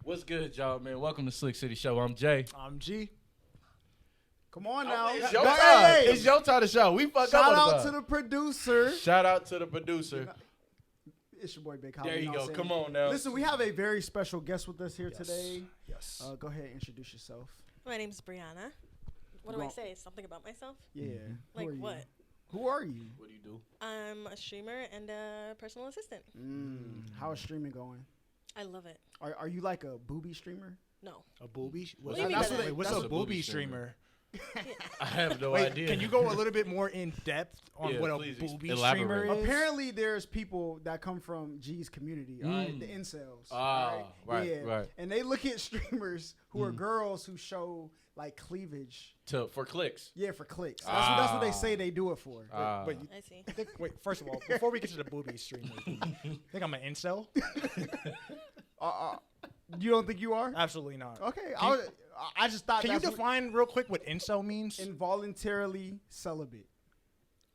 What's good, y'all, man? Welcome to Slick City Show. I'm Jay. I'm G. Come on now. It's your time. It's your time to show. We fuck up. Shout out to the producer. Shout out to the producer. It's your boy Big Holly. There you go. Come on now. Listen, we have a very special guest with us here today. Yes. Go ahead and introduce yourself. My name's Brianna. What do I say? Something about myself? Yeah. Like what? Who are you? What do you do? I'm a streamer and a personal assistant. How is streaming going? I love it. Are you like a booby streamer? No. A booby? What do you mean by that? What's a booby streamer? I have no Wait, idea. can you go a little bit more in depth on what a please booby elaborate. streamer is? Apparently, there's people that come from G's community, all right? The incels. Right. And they look at streamers who are girls who show like cleavage. For clicks. Yeah, for clicks. That's what they say they do it for. But I see. wait, first of all, before we get to the booby streamer, think I'm an incel? You don't think you are? Absolutely not. Okay, I just thought. Can you define real quick what incel means? Involuntarily celibate.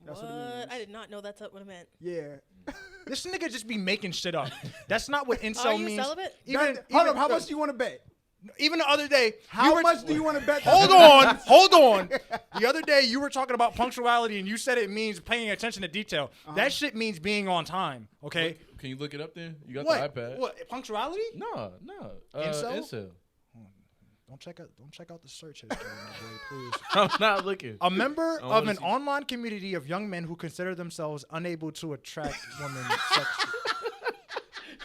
That's what it means. I did not know that's what it meant. Yeah. This nigga just be making shit up. That's not what incel Are you means. celibate? Hold up. How much do you want to bet? Even the other day, How much do you want to bet? Hold on. The other day, you were talking about punctuality, and you said it means paying attention to detail. That shit means being on time, okay? Can you look it up then? You got What? the iPad. What? Punctuality? No. Incel? Don't check out the search history, my boy, please. I'm not looking. A member I wanna of an see. online community of young men who consider themselves unable to attract women sexually.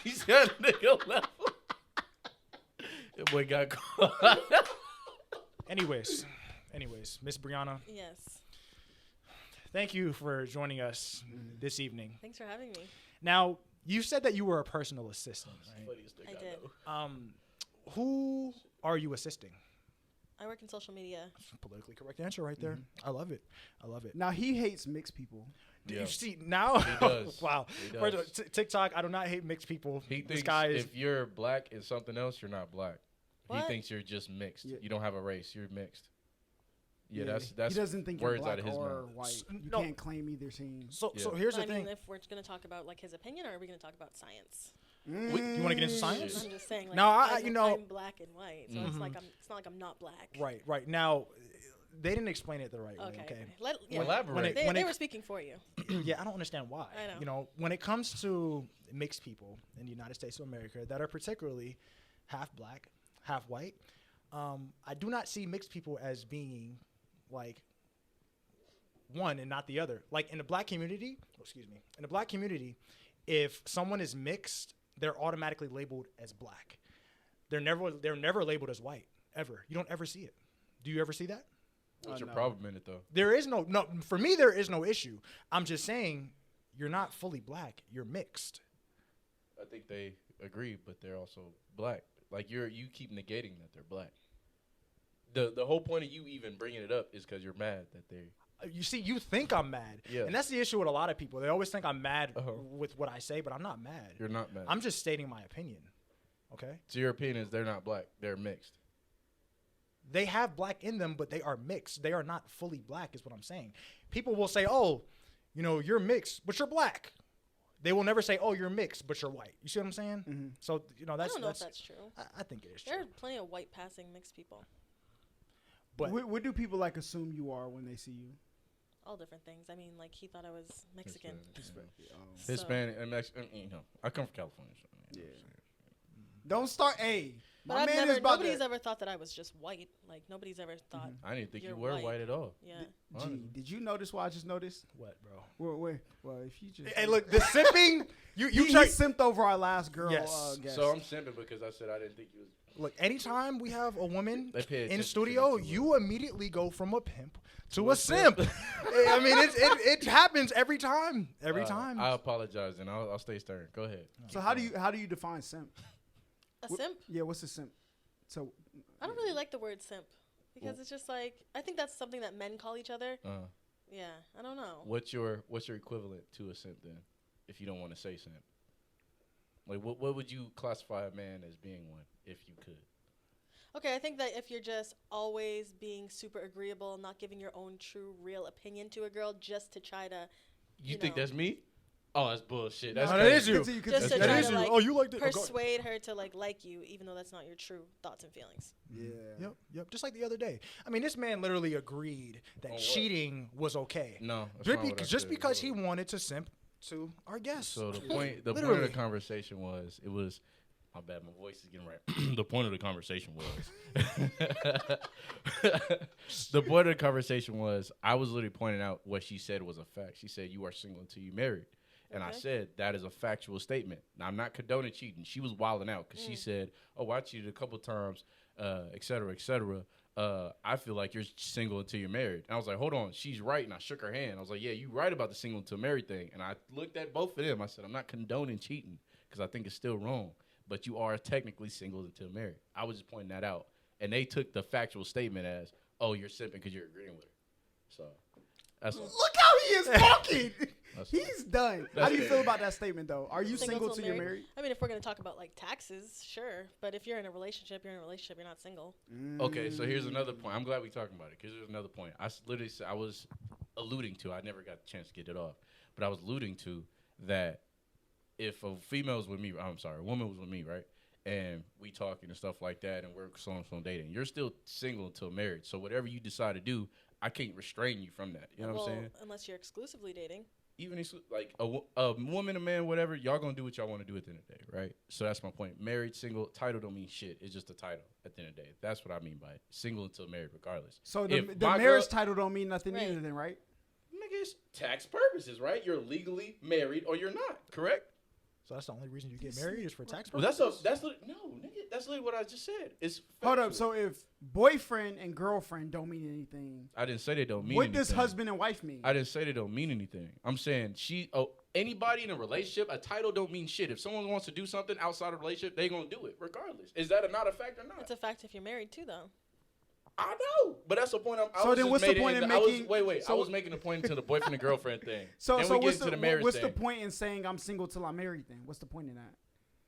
He said nigga level. That boy got caught. Anyways, Miss Brianna, Yes. thank you for joining us this evening. Thanks for having me. Now, you said that you were a personal assistant, right? I did. Who are you assisting? I work in social media. Politically correct answer right there. I love it. Now he hates mixed people. Do Yeah. you see now? He does. Wow. He does. First of all, TikTok, I do not hate mixed people. He This thinks guy is if you're black and something else, you're not black. What? He thinks you're just mixed. Yeah. You don't have a race. You're mixed. Yeah, that's he doesn't think you're words black out of his or mouth. white. You No. can't claim either scene. so Yeah. here's But the I mean, thing. if we're going to talk about like his opinion, or are we going to talk about science? You want to get into science? I'm just saying. Like, No, I'm black and white, so it's like it's not like I'm not black. Right. Now, they didn't explain it the right way, okay? Elaborate. They were speaking for you. Yeah, I don't understand why. I know. You know, when it comes to mixed people in the United States of America that are particularly half black, half white, I do not see mixed people as being like one and not the other. Like in the black community, if someone is mixed, they're automatically labeled as black. They're never labeled as white ever. You don't ever see it. Do you ever see that? What's your problem in it though? There is no for me there is no issue. I'm just saying you're not fully black, you're mixed. I think they agree, but they're also black. Like you keep negating that they're black. The whole point of you even bringing it up is because you're mad that they. You see, you think I'm mad. Yeah. And that's the issue with a lot of people. They always think I'm mad with what I say, but I'm not mad. You're not mad. I'm just stating my opinion. Okay? So your opinion is they're not black. They're mixed. They have black in them, but they are mixed. They are not fully black is what I'm saying. People will say, oh, you know, you're mixed, but you're black. They will never say, oh, you're mixed, but you're white. You see what I'm saying? Mm-hmm. So, you know, I don't know if that's true. I think it is true. There are plenty of white passing mixed people. But What do people like assume you are when they see you? All different things. I mean, like he thought I was Mexican. Hispanic and Mexican. You know, I come from California. So, you know what I'm saying. Don't start. Hey, But my man is about nobody's to. ever thought that I was just white. Like nobody's ever thought. I didn't think You're you were white. white at all. Yeah. Gee, did you notice what I just noticed? what, bro? Well, if you just. Hey, look, the sipping, he you try. simped over our last girl. Yes. Guest. So I'm simping because I said I didn't think you was. Look, anytime we have a woman They pay in attention studio, to me too you immediately go from a pimp to a simp. I mean, it happens every time. Every time. I apologize and I'll stay stern. Go ahead. So how do you define simp? A simp? Yeah, what's a simp? So I don't really like the word simp because it's just like I think that's something that men call each other. Yeah, I don't know. What's your equivalent to a simp then? If you don't want to say simp, like what would you classify a man as being one if you could? Okay, I think that if you're just always being super agreeable, not giving your own true, real opinion to a girl just to try to, You think know. that's me? Oh, that's bullshit. No, That's that crazy. is you. Continue, Just to continue. try is to you. like Oh, you like that? persuade her to like you, even though that's not your true thoughts and feelings. Yeah. Yep. Just like the other day. I mean, this man literally agreed that On what? cheating was okay. No, that's not what I Just said. because he wanted to simp to our guests. So the point of Literally. the conversation was, it was, my bad, my voice is getting right. The point of the conversation was, I was literally pointing out what she said was a fact. She said, you are single until you married. And I said, that is a factual statement. Now, I'm not condoning cheating. She was wilding out because she said, oh, I cheated a couple times, et cetera, et cetera. I feel like you're single until you're married. And I was like, hold on, she's right. And I shook her hand. I was like, yeah, you're right about the single until married thing. And I looked at both of them. I said, I'm not condoning cheating because I think it's still wrong. But you are technically single until married. I was just pointing that out. And they took the factual statement as, oh, you're simping because you're agreeing with her. So that's Look how he is talking. That's He's done. How do you feel about that statement, though? Are you single till you're married? I mean, if we're gonna talk about like taxes, sure. But if you're in a relationship, you're in a relationship. You're not single. Okay, so here's another point. I'm glad we're talking about it because there's another point. Literally said, I was alluding to, I never got the chance to get it off, but I was alluding to that if a female was with me, a woman was with me, right? And we talking and stuff like that, and we're so dating. You're still single until married. So whatever you decide to do, I can't restrain you from that. You know what I'm saying? Unless you're exclusively dating. Even like a woman, a man, whatever, y'all gonna do what y'all want to do at the end of the day, right? So that's my point. Married, single, title don't mean shit. It's just a title at the end of the day. That's what I mean by it. Single until married, regardless. So the marriage title don't mean nothing either, then, right? Nigga, it's tax purposes, right? You're legally married or you're not, correct? So that's the only reason you get married is for tax Well, purposes? that's literally what I just said. It's Hold up. factual. So if boyfriend and girlfriend don't mean anything, I didn't say they don't mean what anything. does husband and wife mean? I didn't say they don't mean anything. I'm saying anybody in a relationship, a title don't mean shit. If someone wants to do something outside of a relationship, they gonna do it regardless. Is that not a fact or not? It's a fact if you're married too, though. I know, but that's the point. So then what's the point in making? I was making the point to the boyfriend and girlfriend thing. So then we get what's into the marriage what's thing. the point in saying I'm single till I'm married? Then what's the point in that?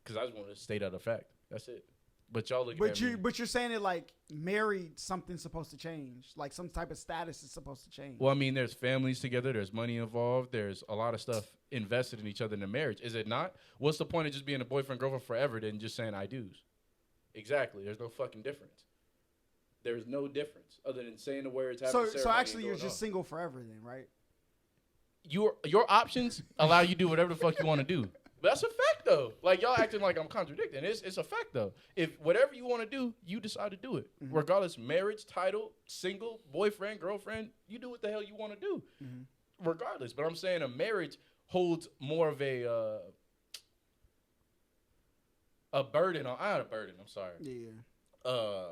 Because I just wanted to state out a fact. That's it. But y'all looking at me. But you're saying it like married, something's supposed to change, like some type of status is supposed to change. Well, I mean, there's families together. There's money involved. There's a lot of stuff invested in each other in a marriage. Is it not? What's the point of just being a boyfriend, girlfriend forever than just saying I do's? Exactly. There's no fucking difference. There's no difference other than saying the words. So actually, you're just single forever then, right? Your options allow you to do whatever the fuck you want to do. But that's a fact though. Like y'all acting like I'm contradicting. It's a fact though. If whatever you want to do, you decide to do it. Mm-hmm. Regardless, marriage, title, single, boyfriend, girlfriend, you do what the hell you want to do. Mm-hmm. Regardless. But I'm saying a marriage holds more of a burden on not a burden, I'm sorry. Yeah.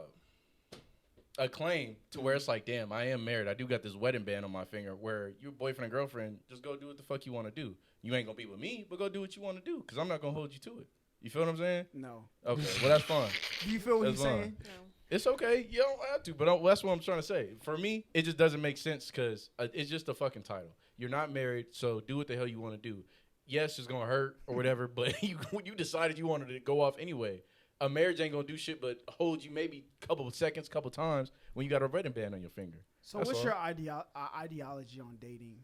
A claim to where it's like, damn, I am married. I do got this wedding band on my finger where your boyfriend and girlfriend, just go do what the fuck you want to do. You ain't going to be with me, but go do what you want to do because I'm not going to hold you to it. You feel what I'm saying? No. Okay, well, that's fine. Do you feel what he's saying? No. It's okay. You don't have to, but that's what I'm trying to say. For me, it just doesn't make sense because it's just a fucking title. You're not married, so do what the hell you want to do. Yes, it's going to hurt or whatever, but you decided you wanted to go off anyway. A marriage ain't gonna do shit but hold you maybe a couple of seconds, couple times when you got a wedding band on your finger. So what's your ideology on dating?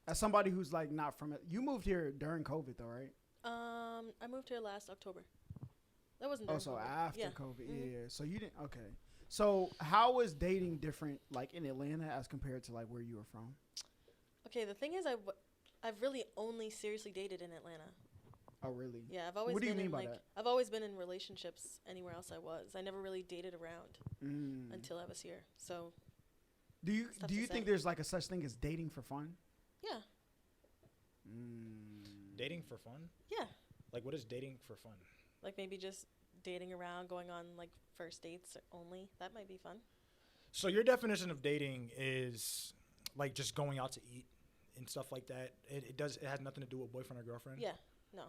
As somebody who's like not from it, you moved here during COVID though, right? I moved here last October. That wasn't during COVID. After yeah. COVID, Mm-hmm. yeah. So you didn't. Okay. So how is dating different, like in Atlanta, as compared to like where you were from? Okay, the thing is, I've really only seriously dated in Atlanta. Oh, really? Yeah, I've always. What do you been mean in, by like, that? I've always been in relationships anywhere else I was. I never really dated around until I was here. So. Do you think there's like a such thing as dating for fun? Yeah. Dating for fun? Yeah. Like, what is dating for fun? Like maybe just dating around, going on like first dates only. That might be fun. So your definition of dating is like just going out to eat and stuff like that. It has nothing to do with boyfriend or girlfriend? Yeah. No.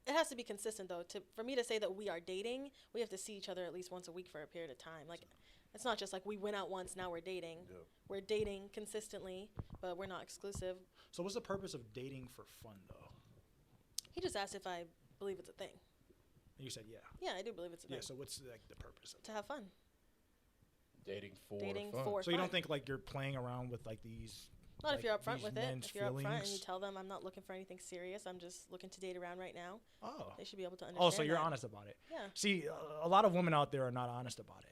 It has to be consistent though. For me to say that we are dating, we have to see each other at least once a week for a period of time. Like it's not just like we went out once, now we're dating. Yeah. We're dating consistently, but we're not exclusive. So what's the purpose of dating for fun though? He just asked if I believe it's a thing. And you said yeah. Yeah, I do believe it's a thing. Yeah, so what's like the purpose of it? To have fun. Dating for Dating fun. for So you fun. don't think like you're playing around with like these Not if like, you're upfront these with it. men's If you're upfront and you feelings? tell them I'm not looking for anything serious, I'm just looking to date around right now. Oh. They should be able to understand. Oh, so you're that. honest about it. Yeah. See, a lot of women out there are not honest about it.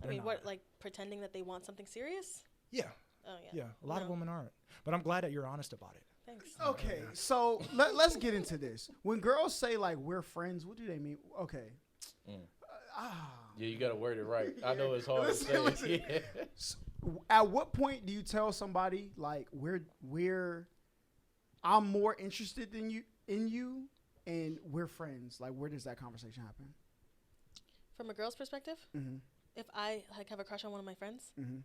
I They're mean, not. what, like pretending that they want something serious? Yeah. Oh yeah. Yeah. A lot of No. women aren't. But I'm glad that you're honest about it. Thanks. Okay, so let's get into this. When girls say like we're friends, what do they mean? Okay. Yeah, you gotta word it right. I know it's hard Listen, to say. listen. Yeah. At what point do you tell somebody like I'm more interested than you in you and we're friends? Like, where does that conversation happen? From a girl's perspective, Mm-hmm. if I like have a crush on one of my friends, Mm-hmm.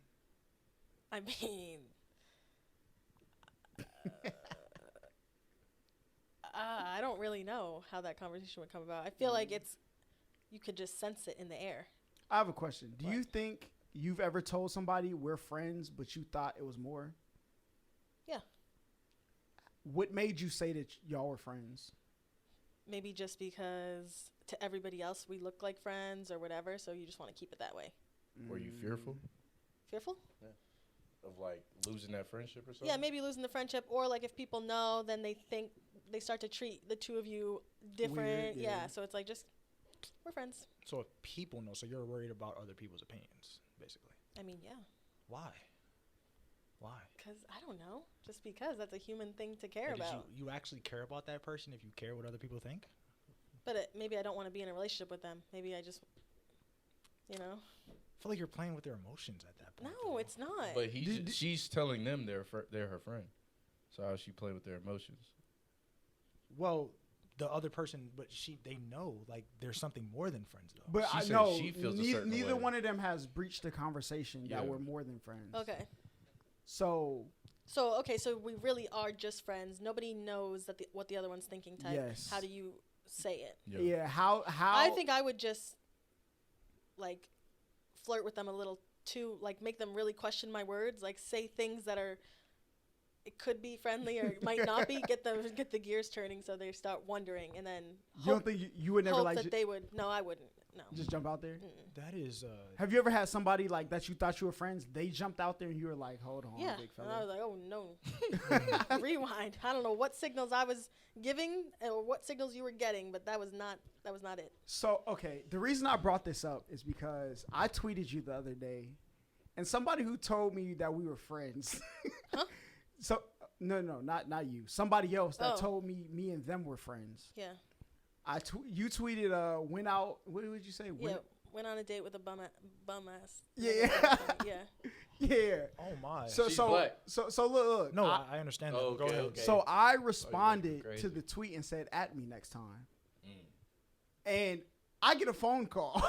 I mean, I don't really know how that conversation would come about. I feel like you could just sense it in the air. I have a question. Do What? you think you've ever told somebody we're friends, but you thought it was more? Yeah. What made you say that y'all were friends? Maybe just because to everybody else we look like friends or whatever, so you just want to keep it that way. Were you fearful Fearful? of like losing that friendship or something? Yeah, maybe losing the friendship, or like if people know, then they start to treat the two of you different. Weird, yeah. So it's like just we're friends. So if people know, so you're worried about other people's opinions, basically. I mean, yeah, Why? Why? because I don't know, just because that's a human thing to care Or did about. you actually care about that person if you care what other people think? But maybe I don't want to be in a relationship with them. Maybe I just, I feel like you're playing with their emotions at that point. no, though. it's not. But she's telling them they're her friend. So how's she play with their emotions? Well, the other person, but they know like there's something more than friends though. But She I said know she feels a certain neither way. one of them has breached the conversation Yeah. that we're more than friends. Okay. So So we really are just friends. Nobody knows what the other one's thinking. Type. Yes. How do you say it? yeah, how I think I would just like flirt with them a little too, like make them really question my words, like say things that are it could be friendly or it might not be. Get the gears turning so they start wondering, and then you don't think you would never hope like that they would. No, I wouldn't. No. just jump out there. That is Have you ever had somebody like that you thought you were friends? They jumped out there and you were like, "Hold on, Yeah, big and I was fella." like, oh no, rewind. I don't know what signals I was giving or what signals you were getting, but that was not it. So okay, the reason I brought this up is because I tweeted you the other day, and somebody who told me that we were friends. Huh? So no, not you. Somebody else that Oh. told me and them were friends. Yeah, You tweeted went out. What did you say? went on a date with a bum ass. Yeah. Yeah. Yeah. oh my. So She's black. so look. no, I- I understand that. Oh, Go okay, ahead. okay. So I go responded crazy. to the tweet and said, "At me next time," Mm. and I get a phone call.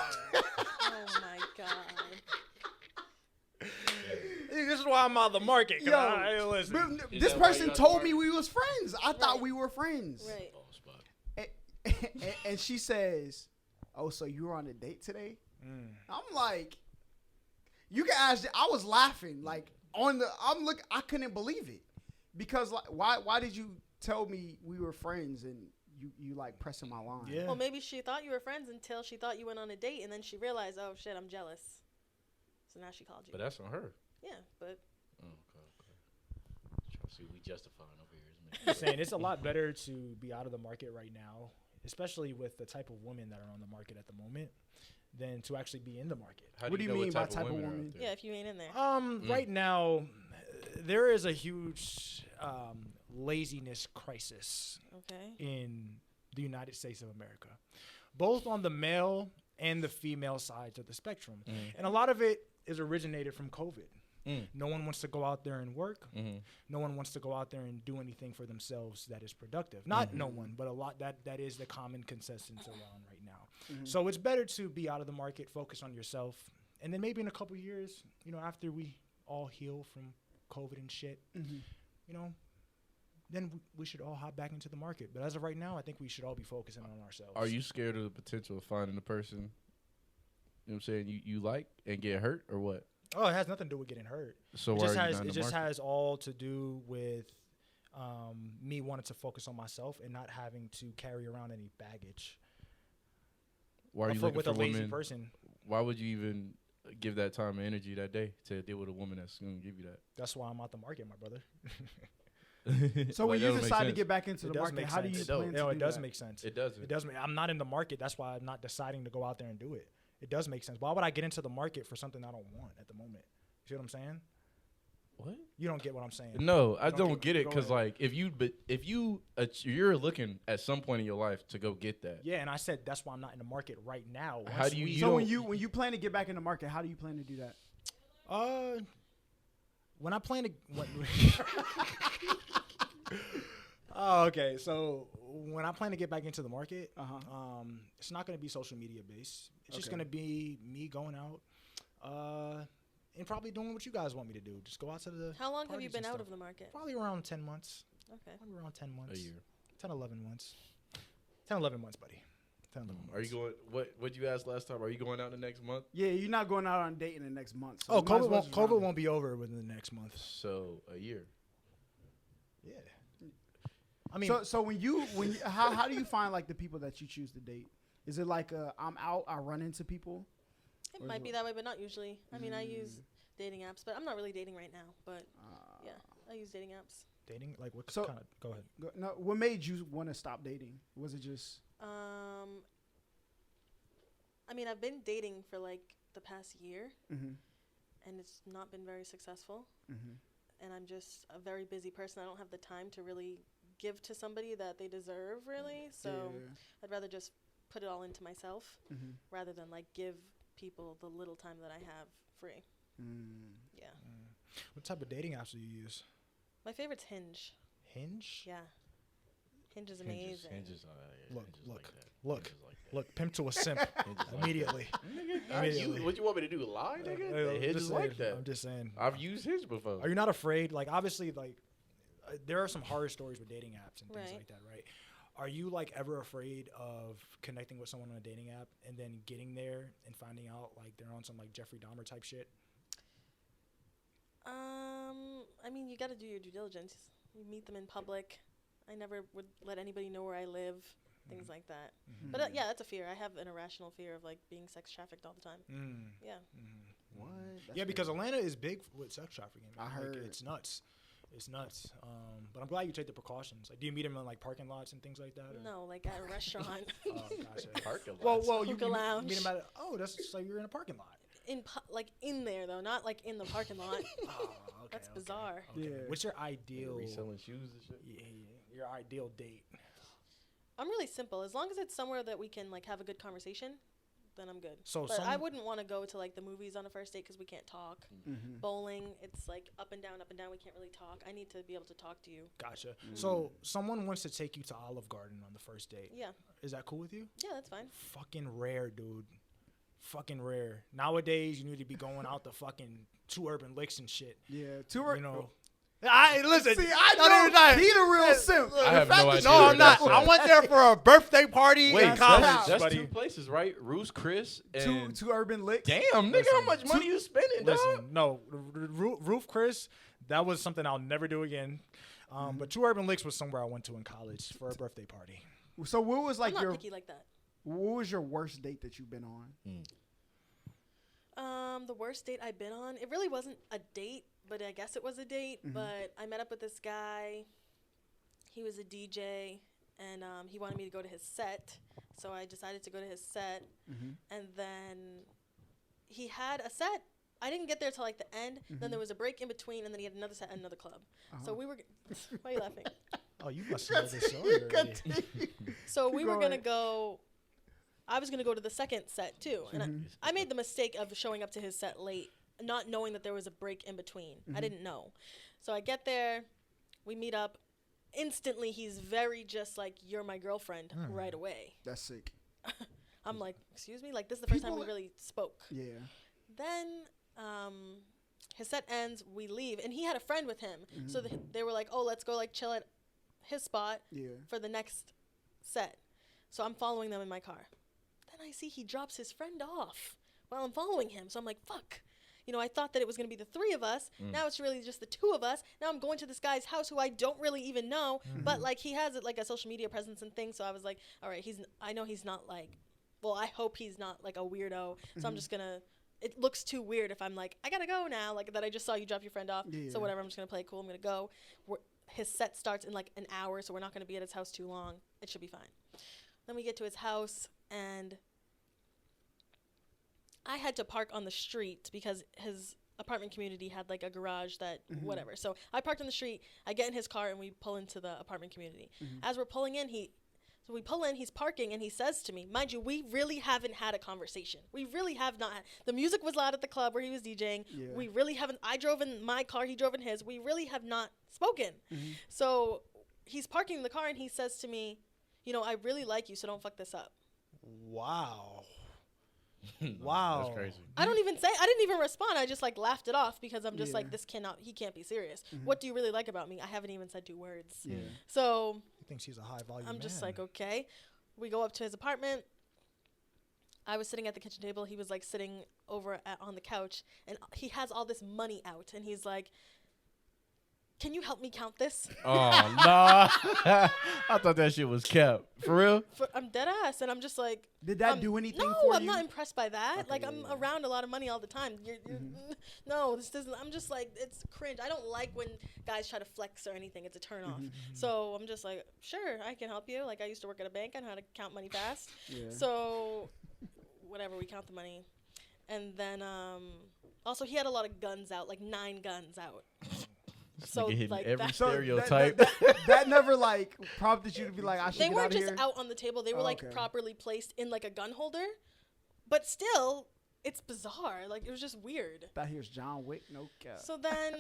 Oh my god. This is why I'm out of the market. Yo, Listen. but Is this that why person you got told the me we was friends. I thought Right. we were friends. Right. Oh, spot. And she says, "Oh, so you were on a date today?" I'm like, you can ask. I was laughing like I couldn't believe it because like why did you tell me we were friends and you like pressing my line? Yeah. Well, maybe she thought you were friends until she thought you went on a date, and then she realized, oh shit, I'm jealous. So now she called you. But that's on her. Yeah, but Oh, okay. Trying to see we justifying over here. I'm saying it's a lot better to be out of the market right now, especially with the type of women that are on the market at the moment, than to actually be in the market. How What do you know mean by what type of women are out woman? there? yeah, if you ain't in there. Right now, there is a huge laziness crisis Okay. in the United States of America, both on the male and the female sides of the spectrum. And a lot of it is originated from COVID. No one wants to go out there and work. No one wants to go out there and do anything for themselves that is productive. Not no one, but a lot that is the common consensus around right now. So it's better to be out of the market, focus on yourself, and then maybe in a couple years, after we all heal from COVID and shit, then we should all hop back into the market. But as of right now, I think we should all be focusing on ourselves. Are you scared of the potential of finding the person, you know what I'm saying, you like and get hurt or what? Oh, it has nothing to do with getting hurt. So It why just are you has not in it the just market? has all to do with me wanting to focus on myself and not having to carry around any baggage. Why are you looking with for a lazy women? person? Why would you even give that time and energy that day to deal with a woman that's going to give you that. That's why I'm out the market, my brother. So when Like, that you don't make decide to sense. get back into It the does market, make how do you sense. plan to No, do it does that? make sense. It doesn't. It does. I'm not in the market. That's why I'm not deciding to go out there and do it. It does make sense. Why would I get into the market for something I don't want at the moment? You see what I'm saying? What? You don't get what I'm saying. No, I Don't don't get it go because ahead. like if you're looking at some point in your life to go get that. Yeah, and I said that's why I'm not in the market right now. How Once do you- we- you So don't- when you plan to get back in the market, how do you plan to do that? When I plan to. Oh, okay. So when I plan to get back into the market, it's not going to be social media based. It's just Okay. going to be me going out, and probably doing what you guys want me to do. Just go out to the. How long have you parties been and out stuff. of the market? Probably around 10 months. Okay. Probably around 10 months. A year. 10, 11 months. 10, 11 months, buddy. 10, 11 months. Are you going? What you asked last time? Are you going out the next month? Yeah, you're not going out on a date in the next month. So Oh, you might as COVID well just round COVID it. won't be over within the next month. So a year. Yeah. I mean, So when you how do you find like the people that you choose to date? Is it like I'm out, I run into people? It Or might is be it- that way, but not usually. I mean, I use dating apps, but I'm not really dating right now. But yeah, I use dating apps. dating, like what So- kind of? Go ahead. No, what made you want to stop dating? Was it just I mean, I've been dating for like the past year, mm-hmm, and it's not been very successful. mm-hmm. And I'm just a very busy person. I don't have the time to really give to somebody that they deserve, really. So I'd rather just put it all into myself Mm-hmm. rather than like give people the little time that I have free. Yeah. What type of dating apps do you use? My favorite's Hinge. Hinge. Yeah. Hinge is amazing. Hinges, Look, Hinges look, like that. look. Hinges like that. Look, pimp to a simp Hinges like immediately. that. Immediately. What you want me to do? Lie, nigga? I'm Hinges just like saying, that. I'm just saying. I've used Hinge before. Are you not afraid? Like, obviously, like, there are some horror stories with dating apps and things Right. like that, right? Are you like ever afraid of connecting with someone on a dating app and then getting there and finding out like they're on some like Jeffrey Dahmer type shit? I mean, you got to do your due diligence. You meet them in public. I never would let anybody know where I live, things like that. But yeah, that's a fear. I have an irrational fear of like being sex trafficked all the time. Yeah. What? Yeah, because Atlanta is big with sex trafficking. I Like, heard. it's nuts. It's nuts. But I'm glad you take the precautions. Like, do you meet them in like parking lots and things like that? Or? No, like at a restaurant, Oh, gotcha. Parking Well, lots. you Hookah meet lounge. them at that's like you're in a parking lot. like in there though, not like in the parking lot. Oh, okay, That's okay, bizarre. okay. Yeah. What's your ideal? Reselling shoes and shit. Yeah, your ideal date. I'm really simple. As long as it's somewhere that we can like have a good conversation, then I'm good. So But I some- wouldn't want to go to like the movies on a first date because we can't talk. Mm-hmm. Bowling, it's like up and down, up and down. We can't really talk. I need to be able to talk to you. Gotcha. So someone wants to take you to Olive Garden on the first date. Yeah, Is that cool with you? yeah, that's fine. Fucking rare, dude. Fucking rare. Nowadays, you need to be going out to fucking 2 Urban Licks and shit. Yeah, You know. I listen. See, I no, know no, no. he the real simp. I have no idea. No, I'm not. That's I went there for a birthday party Wait, in college, that's buddy. 2 places, right? Roos, Chris, and Two urban licks. damn, nigga, how much money you spending, dog? Listen, no, Roof Chris, that was something I'll never do again. But 2 Urban Licks was somewhere I went to in college for a birthday party. So what was like I'm not your picky like that. what was your worst date that you've been on? The worst date I've been on, it really wasn't a date, but I guess it was a date. But I met up with this guy. He was a DJ, and he wanted me to go to his set. So I decided to go to his set. And then he had a set. I didn't get there till like the end. Then there was a break in between, and then he had another set at another club. So we were. Why are you laughing? Oh, you must know this story already. So we were going. gonna go. I was gonna go to the second set too, and I made the mistake of showing up to his set late, not knowing that there was a break in between. I didn't know, so I get there, we meet up. Instantly, he's very just like, "You're my girlfriend," right away. That's sick. I'm like, "Excuse me," like this is the first time we People- really spoke. Yeah. Then his set ends, we leave, and he had a friend with him, so they were like, "Oh, let's go like chill at his spot." Yeah. For the next set. So I'm following them in my car. Then I see he drops his friend off while I'm following him. So I'm like, fuck. You know, I thought that it was going to be the 3 of us. Now it's really just the 2 of us. Now I'm going to this guy's house who I don't really even know. But, like, he has, like, a social media presence and things. So I was like, all right, I know he's not, like, well, I hope he's not, like, a weirdo. So I'm just going to it looks too weird if I'm like, I gotta go now, like that I just saw you drop your friend off. Yeah. So whatever, I'm just gonna play it cool. I'm gonna go. His set starts in like an hour, so we're not gonna be at his house too long. It should be fine. Then we get to his house, and I had to park on the street because his apartment community had like a garage that whatever. So I parked on the street. I get in his car, and we pull into the apartment community. As we're pulling in, so we pull in, he's parking, and he says to me, mind you, we really haven't had a conversation. We really have not. The music was loud at the club where he was DJing. Yeah. We really haven't. I drove in my car. He drove in his. We really have not spoken. So he's parking in the car, and he says to me, you know, I really like you, so don't fuck this up. Wow. Wow. That's crazy. I didn't even respond. I just like laughed it off because I'm just like, he can't be serious. What do you really like about me? I haven't even said 2 words. Yeah. So He thinks he's a high volume I'm man. just like, okay. We go up to his apartment. I was sitting at the kitchen table. He was like sitting over on the couch, and he has all this money out, and he's like, can you help me count this? Oh, nah. I thought that shit was kept. For real? I'm dead ass, and I'm just like, Did that do anything no, for you? I'm not impressed by that. Okay, like, yeah, I'm yeah. around a lot of money all the time. No, this doesn't. I'm just like, it's cringe. I don't like when guys try to flex or anything. It's a turn off. So I'm just like, sure, I can help you. Like, I used to work at a bank. I know how to count money fast. Yeah. So whatever, we count the money. And then also he had a lot of guns out, like 9 guns out. So Hitting like every that, stereotype. That never like prompted you to be like, I should they get weren't out of just here. out on the table. They were like okay. properly placed in like a gun holder. But still, it's bizarre. Like, it was just weird. That here's John Wick, no cap. So then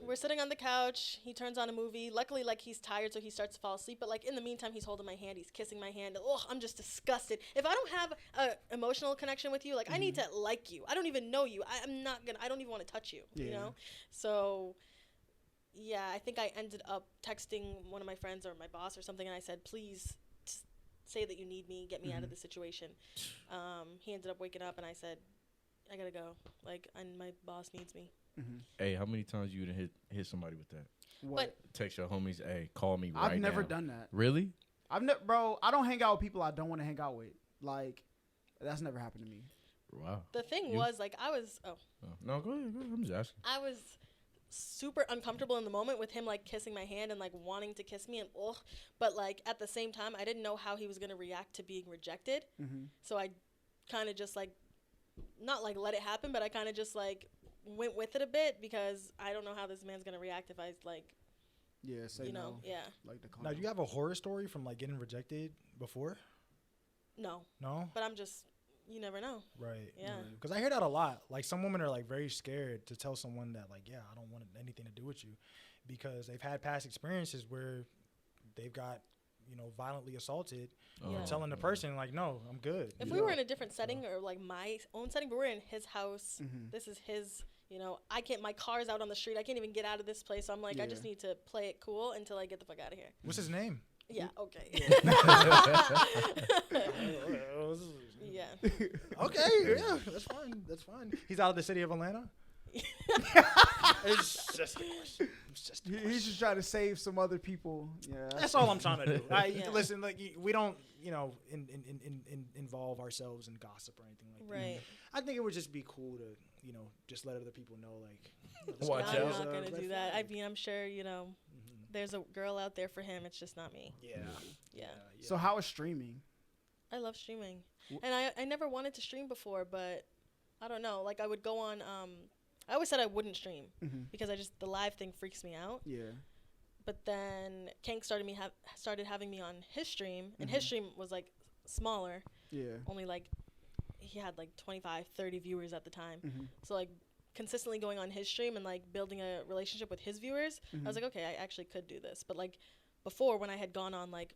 we're sitting on the couch. He turns on a movie. Luckily, like, he's tired, so he starts to fall asleep. But, like, in the meantime, he's holding my hand. He's kissing my hand. Oh, I'm just disgusted. If I don't have an emotional connection with you, like, I need to like you. I don't even know you. I don't even want to touch you, you know? So, yeah, I think I ended up texting one of my friends or my boss or something, and I said, please say that you need me, get me out of the situation. He ended up waking up, and I said, I gotta go. Like, and my boss needs me. Hey, how many times you done hit somebody with that? What? Text your homies, hey, call me right now. I've never done that. Really? Bro, I don't hang out with people I don't want to hang out with. Like, that's never happened to me. Wow. The thing was, like, No, go ahead. I'm just asking. I was super uncomfortable in the moment with him, like, kissing my hand and, like, wanting to kiss me, and but, like, at the same time, I didn't know how he was going to react to being rejected. So I kind of just, like, not, like, let it happen, but I kind of just, like, went with it a bit because I don't know how this man's going to react if I, like, Yeah, say you no. know, yeah. Like the Now, do you have a horror story from like getting rejected before? No. No? But I'm just, you never know. Right. Yeah. Because I hear that a lot. Like, some women are like very scared to tell someone that, like, yeah, I don't want anything to do with you, because they've had past experiences where they've got, you know, violently assaulted. Yeah. Telling the person, like, no, I'm good. If you we know? were in a different setting or, like, my own setting, but we're in his house, this is his, you know, my car's out on the street. I can't even get out of this place. So I'm like, I just need to play it cool until I get the fuck out of here. What's his name? Yeah, okay. Yeah. Okay, yeah, that's fine. That's fine. He's out of the city of Atlanta? It's just a question. He's just trying to save some other people. Yeah. That's all I'm trying to do. Yeah. Listen, like, we don't, you know, involve ourselves in gossip or anything like that. Right. I think it would just be cool to, you know, just let other people know, like, this Watch guy I'm is not a going to red do that. flag. I mean, I'm sure, you know, there's a girl out there for him. It's just not me. Yeah. So how is streaming? I love streaming. And I never wanted to stream before, but I don't know. Like, I would go on, I always said I wouldn't stream because the live thing freaks me out. Yeah. But then Kinks started having me on his stream, and his stream was, like, smaller. Yeah. Only, like, he had, like, 25, 30 viewers at the time. So, like, consistently going on his stream and, like, building a relationship with his viewers, I was like, okay, I actually could do this. But, like, before, when I had gone on, like,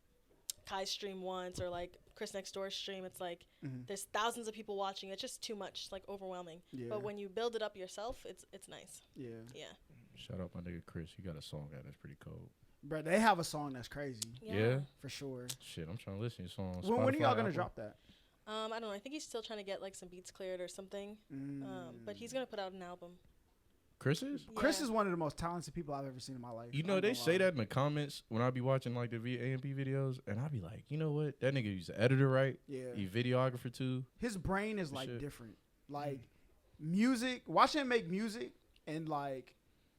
Kai's stream once or, like, Chris Next Door's stream, it's like there's thousands of people watching. It's just too much, like, overwhelming. Yeah. But when you build it up yourself, it's nice. Yeah. Yeah. Shout out my nigga Chris. He got a song out that's pretty cold. Bro, they have a song that's crazy. Yeah? For sure. Shit, I'm trying to listen to your song. When are y'all Spotify, gonna Apple. drop that? I don't know. I think he's still trying to get, like, some beats cleared or something. But he's gonna put out an album. Chris is? Chris Yeah. is one of the most talented people I've ever seen in my life. You know, they say that in the comments when I be watching, like, the A&P videos, and I be like, you know what? That nigga, he's an editor, right? Yeah. He videographer, too. His brain is, like, Shit. different. Like, watching him make music and like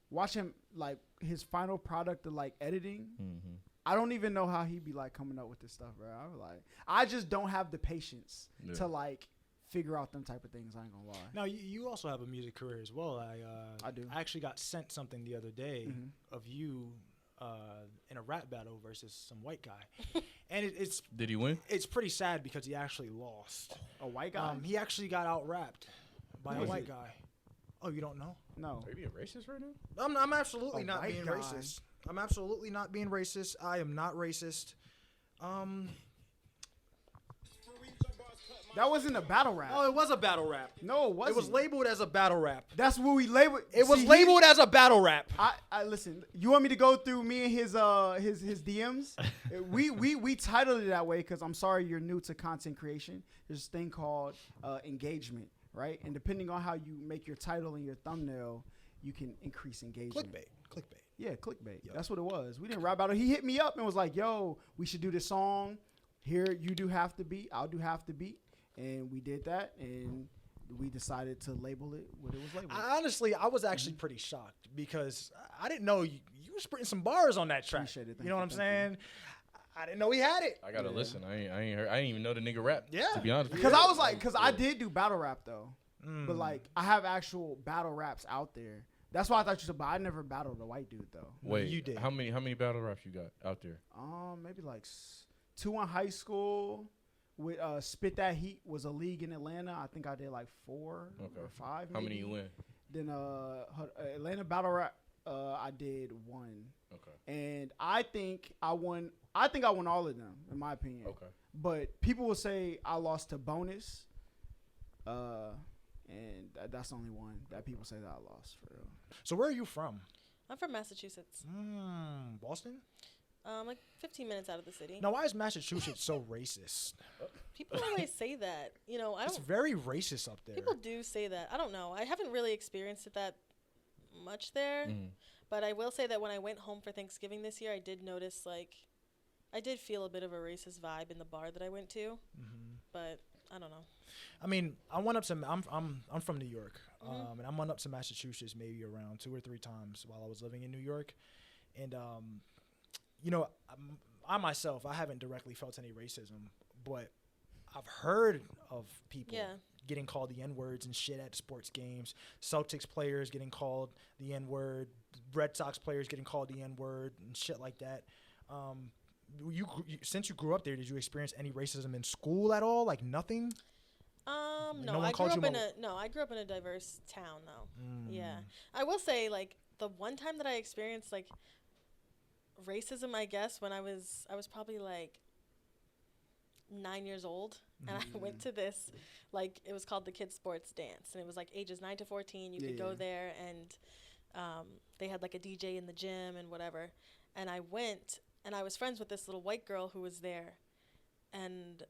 watch him like his final product of like editing. Mm-hmm. I don't even know how he be like coming up with this stuff, bro. I just don't have the patience to like figure out them type of things. I ain't gonna lie. Now you also have a music career as well. I do. I actually got sent something the other day of you in a rap battle versus some white guy, and it's. Did he win? It's pretty sad because he actually lost. A white guy? He actually got out rapped by a white guy. Oh, you don't know? No. Are you being racist right now? I'm absolutely A not white being guy. racist. I'm absolutely not being racist. I am not racist. That wasn't a battle rap. Oh, it was a battle rap. No, it wasn't. It was labeled as a battle rap. That's what we labeled. It was labeled as a battle rap. I listen. You want me to go through me and his DMs? we titled it that way because I'm sorry you're new to content creation. There's this thing called engagement, right? And depending on how you make your title and your thumbnail, you can increase engagement. Clickbait. Yeah, clickbait. Yep. That's what it was. We didn't rap battle. He hit me up and was like, "Yo, we should do this song. Here, you do half the beat. I'll do half the beat." And we did that, and we decided to label it what it was labeled. Honestly, I was actually pretty shocked because I didn't know you were spitting some bars on that track. Appreciate it. Thank You know what I'm you. saying? I didn't know he had it. I gotta listen. I ain't heard. I didn't even know the nigga rap. Yeah. To be honest. Because I was like, because I did do battle rap though, but like I have actual battle raps out there. That's why I thought you said, but I never battled a white dude though. Wait, you did. How many battle raps you got out there? Maybe like 2 in high school. With Spit That Heat was a league in Atlanta. I think I did like 4 or 5. How many maybe. you win? Then Atlanta battle rap, I did 1. Okay. And I think I won. I think I won all of them, in my opinion. Okay. But people will say I lost to Bonus, and that's the only one that people say that I lost for real. So where are you from? I'm from Massachusetts. Boston? Like 15 minutes out of the city. Now, why is Massachusetts so racist? People always say that. You know, I It's don't. very racist up there. People do say that. I don't know. I haven't really experienced it that much there. But I will say that when I went home for Thanksgiving this year, I did notice, like, I did feel a bit of a racist vibe in the bar that I went to. But I don't know. I mean, I went up to. I'm from New York, and I went up to Massachusetts maybe around 2 or 3 times while I was living in New York, and you know, I myself, I haven't directly felt any racism, but I've heard of people getting called the N-words and shit at sports games. Celtics players getting called the N-word. Red Sox players getting called the N-word and shit like that. Since you grew up there, did you experience any racism in school at all? Like nothing? No, I grew up in a diverse town though. Yeah. I will say, like, the one time that I experienced like racism, I guess, when I was probably like 9 years old, and I went to this, like, it was called the Kids Sports Dance, and it was like ages 9 to 14. You could go there, and they had like a DJ in the gym and whatever. And I went, and I was friends with this little white girl who was there, and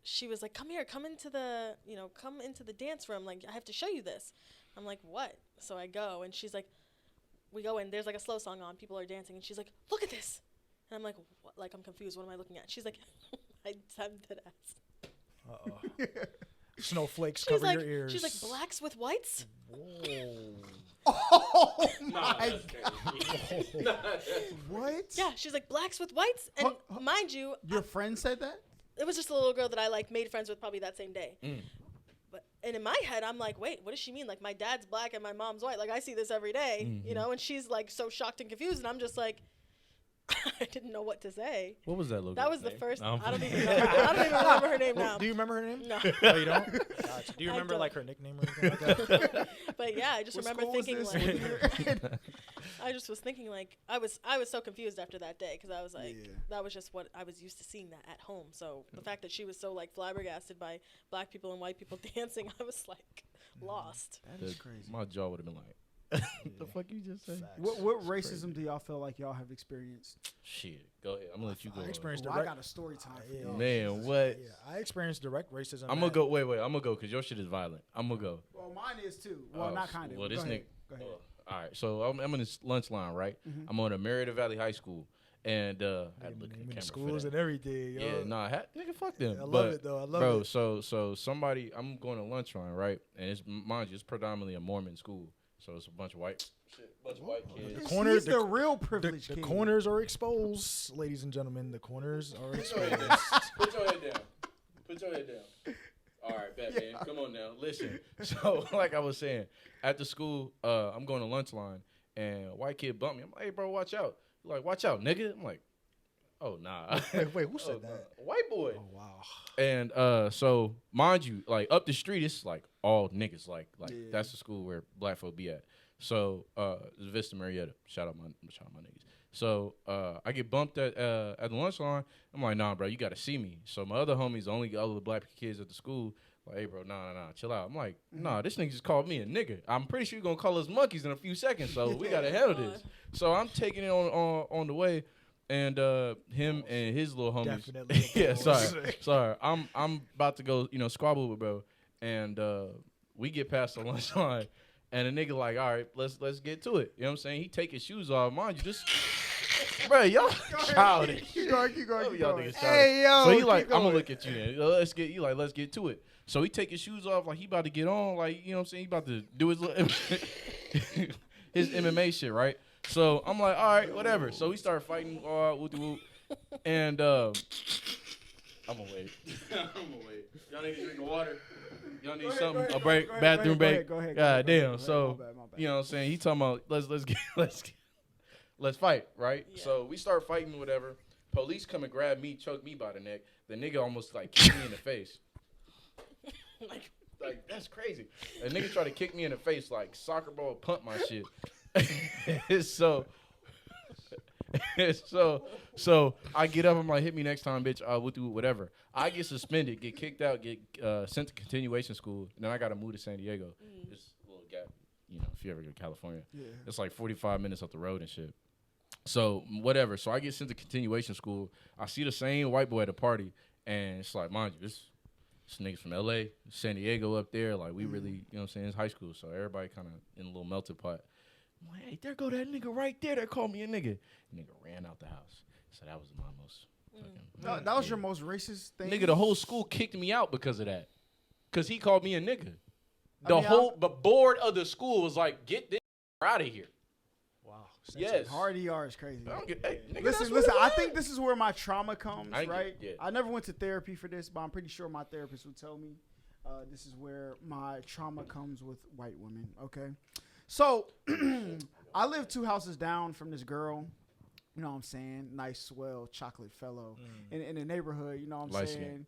she was like, come into the dance room. Like, I have to show you this. I'm like, what? So I go, and she's like, we go in, there's like a slow song on, people are dancing, and she's like, look at this. And I'm like, what? Like, I'm confused. What am I looking at? She's like, I'm dead ass. Uh-oh. Snowflakes She's cover like, your ears. she's like, blacks with whites? Oh my God. What? Yeah, she's like, blacks with whites? And mind you, Your friend said that? it was just a little girl that I like made friends with probably that same day. And in my head, I'm like, wait, what does she mean? Like, my dad's black and my mom's white. Like, I see this every day, you know? And she's like so shocked and confused, and I'm just like, I didn't know what to say. What was that little That girl's was the name? first. No, I don't even remember her name now. Do you remember her name? No. No, you don't? Gotcha. Do you I remember don't. like her nickname or anything like that? But yeah, I just What remember school was thinking this? like, I just was thinking like, I was so confused after that day because I was like, that was just what I was used to seeing that at home. So the fact that she was so like flabbergasted by black people and white people dancing, I was like lost. That is crazy. My jaw would have been like, the fuck you just said? What racism do y'all feel like y'all have experienced? Shit. Go ahead. I'm gonna let you go. I experienced I direct. got a story time for yeah. y'all. Man, what? Yeah, I experienced direct racism. I'm gonna go. Wait. I'm gonna go because your shit is violent. I'm gonna go. Well, mine is too. Well, not kind of. Well, Go this ahead. nigga. Go ahead. All right. So I'm in this lunch line, right? I'm on a Merida Valley High School, And I had to look at the camera schools for that. and everything. Yo. Yeah, nah, nigga, fuck them. I love But, it though. I love bro, it. so somebody, I'm going to lunch line, right? And it's, mind you, it's predominantly a Mormon school. So it's a bunch of white kids. He's the real privileged The kid. corners are exposed, ladies and gentlemen. The corners are exposed. Put your head down. Put your head down. All right, Batman, come on now. Listen. So, like I was saying, at the school, I'm going to lunch line, and a white kid bumped me. I'm like, hey, bro, watch out. He's like, watch out, nigga. I'm like, oh, nah. Wait, who said that? A white boy. Oh, wow. And so, mind you, like, up the street, it's, like, all niggas. Like Yeah. that's the school where black folk be at. So, it's Vista Marietta. Shout out my niggas. So, I get bumped at the lunch line. I'm like, nah, bro, you got to see me. So, my other homies, the only other black kids at the school, like, hey, bro, nah, chill out. I'm like, nah, this nigga just called me a nigga. I'm pretty sure you're going to call us monkeys in a few seconds, so we got to handle this. So, I'm taking it on the way, and him and his little homies. Definitely. Yeah, sorry. I'm about to go, squabble with bro, and we get past the lunch line, and the nigga like, all right, let's get to it. You know what I'm saying? He take his shoes off, mind you, just, bro, y'all childish. Keep going. Y'all niggas Hey, yo. So he like, keep I'm gonna going. look at you then. Let's get to it. So he take his shoes off, like he about to get on, like, you know what I'm saying? He about to do his his MMA shit, right? So I'm like, all right, whatever. So we start fighting, whoop, and I'm gonna wait. Y'all need to drink water. Y'all need something, a break, bathroom break. Go ahead. God damn. My So bad. you know what I'm saying? He talking about let's fight, right? Yeah. So we start fighting, whatever. Police come and grab me, choke me by the neck. The nigga almost like kicked me in the face. Like that's crazy. A nigga tried to kick me in the face like soccer ball punt my shit. so I get up. I'm like, hit me next time, bitch. We'll do whatever. I get suspended, get kicked out, get sent to continuation school, and then I got to move to San Diego. It's a little gap, if you ever go to California. Yeah. It's like 45 minutes up the road and shit. So whatever. So I get sent to continuation school. I see the same white boy at a party, and it's like, mind you, this niggas from LA, San Diego up there. Like we really, you know what I'm saying? It's high school, so everybody kind of in a little melted pot. I'm like, hey, there go that nigga right there that called me a nigga. Nigga ran out the house. So that was my most fucking. That was your most racist thing? Nigga, the whole school kicked me out because of that. Because he called me a nigga. The board of the school was like, get this out of here. Wow. Yes. Hard ER is crazy. Hey, nigga, Listen, that's what it I was. think this is where my trauma comes, right? Yeah. I never went to therapy for this, but I'm pretty sure my therapist would tell me this is where my trauma comes with white women, okay? So, I live 2 houses down from this girl, you know what I'm saying? Nice, swell, chocolate fellow in the neighborhood, you know what I'm Light saying?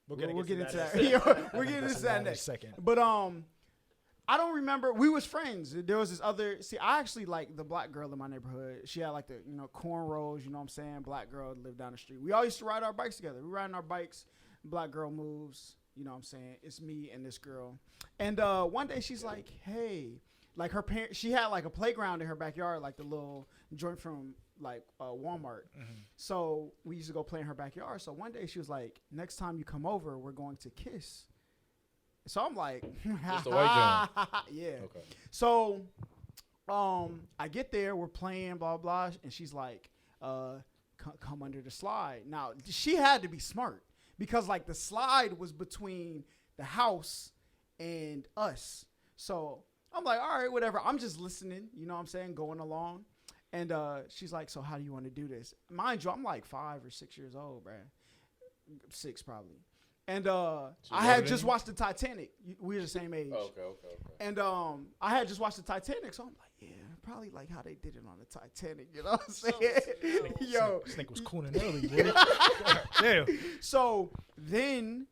We'll get into that. in a second. We're getting into that next. Second. But I don't remember. We was friends. There was this other. See, I actually like the black girl in my neighborhood. She had like the cornrows. You know what I'm saying? Black girl lived down the street. We all used to ride our bikes together. We riding our bikes. Black girl moves. You know what I'm saying? It's me and this girl. And one day she's like, hey, like her parents. She had like a playground in her backyard, like the little joint from like Walmart. So we used to go play in her backyard. So one day she was like, next time you come over, we're going to kiss. So I'm like, It's the white yeah. Okay. So, I get there, we're playing, blah, blah, and she's like, come under the slide. Now, she had to be smart because like the slide was between the house and us. So I'm like, all right, whatever. I'm just listening, you know what I'm saying, going along. And she's like, so how do you want to do this? Mind you, I'm like 5 or 6 years old, bruh. 6 probably. And I had just watched the Titanic. We were the same age. Okay. And I had just watched the Titanic, so I'm like, yeah, probably like how they did it on the Titanic. You know what I'm saying? Yo, This nigga was cooning early, boy. Damn. so then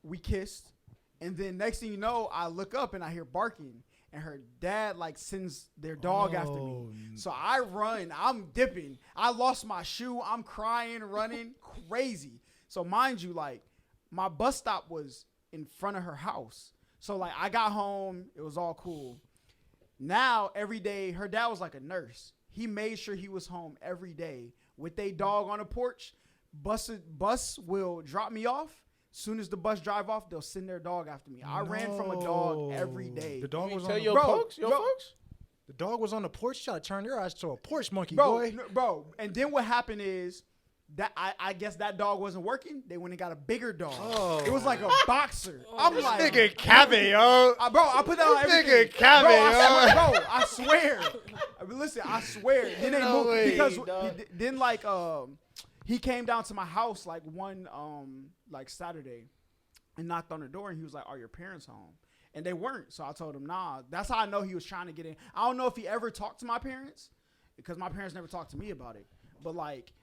we kissed, and then next thing you know, I look up and I hear barking, and her dad like sends their dog after me. So I run, I'm dipping. I lost my shoe. I'm crying, running, crazy. So mind you, like my bus stop was in front of her house. So like I got home, it was all cool. Now every day, her dad was like a nurse. He made sure he was home every day with their dog on the porch. Bus will drop me off. Soon as the bus drive off, they'll send their dog after me. I ran from a dog every day. The dog was Tell on your Bro, folks? bro. The dog was on the porch. Trying to turn your ass to a porch monkey, Bro, boy. bro. And then what happened is that I guess that dog wasn't working. They went and got a bigger dog. Oh. It was like a boxer. I'm like, Nigga, cabin, yo. bro, I put that on everything. Nigga, cabin, I swear. I mean, listen, I swear. Then they No moved way, because dog. then like he came down to my house like one like Saturday and knocked on the door and he was like, "Are your parents home?" And they weren't. So I told him, "Nah." That's how I know he was trying to get in. I don't know if he ever talked to my parents because my parents never talked to me about it. But like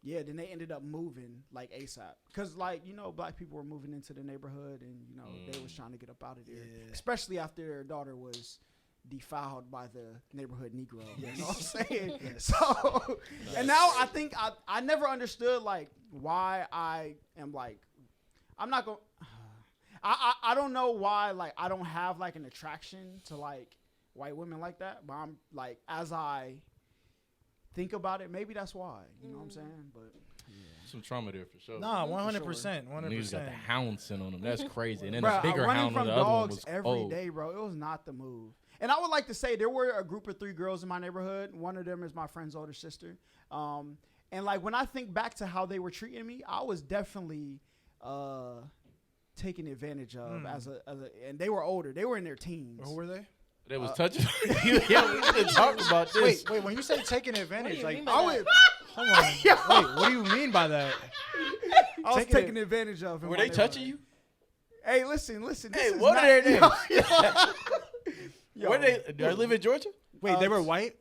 yeah, then they ended up moving like ASAP because like black people were moving into the neighborhood and they was trying to get up out of there, especially after their daughter was defiled by the neighborhood Negro. You know what I'm saying? So and now I think I never understood like why I am like I'm not gonna I don't know why like I don't have like an attraction to like white women like that, but I'm like as I think about it, maybe that's why. You know what I'm saying? But some trauma there for sure. Nah, 100%. Niggas got the 100%. hound scent on them. That's crazy. And then Bruh, a bigger running hound on from the other one dogs was every day, bro. It was not the move. And I would like to say there were a group of 3 girls in my neighborhood. One of them is my friend's older sister. And like when I think back to how they were treating me, I was definitely taken advantage of as a and they were older. They were in their teens. Who were they? They was touching. Yeah, we didn't talk about this. Wait. When you say taking advantage, you like, mean by hold on. Wait, what do you mean by that? I was taken advantage of. Were they touching you? Hey, listen. Hey, what are their names? Yo, Where do they live in Georgia? Wait, they were white?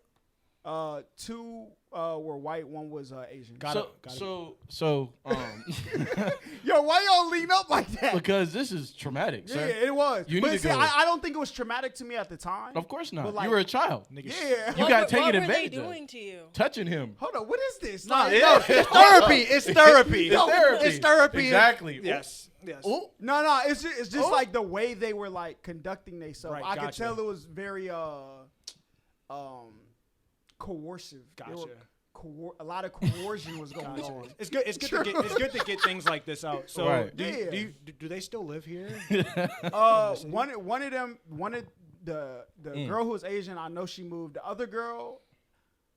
2 were white. 1 was Asian. Got it. So, Yo, why y'all lean up like that? because this is traumatic, Yeah, sir. it was. You but need to see, go. I don't think it was traumatic to me at the time. Of course not. But like- you were a child. Nigga, Yeah. You got taken What were they advantage of. doing to you? Touching him. Hold on. What is this? Nah, Like, it's therapy. It's therapy. It's therapy. It's therapy. Exactly. Yes. Yes. Ooh. No. It's just like the way they were like conducting themselves. Right, I could gotcha. tell it was very coercive. They Gotcha. were a lot of coercion was going Gotcha. on. It's good. It's good to get things like this out. So, Right. do they still live here? One of the girl who was Asian, I know she moved. The other girl,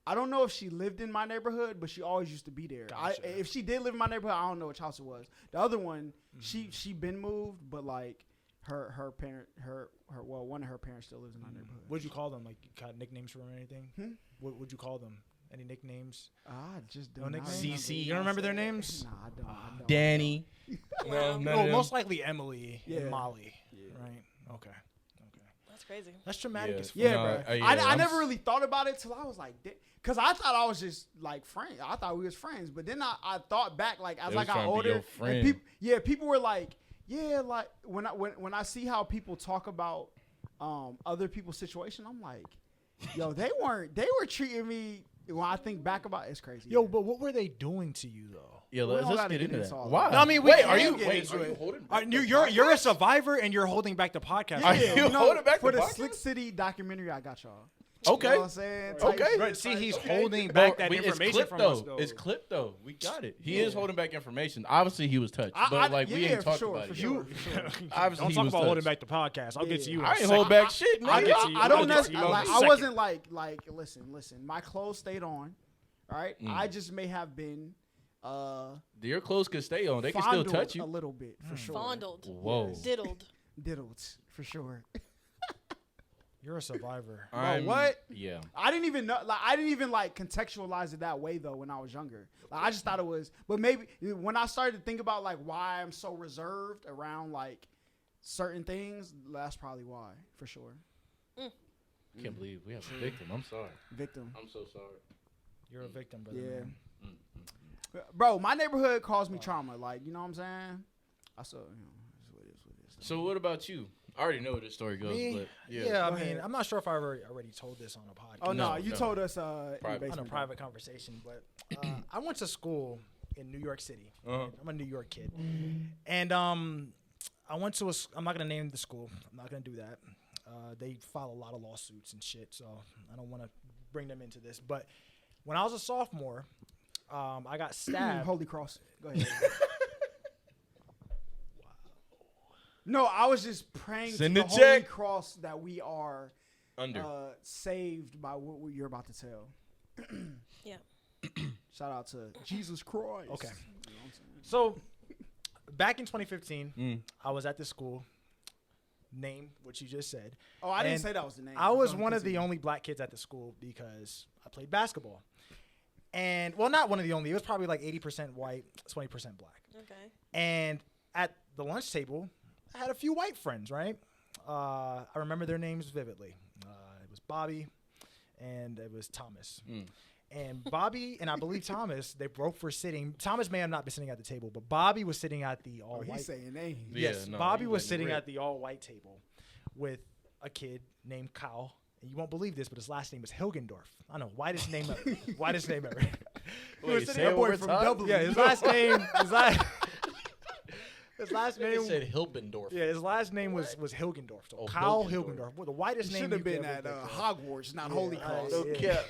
I don't know if she lived in my neighborhood, but she always used to be there. Gotcha. If she did live in my neighborhood, I don't know which house it was. The other one, she been moved, but like her parent, one of her parents still lives in my neighborhood. What'd you call them? Like, you got nicknames for them or anything? What would you call them? Any nicknames? I just No don't know. nicknames? You don't remember their names? Nah, I don't. Danny. No, most likely Emily Yeah. and Molly. Yeah. Right? Okay. That's crazy. That's traumatic as fuck. Yeah, No, bro. yeah, I I'm never really thought about it till I was like, because I thought I was just like friends. I thought we was friends, but then I thought back like as They I was got trying to be your older, friend. and people were like, yeah, like when I see how people talk about other people's situation, I'm like, yo, they were treating me. When I think back about it, it's crazy. Yo, but what were they doing to you though? Yeah, We don't let's gotta get get into into that. all Why? that. No, I mean, wait, we are can you get wait, into are you it. holding back the You're a podcast? survivor and you're holding back the podcast. Are you holding back for the the podcast? Slick City documentary? I got y'all. Okay. You know what I'm saying? Type Okay. shit. Right, see, he's Okay. holding Bro, back that it's information clipped, from though. us, though. It's clipped though. We got it. He is holding back information. Obviously, he was touched, but like we yeah, ain't for talked sure, about for it. sure. Obviously, Don't he talk was about holding touched. back the podcast. I'll get to you. in a I ain't second. hold back shit, I'll nigga. get to you. I don't I'll know. get to you in a Like, I second. wasn't like. Listen. My clothes stayed on. All right. I just may have been Your clothes can stay on. They can still fondled touch a you. little bit for sure. Fondled. Whoa. Diddled. Diddled for sure. You're a survivor. What? Yeah. I didn't even know. Like, I didn't even like contextualize it that way though when I was younger. Like, I just thought it was. But maybe when I started to think about like why I'm so reserved around like certain things, that's probably why for sure. Can't believe we have a victim. I'm sorry. Victim. I'm so sorry. You're a victim, brother. Yeah. Man. Bro, my neighborhood caused me trauma. Like, you know what I'm saying? I saw, it's what it is. So what about you? I already know where this story goes, Me? but Yeah, I Go mean, ahead. I'm not sure if I already told this on a podcast. Oh, no, No, you no. told us in the Private. basement. On a private conversation, but I went to school in New York City. Uh-huh. I'm a New York kid, and I went to I'm not gonna name the school. I'm not gonna do that. They file a lot of lawsuits and shit, so I don't want to bring them into this. But when I was a sophomore, I got stabbed. Holy Cross. Go ahead. No, I was just praying Send to the the Holy check. Cross that we are saved by what you're about to tell. Yeah. Shout out to Jesus Christ. Okay. You know what I'm saying? So, back in 2015, I was at this school. Name what you just said. Oh, I didn't say that was the name. I was one of the only black kids at the school because I played basketball. And, well, not one of the only. It was probably like 80% white, 20% black. Okay. And at the lunch table, I had a few white friends, right? I remember their names vividly. It was Bobby and it was Thomas. And Bobby and I believe Thomas, they both were sitting. Thomas may have not been sitting at the table, but Bobby was sitting at the all-white. He's saying names. Yes, Bobby was sitting at the all-white table with a kid named Kyle. And you won't believe this, but his last name was Hilgendorf. I know, whitest name ever. Whitest name ever. Wait, say it boy from Dublin. Yeah, his last name. His last name said Hilbendorf. Yeah, his last name was Hilgendorf. So Oh, Kyle Hilgendorf. Hilgendorf. Well, the whitest name Should you have been could ever at think of. Hogwarts, not Holy Cross. Yeah.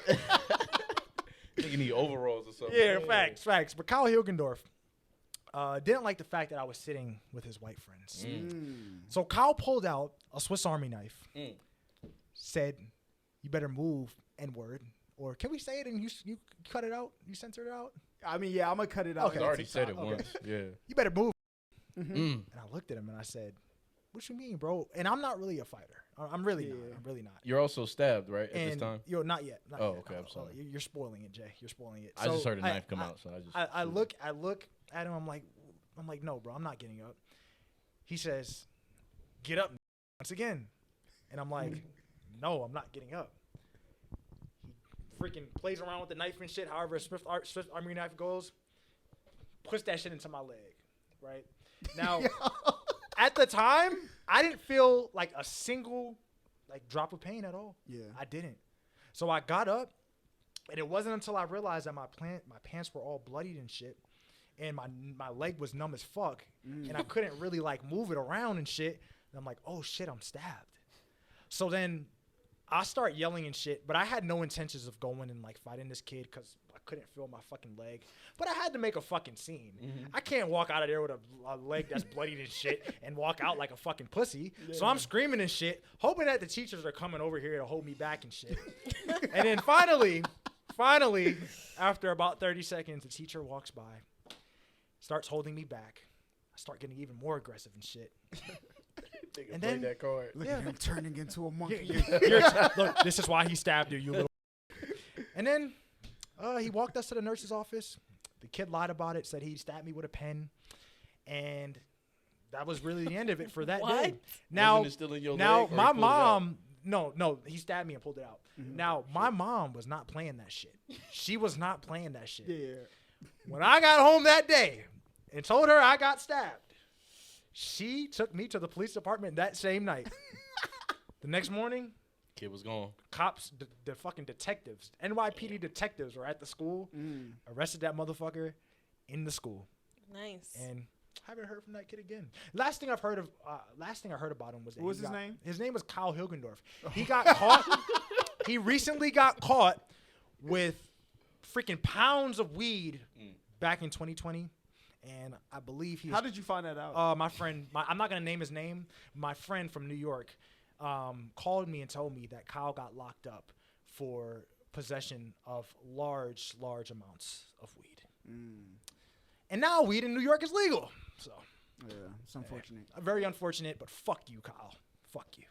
You need overalls or something. Yeah, facts. But Kyle Hilgendorf didn't like the fact that I was sitting with his white friends. So Kyle pulled out a Swiss Army knife, said, "You better move, N-word." Or can we say it and you cut it out? You censor it out? I mean, yeah, I'm going to cut it out. Okay. I on already said it TikTok. once. Yeah. You better move. Mhm. And I looked at him and I said, "What you mean, bro?" And I'm not really a fighter. I'm really not. Yeah. I'm really not. You're also stabbed, right? At And this time? not yet. Not Oh, yet. okay, I'm sorry. You're spoiling it, Jay. You're spoiling it. I just So heard a knife come out, so I just. I look at him. I'm like, no, bro, I'm not getting up. He says, "Get up once again," and I'm like, "No, I'm not getting up." He freaking plays around with the knife and shit. However, a Swiss Army knife goes, puts that shit into my leg. Right now, at the time, I didn't feel like a single drop of pain at all. Yeah. I didn't. So I got up, and it wasn't until I realized that my pants were all bloodied and shit, and my leg was numb as fuck, and I couldn't really move it around and shit. And I'm like, oh shit, I'm stabbed. So then I start yelling and shit, but I had no intentions of going and fighting this kid because I couldn't feel my fucking leg. But I had to make a fucking scene. I can't walk out of there with a leg that's bloodied and shit and walk out like a fucking pussy. Yeah. So I'm screaming and shit, hoping that the teachers are coming over here to hold me back and shit. And then finally, after about 30 seconds, the teacher walks by, starts holding me back. I start getting even more aggressive and shit. And then that card. Look at him turning into a monkey. Look, this is why he stabbed you, you little. And then he walked us to the nurse's office. The kid lied about it, said he stabbed me with a pen, and that was really the end of it for that What? day. Now, Wasn't it still in your now leg, or my you pulled it out? mom, no, he stabbed me and pulled it out. Now my mom was not playing that shit. She was not playing that shit. Yeah. When I got home that day and told her I got stabbed, she took me to the police department that same night. The next morning, Kid was gone. cops, the fucking detectives, NYPD detectives were at the school, arrested that motherfucker in the school, Nice. and haven't heard from that kid again. Last thing I heard about him was that What was he his got- name? His name was Kyle Hilgendorf. He got caught. He recently got caught with freaking pounds of weed back in 2020. And I believe he was. How did you find that out? My friend, I'm not going to name his name. My friend from New York called me and told me that Kyle got locked up for possession of large amounts of weed. And now weed in New York is legal. So, Yeah, it's unfortunate. very unfortunate, but fuck you, Kyle. Fuck you.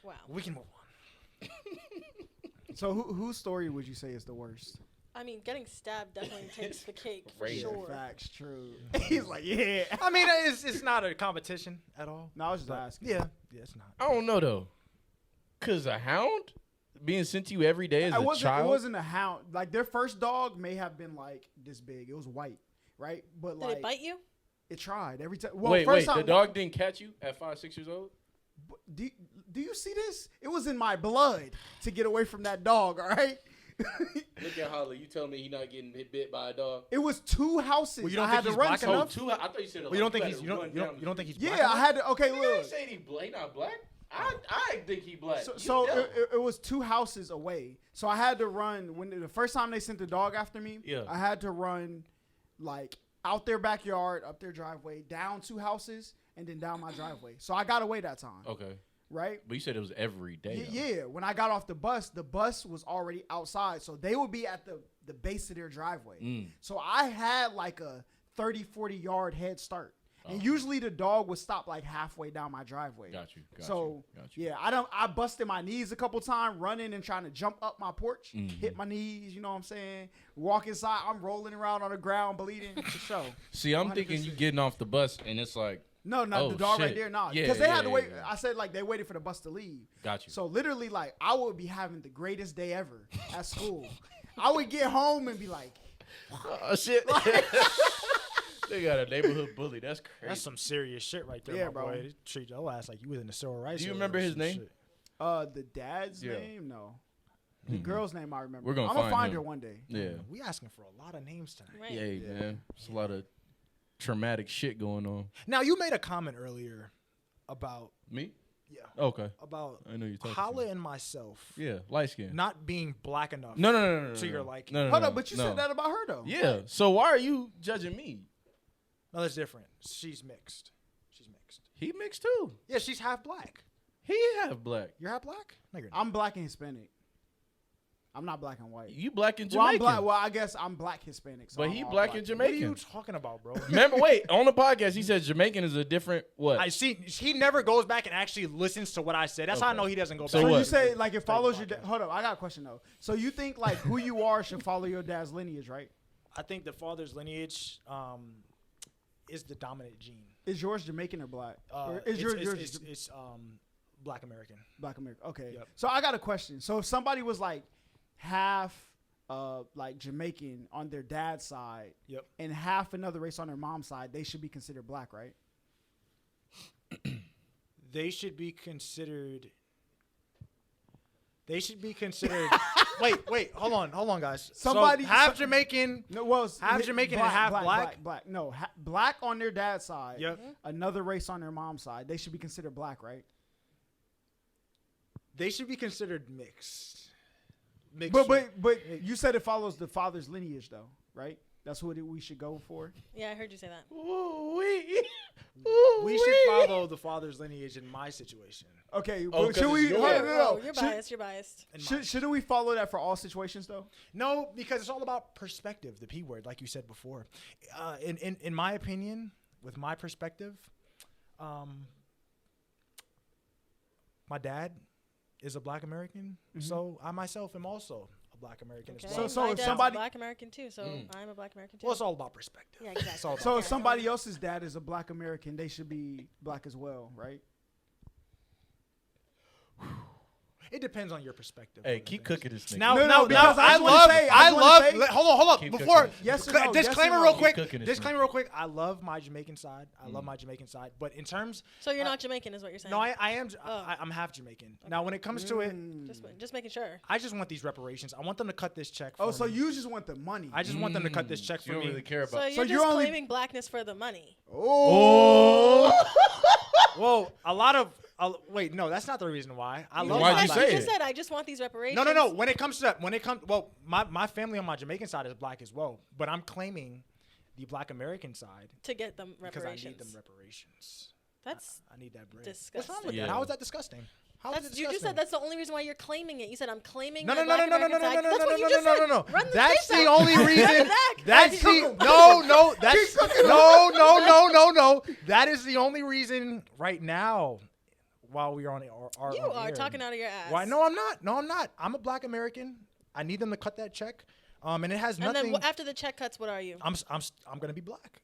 Wow. We can move on. So whose story would you say is the worst? I mean, getting stabbed definitely takes the cake for Crazy. sure. Facts, true. He's like, yeah. I mean, it's not a competition at all. No, I was just asking. Yeah, it's not. I don't know though, cause a hound being sent to you every day as a child. It wasn't a hound. Like their first dog may have been like this big. It was white, right? But Did like it bite you? it tried every time. Well, wait, first the time, dog didn't catch you at 5, 6 years old? Do you see this? It was in my blood to get away from that dog. All right. Look at Holly. You tell me he not getting bit by a dog. It was 2 houses. Well, you don't I had think to he's run black to. enough? Two. I thought you said. Well, you don't think he's you don't think he's black Yeah, enough? I had to. Okay, I look. ain't saying he not black. I think he black. So it was 2 houses away. So I had to run when the first time they sent the dog after me. Yeah. I had to run like out their backyard, up their driveway, down 2 houses, and then down my driveway. So I got away that time. Okay. right? But you said it was every day. Yeah. When I got off the bus was already outside. So they would be at the base of their driveway. So I had like a 30, 40 yard head start. And usually the dog would stop like halfway down my driveway. Got you. Yeah, I busted my knees a couple times running and trying to jump up my porch, hit my knees, you know what I'm saying? Walk inside, I'm rolling around on the ground bleeding for sure. See, I'm 100%. Thinking you getting off the bus and it's like, no, the dog right there, no. Because they had to wait. I said like they waited for the bus to leave. Got you. So literally like I would be having the greatest day ever at school. I would get home and be like, oh shit. They got a neighborhood bully. That's crazy. That's some serious shit right there, yeah, my bro. boy. They treat your ass like you was in the civil rights. Do you remember his name? Shit. The dad's name? No. The girl's name I remember. We're gonna I'm gonna find him. her one day. Yeah. We asking for a lot of names tonight. Right. Yeah, man. It's a lot of traumatic shit going on. Now you made a comment earlier about me. Yeah. Okay. About I know you're talking. Hala and myself. Yeah, light skin. Not being black enough. No. To your liking. No. Hold up, but you said that about her though. Yeah. So why are you judging me? No, that's different. She's mixed. He mixed too. Yeah, she's half black. He half black. You're half black? No, you're not. I'm black and Hispanic. I'm not black and white. You black and Well, I'm Jamaican. black. Well, I guess I'm black Hispanic. So But I'm he all black and What Jamaican. are you talking about, bro? Remember, wait, on the podcast, he said Jamaican is a different what? I see. He never goes back and actually listens to what I said. That's how I know he doesn't go So back. So what? you say like it follows your. Hold up, I got a question though. So you think like who you are should follow your dad's lineage, right? I think the father's lineage is the dominant gene. Is yours Jamaican or black? Or is it's black American. Black American? Okay. Yep. So I got a question. So if somebody was like half like Jamaican on their dad's side, Yep. and half another race on their mom's side, they should be considered black, right? They should be considered. Wait, hold on, guys. Somebody- so half Jamaican. No, well, Half Jamaican and half black? Black. No, black on their dad's side. Yep. Another race on their mom's side. They should be considered black, right? They should be considered mixed. But you said it follows the father's lineage, though, right? That's what we should go for. Yeah, I heard you say that. We should follow the father's lineage in my situation. Okay, Oh, but should 'cause we? it's yours. No, You're Should- biased. You're biased. Shouldn't we follow that for all situations, though? No, because it's all about perspective. The P word, like you said before. In my opinion, with my perspective, my dad is a black American, so I myself am also a black American Okay. as well. So my if dad's somebody- black American too, so I'm a black American too. Well, it's all about perspective. Yeah, exactly. It's all about So if Okay. somebody else's dad is a black American, they should be black as well, right? It depends on your perspective. Hey, on keep things. cooking this nigga. No, because I just wanna say- I just wanna say- Hold on. Keep Before, cooking. Yes or no, yes or disclaimer no. real Keep quick. cooking this Disclaimer real quick. I love my Jamaican side. But in terms, So you're not Jamaican, is what you're saying? no, I am. Oh. I'm half Jamaican. Now, when it comes to it, Just making sure. I just want these reparations. I want them to cut this check. Oh, for so me. you just want the money? I just want them to cut this check You for don't me. really care So about. you're you're just only- claiming blackness for the money. Oh. Whoa, a lot of. Wait, no, that's not the reason why. I love. Why'd my you black- say You just it? said I just want these reparations. No. When it comes to that, well, my family on my Jamaican side is black as well, but I'm claiming the black American side To get them because I reparations. need them reparations. That's I need that bread. What's wrong disgusting. with Yeah. that? How is that disgusting? How is it you just disgusting? said that's the only reason why you're claiming it. You said I'm claiming No. my black American side. That's what you just said. Run the That's tape the back. only Run reason. it back. That's Keep the no. That's no. That is the only reason right now. While we are on our You are talking out of your ass. Why? No, I'm not. I'm a black American. I need them to cut that check. And it has And nothing. then after the check cuts, what are you? I'm gonna be black.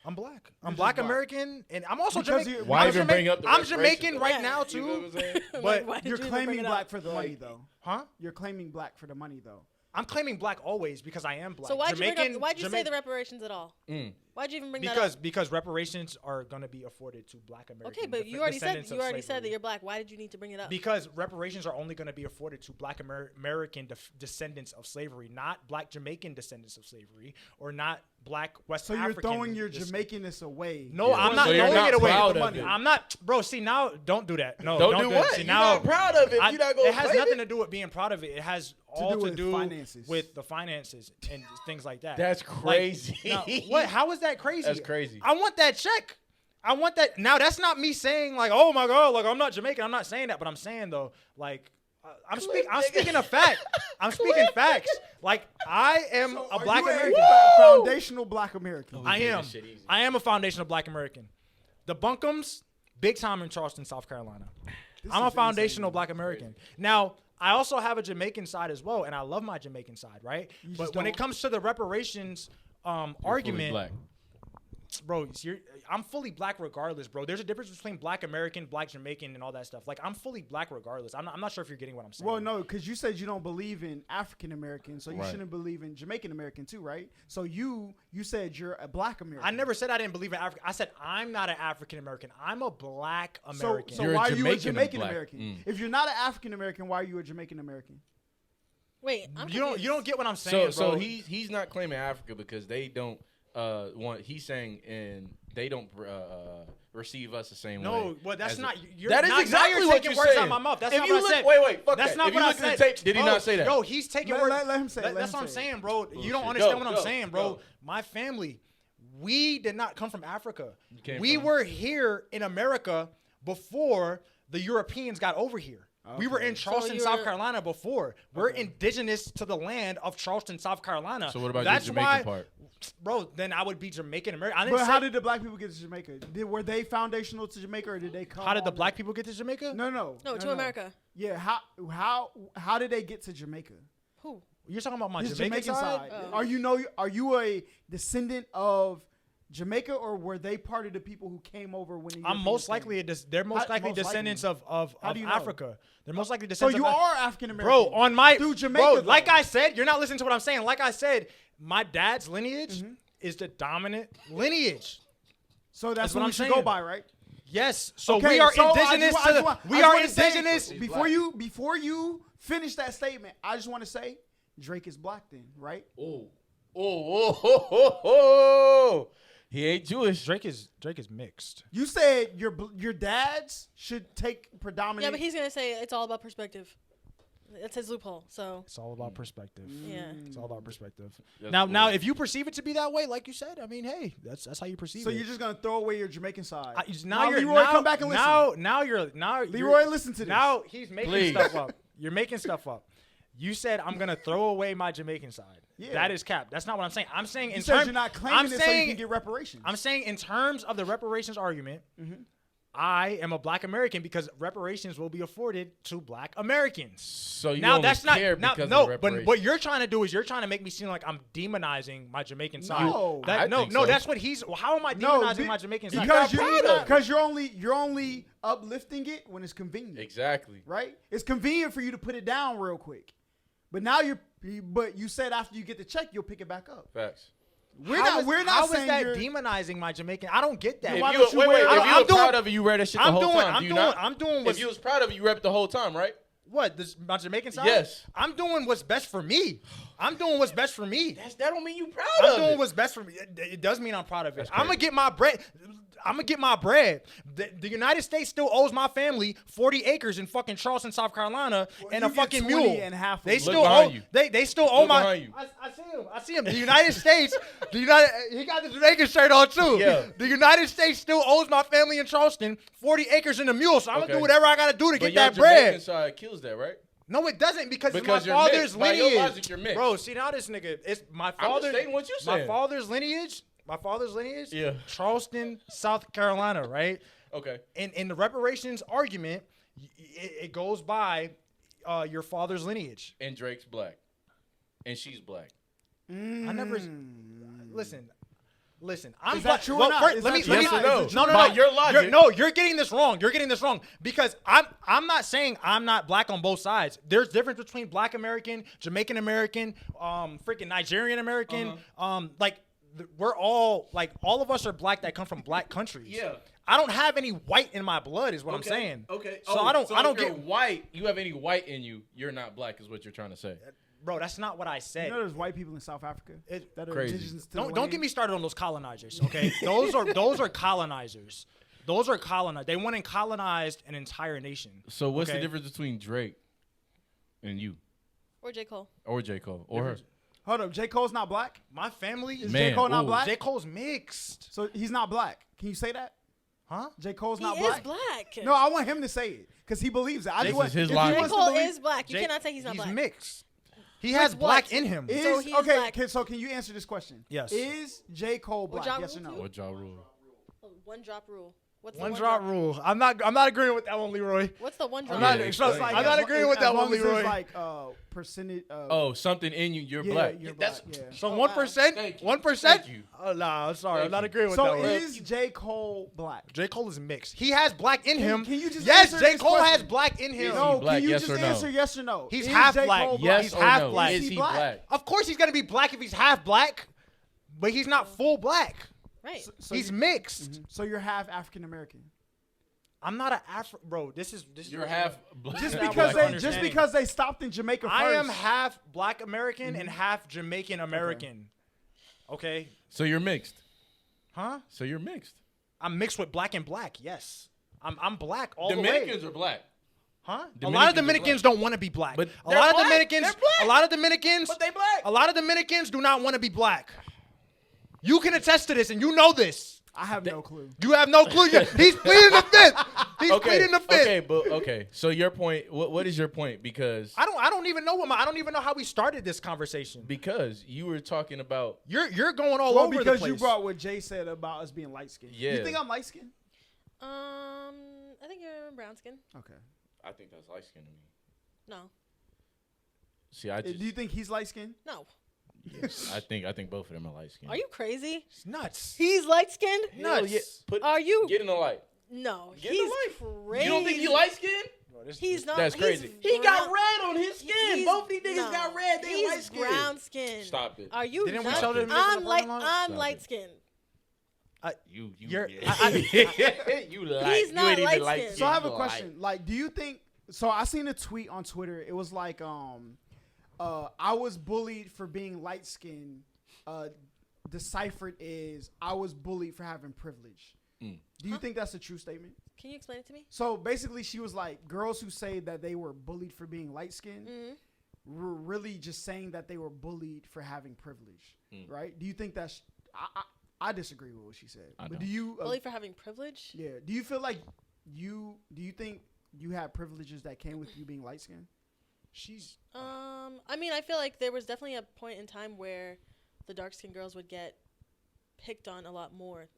I'm black. I'm just black black. American, and I'm also Because Jamaican. Why I'm even Jamaican- bring up the I'm reparations? Jamaican right Yeah. now You know what I'm too. saying? But Like, why did You're you even claiming bring it black up? for the money, though. Huh? You're claiming black for the money, though. I'm claiming black always because I am black. So why'd you say the Jamaican- reparations at all? Why'd you even bring that up? Because reparations are going to be afforded to black Americans. Okay, but you already said that you're black. Why did you need to bring it up? Because reparations are only going to be afforded to black American descendants of slavery, not black Jamaican descendants of slavery, or not black West So African. you're throwing your Jamaicanness away. No, Yeah. I'm not So you're throwing not it away. proud of it. I'm not, bro. See now, don't do that. No, Don't do it. what? See, You're now, not proud of it. You're not gonna It has claim nothing it? to do with being proud of it. It has all do to with do finances. with the finances and things like that. That's crazy. Now, what? How is that crazy? That's crazy. I want that check. I want that. Now, that's not me saying, like, oh, my God, like, I'm not Jamaican. I'm not saying that. But I'm saying, though, like, I'm speaking of fact. I'm speaking facts. Like, I am a black American. Foundational black American. I am a foundational black American. The Bunkums, big time in Charleston, South Carolina. I'm a foundational black American. Now, I also have a Jamaican side as well, and I love my Jamaican side, right? But when it comes to the reparations argument, black. bro, I'm fully black regardless, bro. There's a difference between black American, black Jamaican, and all that stuff. Like, I'm fully black regardless. I'm not sure if you're getting what I'm saying. Well, no, because you said you don't believe in African American, so you shouldn't believe in Jamaican American too, right? So you said you're a black American. I never said I didn't believe in Africa. I said I'm not an African American. I'm a black American. So why are you a Jamaican American? If you're not an African American, why are you a Jamaican American? Wait, you don't get what I'm saying, so bro. he's not claiming Africa because they don't want. He's saying and they don't receive us the same way. No, well that's not. That is exactly what you're words saying. out of my mouth. That's if not you what look, I said. Wait, fuck that's that. not If what you I look at said. the tape, did he not say that? Yo, he's taking words. Let him say it. That's what I'm saying, bro. Bullshit. You don't understand what I'm Go, saying, bro. go. My family, we did not come from Africa. We were here in America before the Europeans got over here. Okay. We were in Charleston, South Carolina before. We're indigenous to the land of Charleston, South Carolina. So what about the Jamaican part? Bro, then I would be Jamaican American. But how did the black people get to Jamaica? Were they foundational to Jamaica, or did they come? How did the black people get to Jamaica? No, to America. Yeah, how did they get to Jamaica? Who? You're talking about my Jamaican side? Oh. Are you a descendant of Jamaica, or were they part of the people who came over when? I'm most likely they're most likely descendants of Africa. They're most likely descendants. So you are African American, bro. On my through Jamaica, bro. Like I said, you're not listening to what I'm saying. Like I said, my dad's lineage is the dominant lineage. So that's what we should go by, right? Yes. So we are indigenous. We are indigenous. Before you finish that statement, I just want to say Drake is black, then, right? Oh. He ain't Jewish. Drake is mixed. You said your dads should take predominant. Yeah, but he's gonna say it's all about perspective. It's his loophole. So it's all about perspective. Yeah, it's all about perspective. That's now, if you perceve it to be that way, like you said, I mean, hey, that's how you perceive it. So you're just gonna throw away your Jamaican side. Come back and listen. Now Leroy, listen to this. Now he's making stuff up. You're making stuff up. You said I'm gonna throw away my Jamaican side. Yeah. That is cap. That's not what I'm saying. I'm saying in terms. You're not claiming it so you can get reparations. I'm saying in terms of the reparations argument, I am a black American because reparations will be afforded to black Americans. So you now only that's not care because no. of reparations. But what you're trying to do is you're trying to make me seem like I'm demonizing my Jamaican side. No, no, that's what he's. Well, how am I demonizing my Jamaican side? Because you're only uplifting it when it's convenient. Exactly. Right. It's convenient for you to put it down real quick. But now but you said after you get the check, you'll pick it back up. Facts. We're not how saying is that demonizing my Jamaican? I don't get that. If you were proud of it, you read that shit the whole time. If you was proud of it, you read it the whole time, right? What? My Jamaican side? Yes. I'm doing what's best for me. I'm doing what's best for me. That don't mean you proud of it. I'm doing what's best for me. It does mean I'm proud of it. I'm gonna get my bread. The United States still owes my family 40 acres in fucking Charleston, South Carolina, and a fucking mule. They still owe. They still owe my. I see him. The United States. He got the Jamaican shirt on too. Yeah. The United States still owes my family in Charleston 40 acres and a mule. So I'm gonna do whatever I gotta do to get that bread. Jamaican side kills that, right? No, it doesn't because it's my father's lineage. By your logic, you're mixed. Bro, see now this nigga. It's my father. I'm just saying what you saying. My father's lineage. Yeah. Charleston, South Carolina, right? Okay. In the reparations argument, it goes by your father's lineage. And Drake's black. And she's black. I never listen. I'm Is that true or not? Yes or no? No. By your logic. You're getting this wrong. You're getting this wrong because I'm not saying I'm not black on both sides. There's difference between black American, Jamaican American, freaking Nigerian American. We're all all of us are black that come from black countries. Yeah. I don't have any white in my blood, is what I'm saying. Okay. So I don't get white. You have any white in you? You're not black, is what you're trying to say. Bro, that's not what I said. You know, there's white people in South Africa that are crazy. indigenous to Don't get me started on those colonizers. Okay, those are colonizers. Those are colonized. They went and colonized an entire nation. So what's the difference between Drake and you? Or J. Cole. Or J. Cole. Or her. Hold up, J. Cole's not black? My family is J. Cole not black? J. Cole's mixed. So he's not black. Can you say that? Huh? J. Cole's He not is black. black. No, I want him to say it because he believes it. I This just want, is his if he logic. J. wants to Cole believe- is black. You Jake- cannot say he's not black. He's mixed. He has With black what? in him. Is, So he is okay, black. so can you answer this question? Yes. Is J. Cole black? Ja Yes or Rule no? too? What y'all rule? Oh, one drop rule. What's the One drop rule. I'm not agreeing with that one, Leroy. What's the one drop I'm not. rule? Yeah, trust- explain. I'm not as- agreeing with as that long one, as there's, Leroy. like percentage. Oh, something in you. You're yeah, black. you're That's black. Yeah. So Oh, 1%. wow. Thank you. 1%. Thank you. Oh nah, I'm sorry. Thank I'm not you. agreeing with So that one. is J. Cole black? J. Cole is mixed. He has black in him. Can you just yes, answer J. this Cole has question? black in him. Is No, he black, can you yes just or no? answer yes or no? He's Is half J. black. Cole Yes He's or half no? black. Is Is he he black? black? Of course he's gonna be black if he's half black, but he's not full black. Right. So He's you- mixed. So you're half African American. I'm not an Afro, bro. This is You're half black. Just That's because what I'm they just understanding. because they stopped in Jamaica first. I am half black American and half Jamaican American. Okay. So you're mixed. Huh? So you're mixed. I'm mixed with black and black. Yes. I'm black all Dominicans the way. are black. Huh? A lot of Dominicans are Dominicans black. don't want to be black. But a they're lot of black. Dominicans, They're black. a lot of Dominicans, But they black. a lot of Dominicans do not want to be black. You can attest to this, and you know this. I have no clue. You have no clue yet. He's pleading the fifth. He's pleading the fifth. Okay, but okay. So your point. What is your point? Because I don't even know I don't even know how we started this conversation. because you were talking about You're going all Well, over the because place. you brought what Jay said about us being light skinned. Yeah. You think I'm light skinned? I think you're brown skin. Okay. I think that's light skin to me. No. See, I Do just you think he's light skinned? No. I think both of them are light skin. Are you crazy? It's nuts. He's light skinned? Nuts. Are you? Get in the light. No. Get in He's the light. crazy. You don't think he light skinned? He's not. That's he's crazy. He got brown- red on his skin. he's- Both these niggas no. got red. They He's light skin. brown skin. Stop it. Are you? Didn't we nuts? show them I'm in the light. parking lot? I'm Stop light it. skinned. You You're- you light. He's you not ain't even light light skinned. So I have a you question. Like, do you think? So I seen a tweet on Twitter. It was like, I was bullied for being light skinned. Deciphered is I was bullied for having privilege. Mm. Do you think that's a true statement? Can you explain it to me? So basically, she was like, girls who say that they were bullied for being light skinned were really just saying that they were bullied for having privilege, right? Do you think that's? I disagree with what she said. I But don't. do you? Bullied for having privilege? Yeah. Do you feel like do you think you had privileges that came with you being light skinned? She's I mean, I feel like there was definitely a point in time where the dark skinned girls would get picked on a lot more.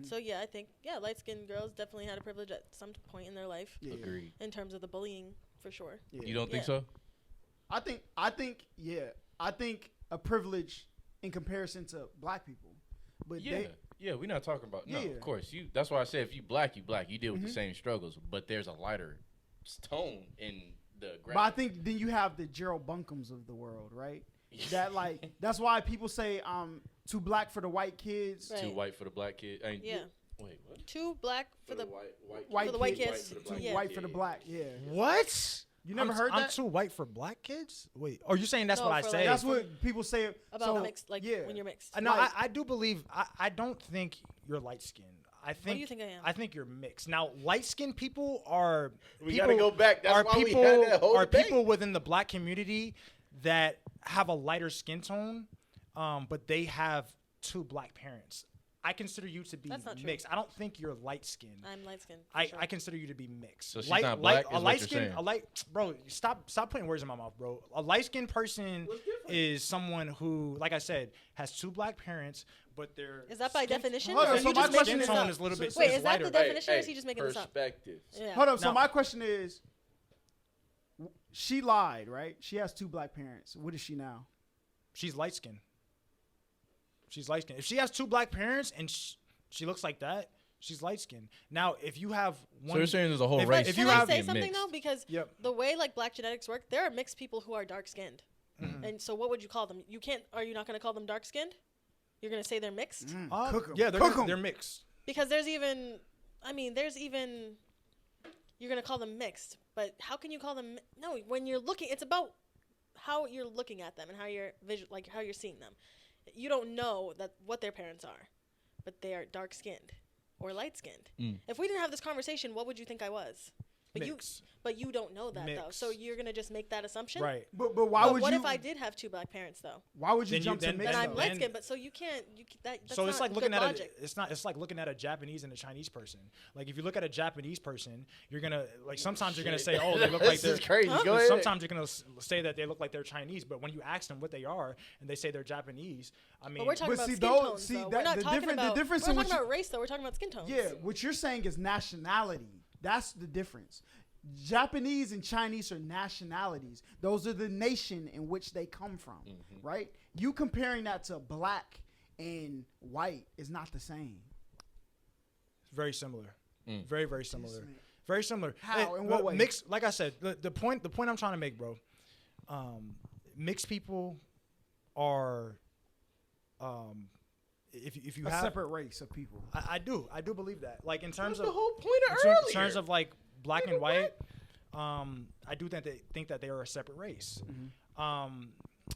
So yeah, I think light skinned girls definitely had a privilege at some point in their life Yeah. Agreed. in terms of the bullying, for sure. Yeah. You don't think Yeah. so? I think a privilege in comparison to black people. But Yeah, we're not talking about. No, Yeah. of course. That's why I said if you black, you black. You deal with the same struggles, but there's a lighter tone in the. but I think then you have the Gerald Buncombe's of the world, right? That like that's why people say too black for the white kids. Right. too white for the black kid. I mean, Yeah. Wait, what? Too black for the White For the white kids, kids. too Yeah. white for the black. Yeah. what? You never I'm, heard I'm that? too white for black kids. Wait, are you saying that's No, what I for, say? like, That's what people say about so, mixed, like yeah. when you're mixed. No, like- I do believe. I don't think you're light skinned. I think. do you think I am? I think you're mixed. Now, light skinned people are. We people, gotta go back. That's are why we people had that whole are debate. people within the black community that have a lighter skin tone, but they have two black parents. I consider you to be That's not true. mixed. I don't think you're light skinned. I'm light skinned. I consider you to be mixed. So she's not black, is a what light you're skin, saying. a light, bro. Stop putting words in my mouth, bro. A light skinned person is someone who, like I said, has two black parents, but they're Is that by definition? Hold on, Or so you my just making question this skin tone up? is a little bit. Wait, is is that lighter. the definition or is he just making this up? Perspective. Yeah. Hold up. So No. my question is, she lied, right? She has two black parents. What is she now? She's light skinned. She's light skinned. If she has two black parents and she looks like that, she's light skinned. Now, if you have one, So you're saying there's a whole if- race. if Can you I have say being something mixed. though? Because Yep. the way like black genetics work, there are mixed people who are dark skinned. And so what would you call them? You can't. Are you not going to call them dark skinned? You're going to say they're mixed Cook 'em. yeah, Cook 'em. they're mixed. because there's even. I mean, there's even. You're going to call them mixed, but how can you call them? No, when you're looking, it's about how you're looking at them and how you're like how you're seeing them. You don't know that what their parents are, but they are dark skinned or light skinned. If we didn't have this conversation, what would you think I was? But you don't know that though. So you're gonna just make that assumption, Right. But why would what you? if I did have 2 black parents though? Why would you Then jump to then mixed? Then I'm though? light skinned, but so you can't. That's So it's not like looking good at logic. it's like looking at a Japanese and a Chinese person. Like if you look at a Japanese person, you're gonna like sometimes you're gonna say, oh, they look like This they're is crazy. Huh? Go ahead. Sometimes you're gonna say that they look like they're Chinese, but when you ask them what they are and they say they're Japanese, I mean, But we're talking But about see, skin those- tones. see, though. that- We're not the talking different- the about. difference We're in not what talking about race though. We're talking about skin tones. Yeah, what you're saying is nationality. That's the difference. Japanese and Chinese are nationalities. Those are the nation in which they come from, right? You comparing that to black and white is not the same. very similar. Very, very similar. man. Very similar. How? In what way? Mixed, like I said, the point I'm trying to make, bro. Mixed people are, if you A have separate race of people. I do believe that. Like in terms That's of the whole point of in earlier. terms of like black and white, I do think that they are a separate race.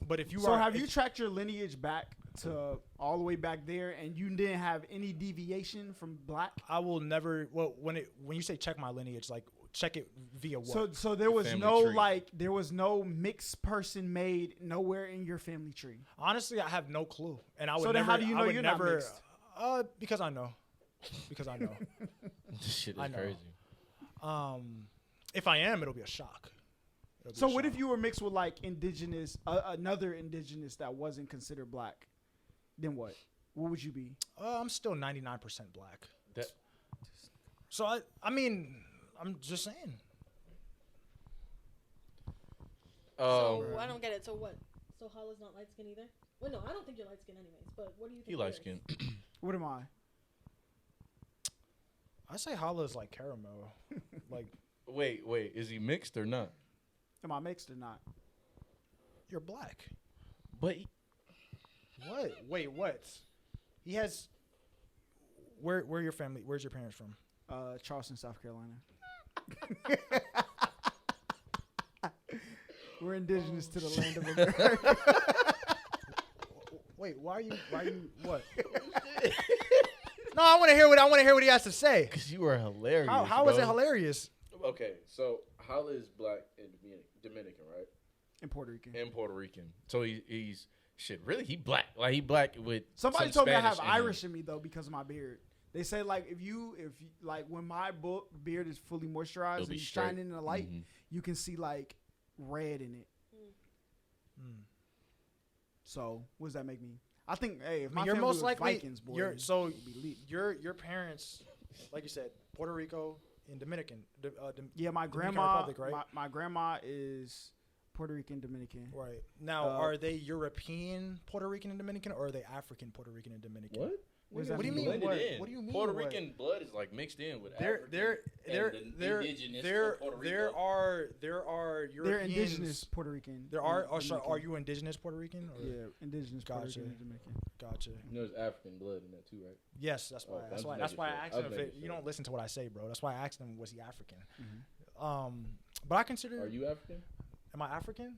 But if you So are, have you tracked your lineage back to all the way back there, and you didn't have any deviation from black? I will never. Well, when you say check my lineage, like check it via what? So there was Family no tree. there was no mixed person made nowhere in your family tree. Honestly, I have no clue, and I would So then never. how do you I know would you're not never, mixed? Because I know. Because I know. This shit I is know. crazy. If I am, it'll be a shock. It'll be So a what shock. if you were mixed with like indigenous, another indigenous that wasn't considered black? Then what? What would you be? I'm still 99% black. That, So I mean, I'm just saying. So I don't get it. So what? So Hala's not light skinned either? Well, no, I don't think you're light skinned anyways. But what do you think? he light skinned. What am I? I say Hala is like caramel. Like Wait, is he mixed or not? Am I mixed or not? you're black. But What? Wait, what? He has. Where your family? Where's your parents from? Charleston, South Carolina. We're indigenous to the land of America. Wait, why are you? What? No, I want to hear what he has to say. because you are hilarious. How is bro. it hilarious? Okay, so Hala is black and Dominican, right? In Puerto Rican. And Puerto Rican. So he's shit. Really, he black. Like he black with. Somebody some told me I Spanish have in him. Irish in me though because of my beard. They say like if you like when my beard is fully moisturized It'll and be shining straight. in the light, Mhm. you can see like red in it. So what does that make me? I think hey, if my You're family most was likely. Vikings, boy, You're so it'd be lit. your parents, like you said, Puerto Rico and Dominican. Yeah, my Dominican grandma, Republic, right? my grandma is Puerto Rican Dominican. Right now, Uh, are they European Puerto Rican and Dominican, or are they African Puerto Rican and Dominican? What? What does that What do you mean? mean? Blended What? in. What do you mean? Puerto what? Rican blood is like mixed in with There African. are indigenous European. They're indigenous Puerto Rican. There are. and Or so Dominican. are you indigenous Puerto Rican? Or? Yeah, indigenous Puerto Gotcha. Rican and Dominican. Gotcha. You know, there's African blood in that too, right? Yes, that's why. Okay, That's I'm why. just That's why I making asked sure. him I'm if making you sure. don't listen to what I say, bro. That's why I asked him was he African. Mm-hmm. But I consider. Are you African? Am I African?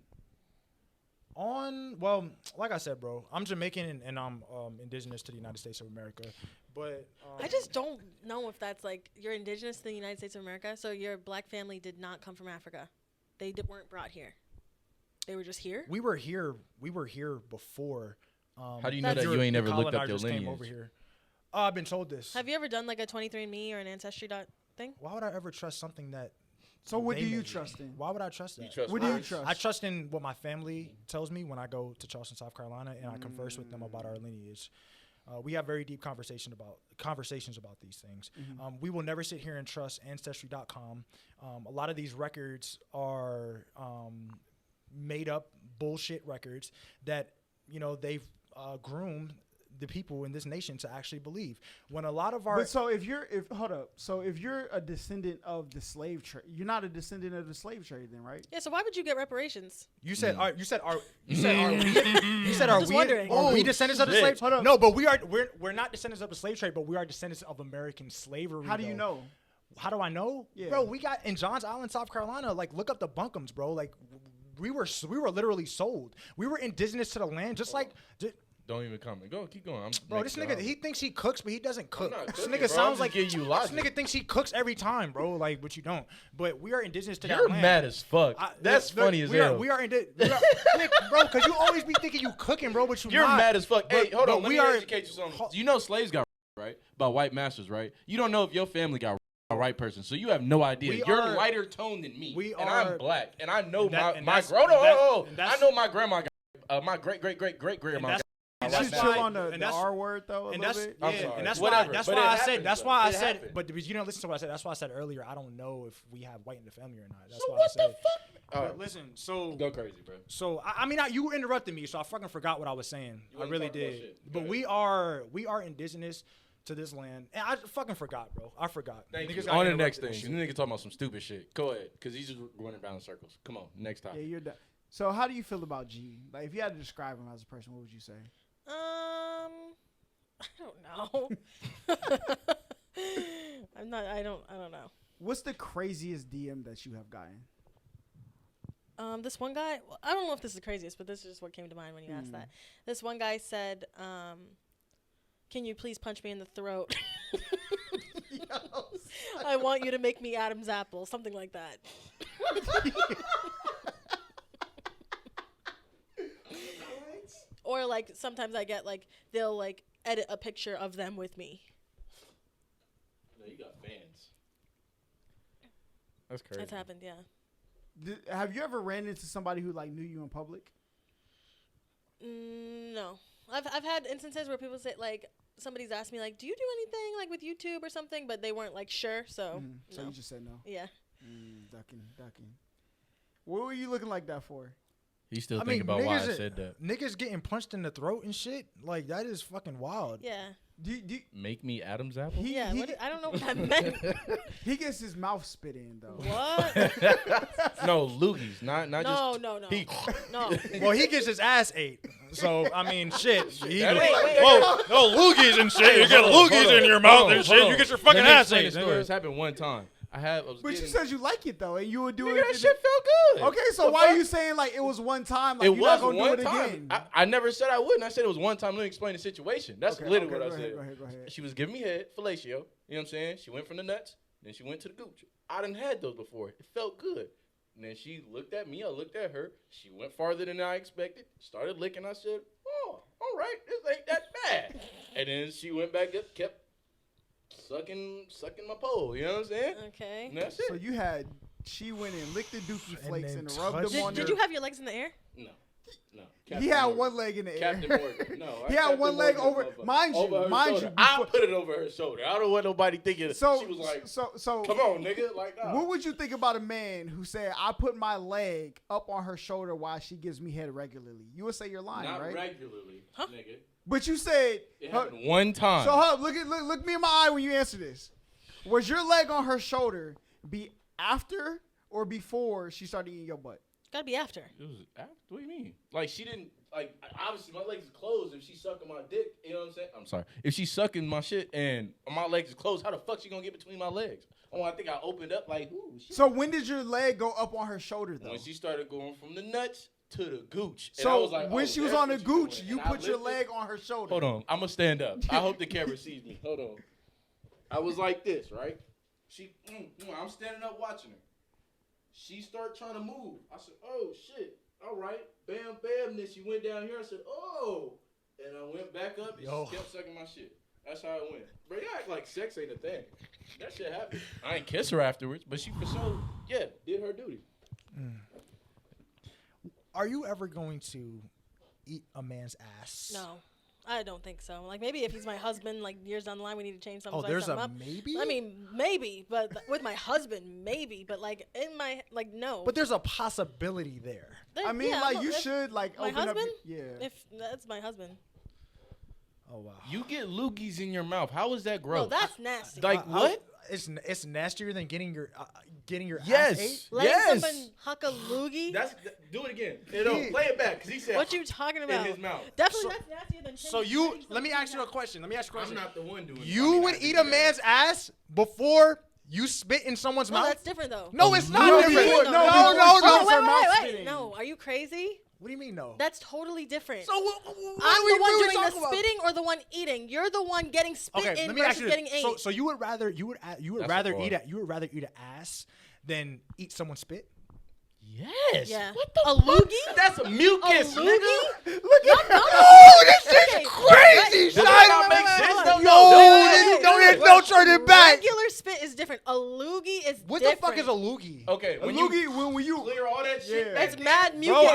Well, like I said, bro, I'm Jamaican and I'm indigenous to the United States of America. But I just don't know if that's like you're indigenous to the United States of America, so your black family did not come from Africa. They weren't brought here. They were just here. we were here. We were here before. How do you know That's- that you ain't never looked up your colonizers came lineage? over here. I've been told this. Have you ever done like a 23andMe or an Ancestry thing? Why would I ever trust something that? So what they do you made? trust in? Why would I trust that? You trust What do you words? trust? I trust in what my family tells me when I go to Charleston, South Carolina, and I converse with them about our lineage. We have very deep conversations about these things. We will never sit here and trust Ancestry.com. A lot of these records are made up bullshit records that they've groomed the people in this nation to actually believe. When a lot of our But so if you're a descendant of the slave trade, you're not a descendant of the slave trade, then, right? Yeah. So why would you get reparations? You said are we Oh, descendants of the shit. slave? Hold up. No, but we're not descendants of the slave trade, but we are descendants of American slavery. How do you though. know? How do I know? Yeah. Bro, we got in Johns Island, South Carolina. Like, look up the Bunkums, bro. Like, we were literally sold. We were indigenous to the land, just like. Don't even comment. Go, keep going. Bro, this nigga, he thinks he cooks, but he doesn't cook. not This cooking, nigga bro. sounds I'm like just giving you this logic. nigga thinks he cooks every time, bro. Like, but you don't. But we are indigenous to You're that land. mad as fuck. That's funny as hell. We are indigenous, bro. Because you always be thinking you cooking, bro, but You're not. mad as fuck. Hey, hold on. Let me are educate you something. You know slaves got right by white masters, right? You don't know if your family got a white person, so you have no idea. You're lighter toned than me, and I'm black, and I know I know my grandma got my great grandma got. That's chill on the R word though. And that's bit. I'm sorry. and that's Whatever. why. That's But why it I said. happens, That's though. why I It said. happens. But you don't listen to what I said. That's why I said earlier. I don't know if we have white in the family or not. That's So why what I said. the fuck? All But right. listen, so Go crazy, bro. So I mean, you interrupted me, so I fucking forgot what I was saying. I wasn't really talking about did. shit. But we are indigenous to this land, and I fucking forgot, bro. I forgot. Thank Niggas you. got On to the next interrupted thing. and This shit. nigga talking about some stupid shit. Go ahead, because he's just running around in circles. Come on, next Yeah, topic. you're done. So how do you feel about G? Like, if you had to describe him as a person, what would you say? I don't know. I don't know. What's the craziest DM that you have gotten? This one guy, well, I don't know if this is the craziest, but this is just what came to mind when you asked that. This one guy said, can you please punch me in the throat? I want you to make me Adam's apple, something like that. Or like sometimes I get like they'll like edit a picture of them with me. No, you got fans. That's crazy. That's happened, yeah. Have you ever ran into somebody who like knew you in public? No, I've had instances where people say like somebody's asked me like, do you do anything like with YouTube or something, but they weren't like sure, so So no. you just said no. Yeah. Ducking. What were you looking like that for? He's still thinking about why I said that. Niggas getting punched in the throat and shit, like that is fucking wild. Yeah. Make me Adam's apple? Yeah. I don't know what that meant. He gets his mouth spit in though. What? No, loogies, not No, just. no. He, No. Well, he gets his ass ate. So I mean, shit. That Wait. Whoa, no loogies and shit. You get loogies in your mouth and shit. You get your fucking ass ate. This happened one time. But you said you like it though, and you would do it. That shit felt good. Okay, so why are you saying like it was one time? Like It you're was not gonna one do it time. again? I never said I wouldn't. I said it was one time. Let me explain the situation. That's literally what I said. Go ahead. She was giving me head, fellatio. You know what I'm saying? She went from the nuts, then she went to the gooch. I done had those before. It felt good. And then she looked at me. I looked at her. She went farther than I expected. Started licking. I said, "Oh, all right, this ain't that bad." And then she went back up, kept sucking my pole. You know what I'm saying? Okay. And that's it. So she went and licked the dookie flakes then and rubbed touched them on Did her. you have your legs in the air? No. He had one leg in the air. Captain Morgan. No. He had one leg over. Mind you. I put it over her shoulder. I don't want nobody thinking. So she was like, so "Come on, nigga!" Like, nah. What would you think about a man who said, "I put my leg up on her shoulder while she gives me head regularly"? You would say you're lying, Not right? regularly, nigga. But you said It happened one time. So look me in my eye when you answer this. Was your leg on her shoulder be after or before she started eating your butt? Gotta be after. It was after. What do you mean? Like she didn't like. Obviously, my legs is closed. If she's sucking my dick, you know what I'm saying? I'm sorry. If she's sucking my shit and my legs is closed, how the fuck she gonna get between my legs? Oh, I think I opened up like. Ooh, shit. So when did your leg go up on her shoulder though? When she started going from the nuts to the gooch. And So I was like, when oh, she was that's on the what you gooch, doing. you And I put your lifted- leg on her shoulder. Hold on, I'm gonna stand up. I hope the camera sees me. Hold on. I was like this, right? I'm standing up watching her. She started trying to move. I said, "Oh shit! All right, bam, bam." And then she went down here. I said, "Oh," and I went back up and she kept sucking my shit. That's how it went. Bro, you act like sex ain't a thing. That shit happened. I ain't kiss her afterwards, but she for sure, did her duty. Are you ever going to eat a man's ass? No, I don't think so. Like maybe if he's my husband, like years down the line, we need to change something. Oh, there's a maybe? I mean, maybe, but with my husband, maybe. But like in my no. But there's a possibility there. I mean, you should like my open husband. up. Yeah. If that's my husbusband. Oh wow. You get loogies in your mouth. How is that gross? No, that's nasty. Like what? It's nastier than getting your Yes. ass ate. Letting Yes. someone huck a loogie. Do it again. Play it back, cause he said. What you talking about? In his mouth. Definitely that's nastier than. So let me ask you a question. I'm not the one doing it. You would eat a man's ass before you spit in someone's Well, mouth? that's different though. No, it's not No, different. before- No. no, Oh, her mouth wait. spitting. No, are you crazy? What do you mean no? That's totally different. So what I'm the one doing the talking about? spitting or the one eating. You're the one getting spit in versus getting ate. So you would rather eat an ass than eat someone's spit? Yes. Yeah. What the A fuck? loogie? That's a mucus, A nigga. loogie? Look at Oh, this shit's okay. crazy. Does that not make sense? Don't turn it back. Regular spit is different. A loogie is What different. the fuck is a loogie? Okay, A when loogie, you when you clear all that shit, Yeah. back It's there, mad mucus.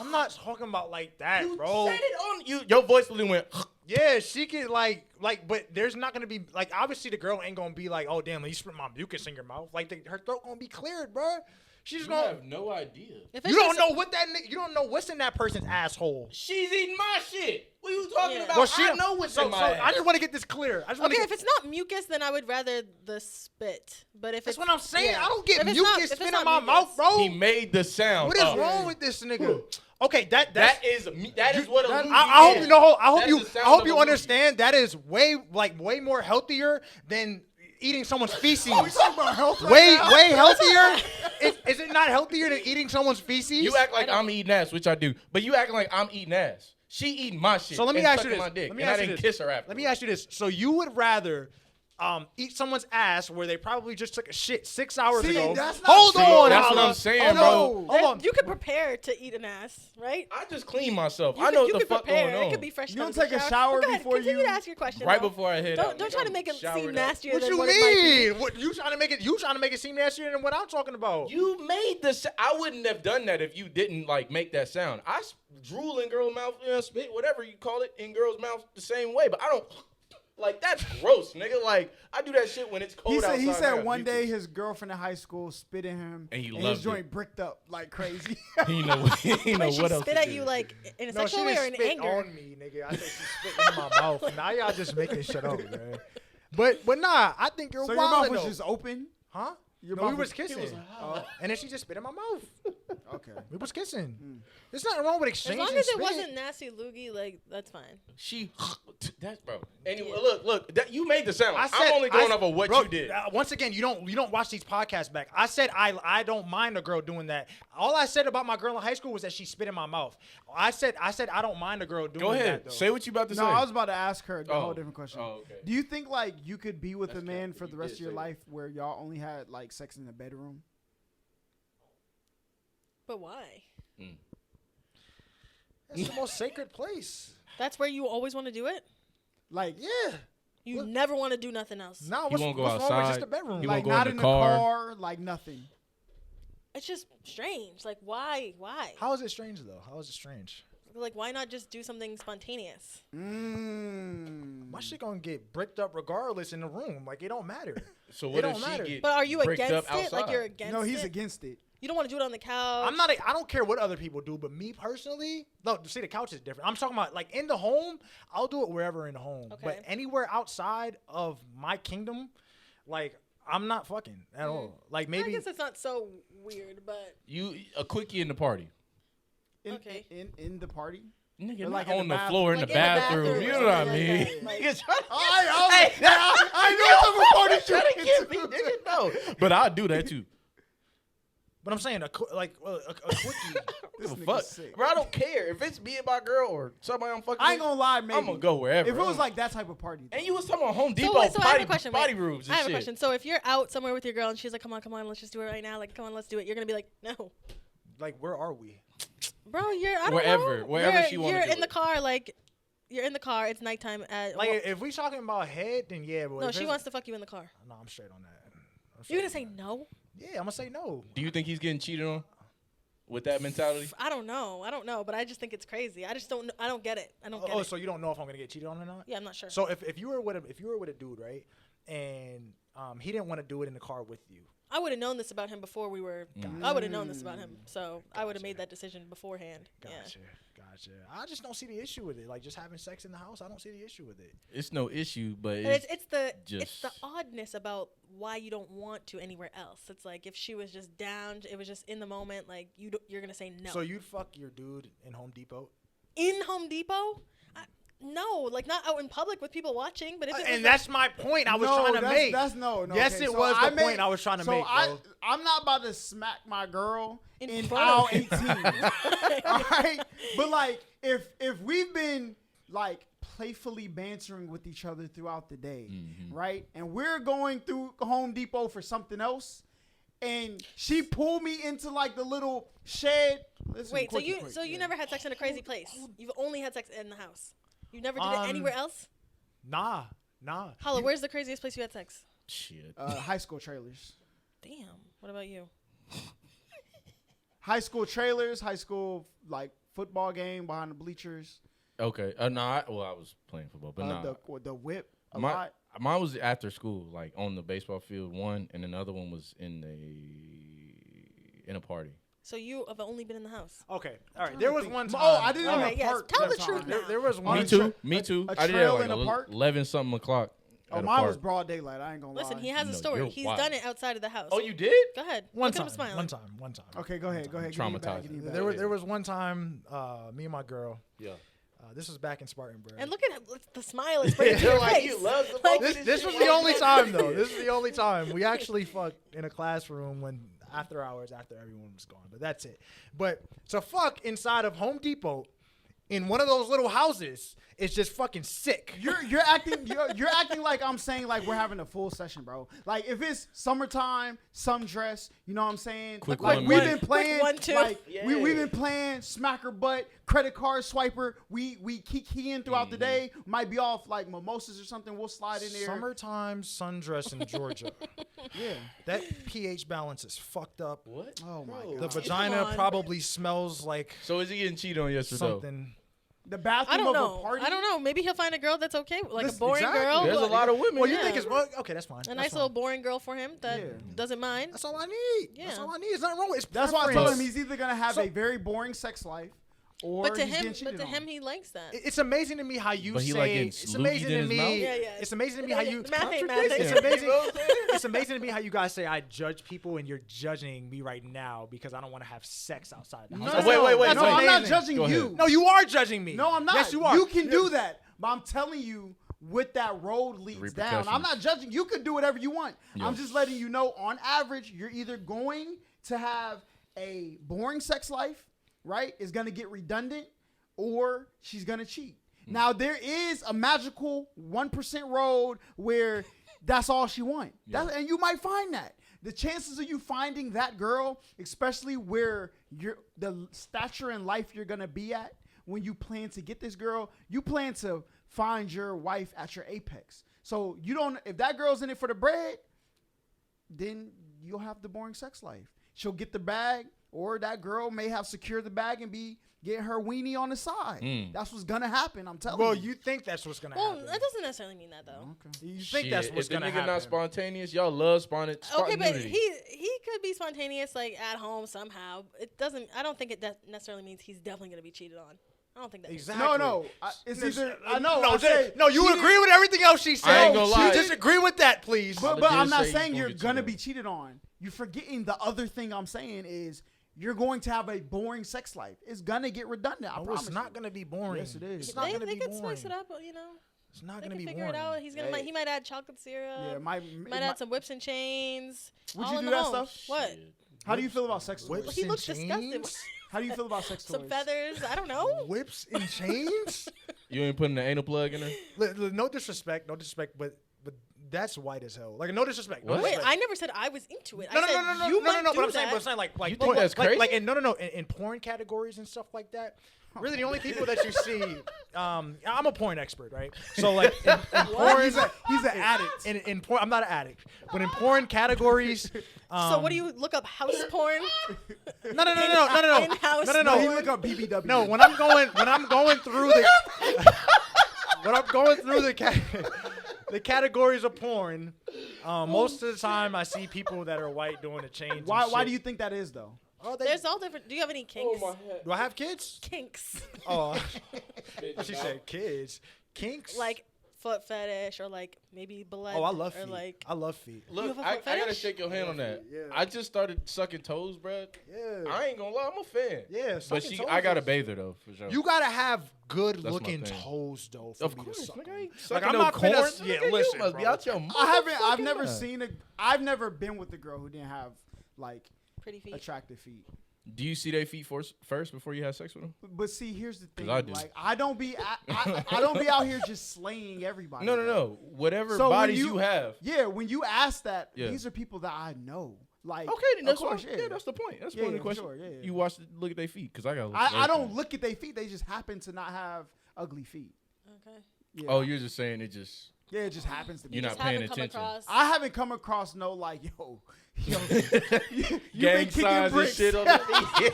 I'm not talking about like that, you bro. said it on you. Your voice really went. Yeah, she could like, but there's not gonna be like obviously the girl ain't gonna be like, oh damn, you spit my mucus in your mouth. Like her throat gonna be cleared, bro. She's You gonna. have no idea. If it's You don't just- know you don't know what's in that person's asshole. She's eating my shit. What are you talking Yeah. about? Well, she I know what's so, in my so ass. I just want to get this clear. I just want Okay, to if get. it's not mucus, then I would rather the spit. But if That's it's what I'm saying. yeah. I don't get If it's not- mucus if it's spit not in my mucus. mouth, bro. He made the sound. What is up. wrong with this nigga? Okay, that That is what a that- loogie I hope is. you know. I hope That you. is the I sound hope of you a loogie. understand. That is way more healthier than eating someone's feces. we talking about health right way now? way healthier. Is it not healthier than eating someone's feces? You act like I'm eating ass, which I do, but you acting like I'm eating ass. She eating my shit. So let me and ask you sucking this. my dick, Let me and ask I you didn't this. kiss her after. Let me ask you this. So you would rather eat someone's ass where they probably just took a shit 6 hours See, ago? that's not Hold true. on, That's what Hala. I'm saying, Hold bro. on. Hold on. You could prepare to eat an ass, right? I just clean myself. You I could- know you what the could fuck prepare. going on. It could be fresh. You don't out of the take a shower Go ahead, before continue you- to ask your question. Right though. before I head out. Don't try to make it showered seem up. nastier What than you what it might be. mean? What you trying to make it seem nastier than what I'm talking about? You made this. I wouldn't have done that if you didn't like make that sound. I drool in girls' mouth, spit, whatever you call it, in girls' mouth the same way. But I don't. Like, that's gross, nigga. Like, I do that shit when it's cold outside. He I said got one day mucus. his girlfriend in high school spit in him, And he his loved joint it. bricked up like crazy. He know Wait, she what else. spit to at do. you like in a No, she sexual way or didn't in spit anger? on me, nigga. I said she spit in my mouth. Now y'all just making shit up, man. But nah, I think you're So your mouth wildin' was though. just open? Huh? Your No, we mouth was was- kissing. He was Oh, And then she just spit in my mouth. okay. We was kissing. There's nothing wrong with As exchanging long as it spit. wasn't nasty loogie, like that's fine. She, that's bro. Anyway, look, that, you made the sound. I said, I'm only going I- off of what bro, you did. Once again, you don't watch these podcasts back. I said I don't mind a girl doing that. All I said about my girl in high school was that she spit in my mouth. I said I don't mind a girl doing Go that. ahead. Though. Say what you about to No, say. I was about to ask her a Oh. whole different question. Oh, okay. Do you think like you could be with That's a man cap, for if the you rest did of your say life where y'all only had like sex in the bedroom? But why? It's the most sacred place. That's where you always want to do it. Like Yeah. You What? never want to do nothing else. Nah, He won't go what's wrong with just outside. the bedroom? He like won't go not in in the the car. car, like nothing. It's just strange. Like why? Why? How is it strange though? How is it strange? Like why not just do something spontaneous? My shit gonna get bricked up regardless in the room. Like it don't matter. So It what don't if matter. she get But are you bricked against up it? Like you're outside? against No, he's it? against it. You don't want to do it on the couch. I'm not. I don't care what other people do, but me personally, no. See, the couch is different. I'm talking about like in the home. I'll do it wherever in the home. Okay. But anywhere outside of my kingdom, like I'm not fucking at all. Like I maybe guess it's not so weird, but You a quickie in the party. Okay. In the party. Nigga, Or like like in on the the floor in Like the in the bathroom. bathroom You or know what I something mean? like that. Like- Nigga, try to- I know what type of party try to you get me, into. nigga. No, but I'll do that too. But I'm saying a quickie. This Give a nigga's fuck, sick. bro. I don't care if it's me and my girl or somebody I'm fucking. I ain't with, gonna lie, maybe. I'm gonna go wherever. If it was like that type of party. and you was talking about Home Depot so I have body, a question. body wait. roofs and I have shit. a question. So if you're out somewhere with your girl and she's like, "Come on, let's just do it right now." Like, "Come on, let's do it." You're gonna be like, "No, Like where are we? bro. You're I don't Wherever- know. wherever you're, she wanna You're do in the it. car, like you're in the car. It's nighttime. Like if we talking about head, then yeah. But No, if she it's- wants to fuck you in the car. No, I'm straight on that. I'm You're gonna straight say on no? that. Yeah, I'm gonna say no. Do you think he's getting cheated on with that mentality? I don't know, but I just think it's crazy. I just don't. I don't get it. I don't get Oh, it. so you don't know if I'm gonna get cheated on or not? Yeah, I'm not sure. So if you were with a dude, right, and he didn't want to do it in the car with you. I would have known this about him before we were. I would have known this about him, so I would have made that decision beforehand. Gotcha. I just don't see the issue with it. Like just having sex in the house, I don't see the issue with it. It's no issue, but And it's, it's the just- oddness about why you don't want to anywhere else. It's like if she was just down, it was just in the moment. Like you're gonna say no. So you'd fuck your dude in Home Depot? In Home Depot? No, like not out in public with people watching. But if it was And that's my point I was trying to make. That's no. Yes, okay, it so was I the made- point I was trying to make, bro. I'm not about to smack my girl in front aisle of 18. All right, but like if we've been like playfully bantering with each other throughout the day, right, and we're going through Home Depot for something else, and she pulled me into like the little shed. Listen, Wait, quickie, so you never had sex in a crazy place? You've only had sex in the house. You never did Um, it anywhere else? Nah. Hala, where's the craziest place you had sex? Shit. high school trailers. Damn. What about you? High school trailers, high school like football game behind the bleachers. Okay. No, I was playing football, but nah. The whip a lot. Mine was after school, like on the baseball field, one, and another one was in a party. So you have only been in the house. Okay. All right. There was one time. Oh, I didn't All know right, the yes. park. Tell that the truth time. now. There was one. Me too. a I did it trail like in a park? 11 something o'clock. Oh, at a mine park. was broad daylight. I ain't gonna Listen, lie. he has a No, story. you're He's wild. done it outside of the house. Oh, you did? Go ahead. One Look at him time. smiling. One time. Okay, go ahead. Give me Traumatized. back, give me back. There was one time, me and my girl. Yeah. This was back in Spartanburg. And look at him. The smile is breaking your Like face. you love the Like, moment. This was the only time though. This is the only time we actually fucked in a classroom when after hours after everyone was gone. But that's it. But to fuck inside of Home Depot in one of those little houses is just fucking sick. You're acting like I'm saying like we're having a full session, bro. Like if it's summertime, some dress, you know what I'm saying? Quick like one, we've one. been playing, Quick 1, 2. like Yeah. we've been playing smacker butt, credit card swiper. We keep keying throughout the day. Might be off like mimosas or something. We'll slide in there. Summertime sundress in Georgia. Yeah. That pH balance is fucked up. What? Oh my Bro. The god. vagina on. probably smells like So is he getting cheated on yesterday? something. The I bathroom don't of know. a party. I don't know. Maybe he'll find a girl that's okay, like Listen, a boring exactly. girl. There's a but lot of women. Well, you Yeah. think it's well, okay? That's fine. a nice little boring girl for him that Yeah. doesn't mind. That's all I need. Yeah. That's all I need. There's nothing wrong with it. That's why I told him preference. he's either gonna have So- a very boring sex life, or But to he's him, getting cheated on. he likes that. It's amazing to me how you But he say. like getting It's loogied amazing in to his me. mouth? Yeah. It's amazing to me how you. Math ain't It's math. amazing. It's amazing to me how you guys say I judge people and you're judging me right now because I don't want to have sex outside the house. No, wait, That's No, I'm not amazing. judging Go you. ahead. No, you are judging me. No, I'm not. Yes, you are. You can do that, but I'm telling you, what that road leads down. Repercussions. I'm not judging. You could do whatever you want. Yeah. I'm just letting you know. On average, you're either going to have a boring sex life, right? It's gonna get redundant, or she's gonna cheat. Now there is a magical 1% road where that's all she wants, and you might find that. The chances of you finding that girl, especially where the stature in life you're gonna be at when you plan to get this girl, you plan to find your wife at your apex. So you don't. If that girl's in it for the bread, then you'll have the boring sex life. She'll get the bag, or that girl may have secured the bag and be getting her weenie on the side. That's what's gonna happen. I'm telling Well, you. you think that's what's gonna Well, happen. that doesn't necessarily mean that though. You think that's Shit, what's if the gonna nigga happen. not spontaneous, y'all love spontaneous. Okay, but he could be spontaneous like at home somehow. It doesn't. I don't think it necessarily means he's definitely gonna be cheated on. I don't think that. means- Exactly. No. It's either. I know. No, I say no, you cheated, agree with everything else she said. I ain't gonna lie. You disagree with that, please. but legit I'm not say you saying gonna you're get gonna cheated be on. cheated on. You're forgetting the other thing I'm saying is you're going to have a boring sex life. It's gonna get redundant. I No, promise. it's not you. going to be boring. Yes, it is. It's not They, going to they be could boring. spice it up, you know. It's not They going to can be figure boring. it out. He's gonna. Hey. He might add chocolate syrup. Yeah, might add some whips and chains. Would all you in do the that home. stuff? What? How do you feel about sex Whips toys? He and looks disgusted. chains? How do you feel about sex toys? Some feathers. I don't know. Whips and chains? You ain't putting the anal plug in there? No disrespect, but that's white as hell. Like, no disrespect. What? No Wait, disrespect. I never said I was into it. No, I said you might do But I'm that. saying, like, You think that's crazy? Like, in porn categories and stuff like that. Really, the only people that you see, I'm a porn expert, right? So, like, in porn, He's an addict. in porn, I'm not an addict, but in porn categories. So what do you look up? House porn? No. In-house No, he porn? look up BBW. No, when I'm going through the categories of porn, most of the time I see people that are white doing the chains. Why and shit. do you think that is though? Oh, There's all different. Do you have any kinks? do I have kids? Kinks. Oh, she said kids. Kinks. Like foot fetish or like maybe blood. Oh, I love or feet. like I love feet. You Look, have a I foot gotta fetish? shake your hand on that. Yeah. I just started sucking toes, bro. Yeah. I ain't gonna lie, I'm a fan. Yeah, But sucking toes I got a is- bather though, for sure. You gotta have good That's my looking thing. toes though for of me course, to suck. nigga, I them. ain't Like sucking I'm no not corn. finna. Yeah, Nigga, you listen, must be bro. out your I've motherfucking never mind. seen I've never been with a girl who didn't have like pretty feet. attractive feet. Do you see their feet first before you have sex with them? But see, here's the thing. 'Cause I do. Like, I don't be out here just slaying everybody. No. Whatever So when bodies you have. Yeah, when you ask that, Yeah. these are people that I know. Like, Okay, then that's of course, yeah, that's the point. That's the Yeah, point of the for question. sure, yeah. You look at their feet, because I got. I don't look at their feet. They just happen to not have ugly feet. Okay. Yeah. Oh, you're just saying it just. yeah, it just happens to be. You're not Just paying haven't come attention. across. I haven't come across no like, yo, you Gang been kicking signs and bricks. shit on the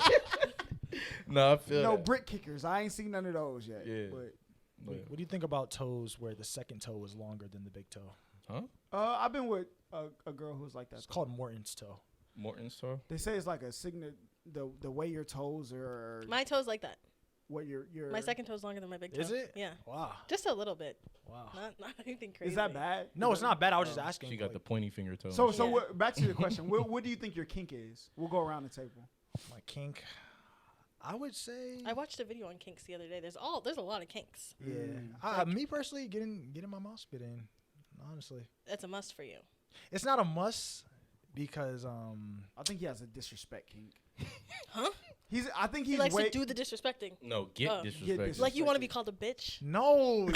No, I feel No that. brick kickers. I ain't seen none of those yet. Yeah. But What do you think about toes where the second toe is longer than the big toe? Huh? I've been with a girl who's like that. It's called Morton's toe. Morton's toe? They say it's like a signet. The way your toes are. My toes like that. What your My second toe's longer than my big toe. Is it? Yeah. Wow. Just a little bit. Wow. Not anything crazy. Is that bad? No, it's not bad. I was just asking. She got the pointy finger toe. So Yeah. back to the question. what do you think your kink is? We'll go around the table. my kink. I would say. I watched a video on kinks the other day. There's a lot of kinks. Yeah. Me personally, getting my mouth spit in. Honestly, That's a must for you. it's not a must because I think he has a disrespect kink. Huh? I think He he's likes way. to do the disrespecting. No, get Oh. disrespected. Like you want to be called a bitch. no,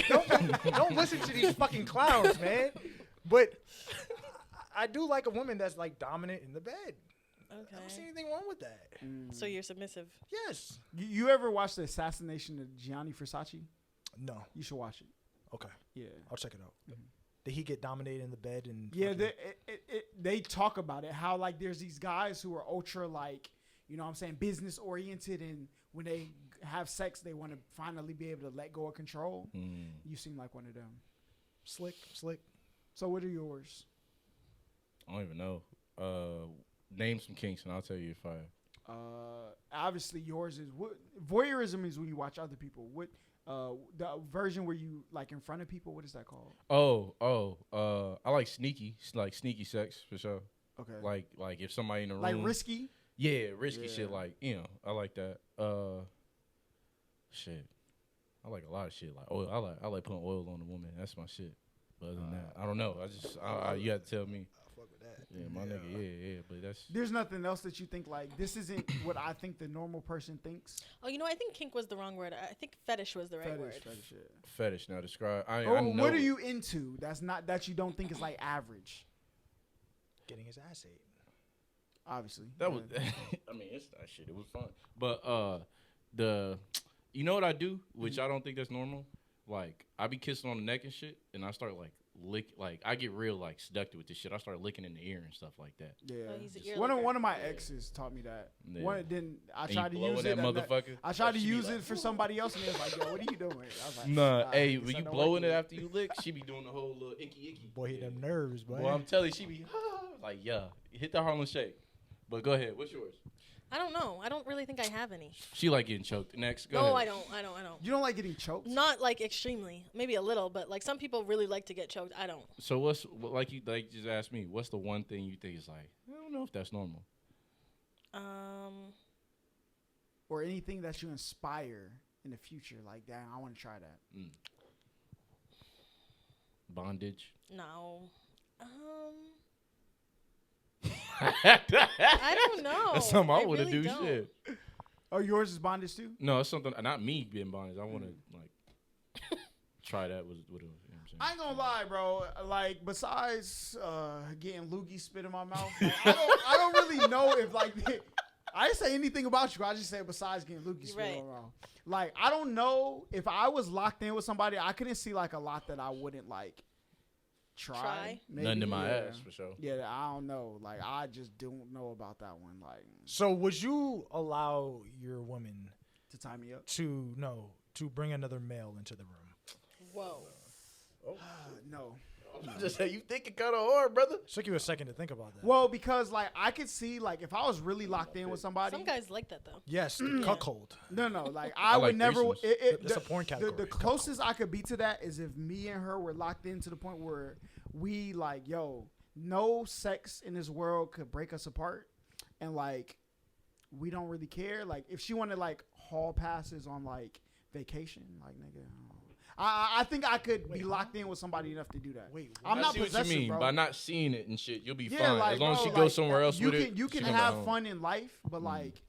don't listen to these fucking clowns, man. But I do like a woman that's like dominant in the bed. I don't see Okay. anything wrong with that. So you're submissive. Yes. You ever watched the assassination of Gianni Versace? No. You should watch it. Okay. Yeah. I'll check it out. Did he get dominated in the bed and? Yeah, fucking- they talk about it. How like there's these guys who are ultra like, you know what I'm saying, business oriented, and when they have sex, they want to finally be able to let go of control. You seem like one of them. slick. So what are yours? I don't even know. Name some kinks and I'll tell you if I. Obviously yours is what voyeurism is when you watch other people. What the version where you like in front of people, what is that called? I like sneaky sex for sure. Okay. Like if somebody in the room. Like risky? Yeah, risky Yeah. shit. Like I like that. Shit. I like a lot of shit. Like oil. I like putting oil on a woman. That's my shit. But other than that, I don't know. You have to tell me. I fuck with that. Yeah, my nigga. Yeah. But that's. There's nothing else that you think like this isn't what I think the normal person thinks. Oh, I think kink was the wrong word. I think fetish was the right word. Fetish, yeah. Fetish. Now describe. I Oh, know. what are you into? That's not that you don't think is like average. Getting his ass ate. Obviously. That was. I mean, it's that shit. It was fun. But you know what I do, which I don't think that's normal. Like I be kissing on the neck and shit, and I start like I get real like seductive with this shit. I start licking in the ear and stuff like that. Yeah. Oh, he's an ear One licker. of my exes taught me that. Yeah. One then I And tried to you blowing use that it. and motherfucker. I tried to She be use like, it for somebody else, and they was like, "Yo, what are you doing?" I was like, Nah, "Nah, hey, this when you ain't blowing working." it after you lick, she be doing the whole little icky. Boy, hit them nerves, boy. Well, I'm telling you, she be like, yeah, hit the Harlem Shake. But go ahead, what's yours? I don't know. I don't really think I have any. She like getting choked. Next, go No, ahead. I don't. You don't like getting choked? Not like extremely. Maybe a little, but like some people really like to get choked. I don't. So like you just asked me, what's the one thing you think is like, I don't know if that's normal. Or anything that you inspire in the future, like, damn, I want to try that. Bondage. No. I don't know. That's something I I want to really do. don't. Shit. Oh, yours is bondage too? No, it's something. Not me being bondage. I want to like try that with it. You know what I'm saying? I ain't gonna lie, bro. Like, besides getting loogie spit in my mouth, like, I don't really know if like I didn't say anything about you. I just said besides getting loogie spit in my mouth. Like, I don't know if I was locked in with somebody. I couldn't see like a lot that I wouldn't like try. Maybe, Nothing to my yeah. ass for sure. Yeah, I don't know. Like, I just don't know about that one. Like, So would you allow your woman to tie me up? to bring another male into the room? Whoa. No. Just say you thinking kind of hard, brother. Took you a second to think about that. Well, because like I could see like if I was really locked in with somebody. Some guys like that though. Yes, the cuckold. No, like I would like never. threesomes. It's a porn category. The closest I could be to that is if me and her were locked in to the point where we like, yo, no sex in this world could break us apart, and like we don't really care. Like if she wanted like hall passes on like vacation, like nigga. I think I could be locked in with somebody enough to do that. Wait, I'm not see what you possessive, mean. bro. By not seeing it and shit, you'll be Yeah, fine. like, As long as bro, she like, goes somewhere else you with can, it, you can she gonna have go home. fun in life, but like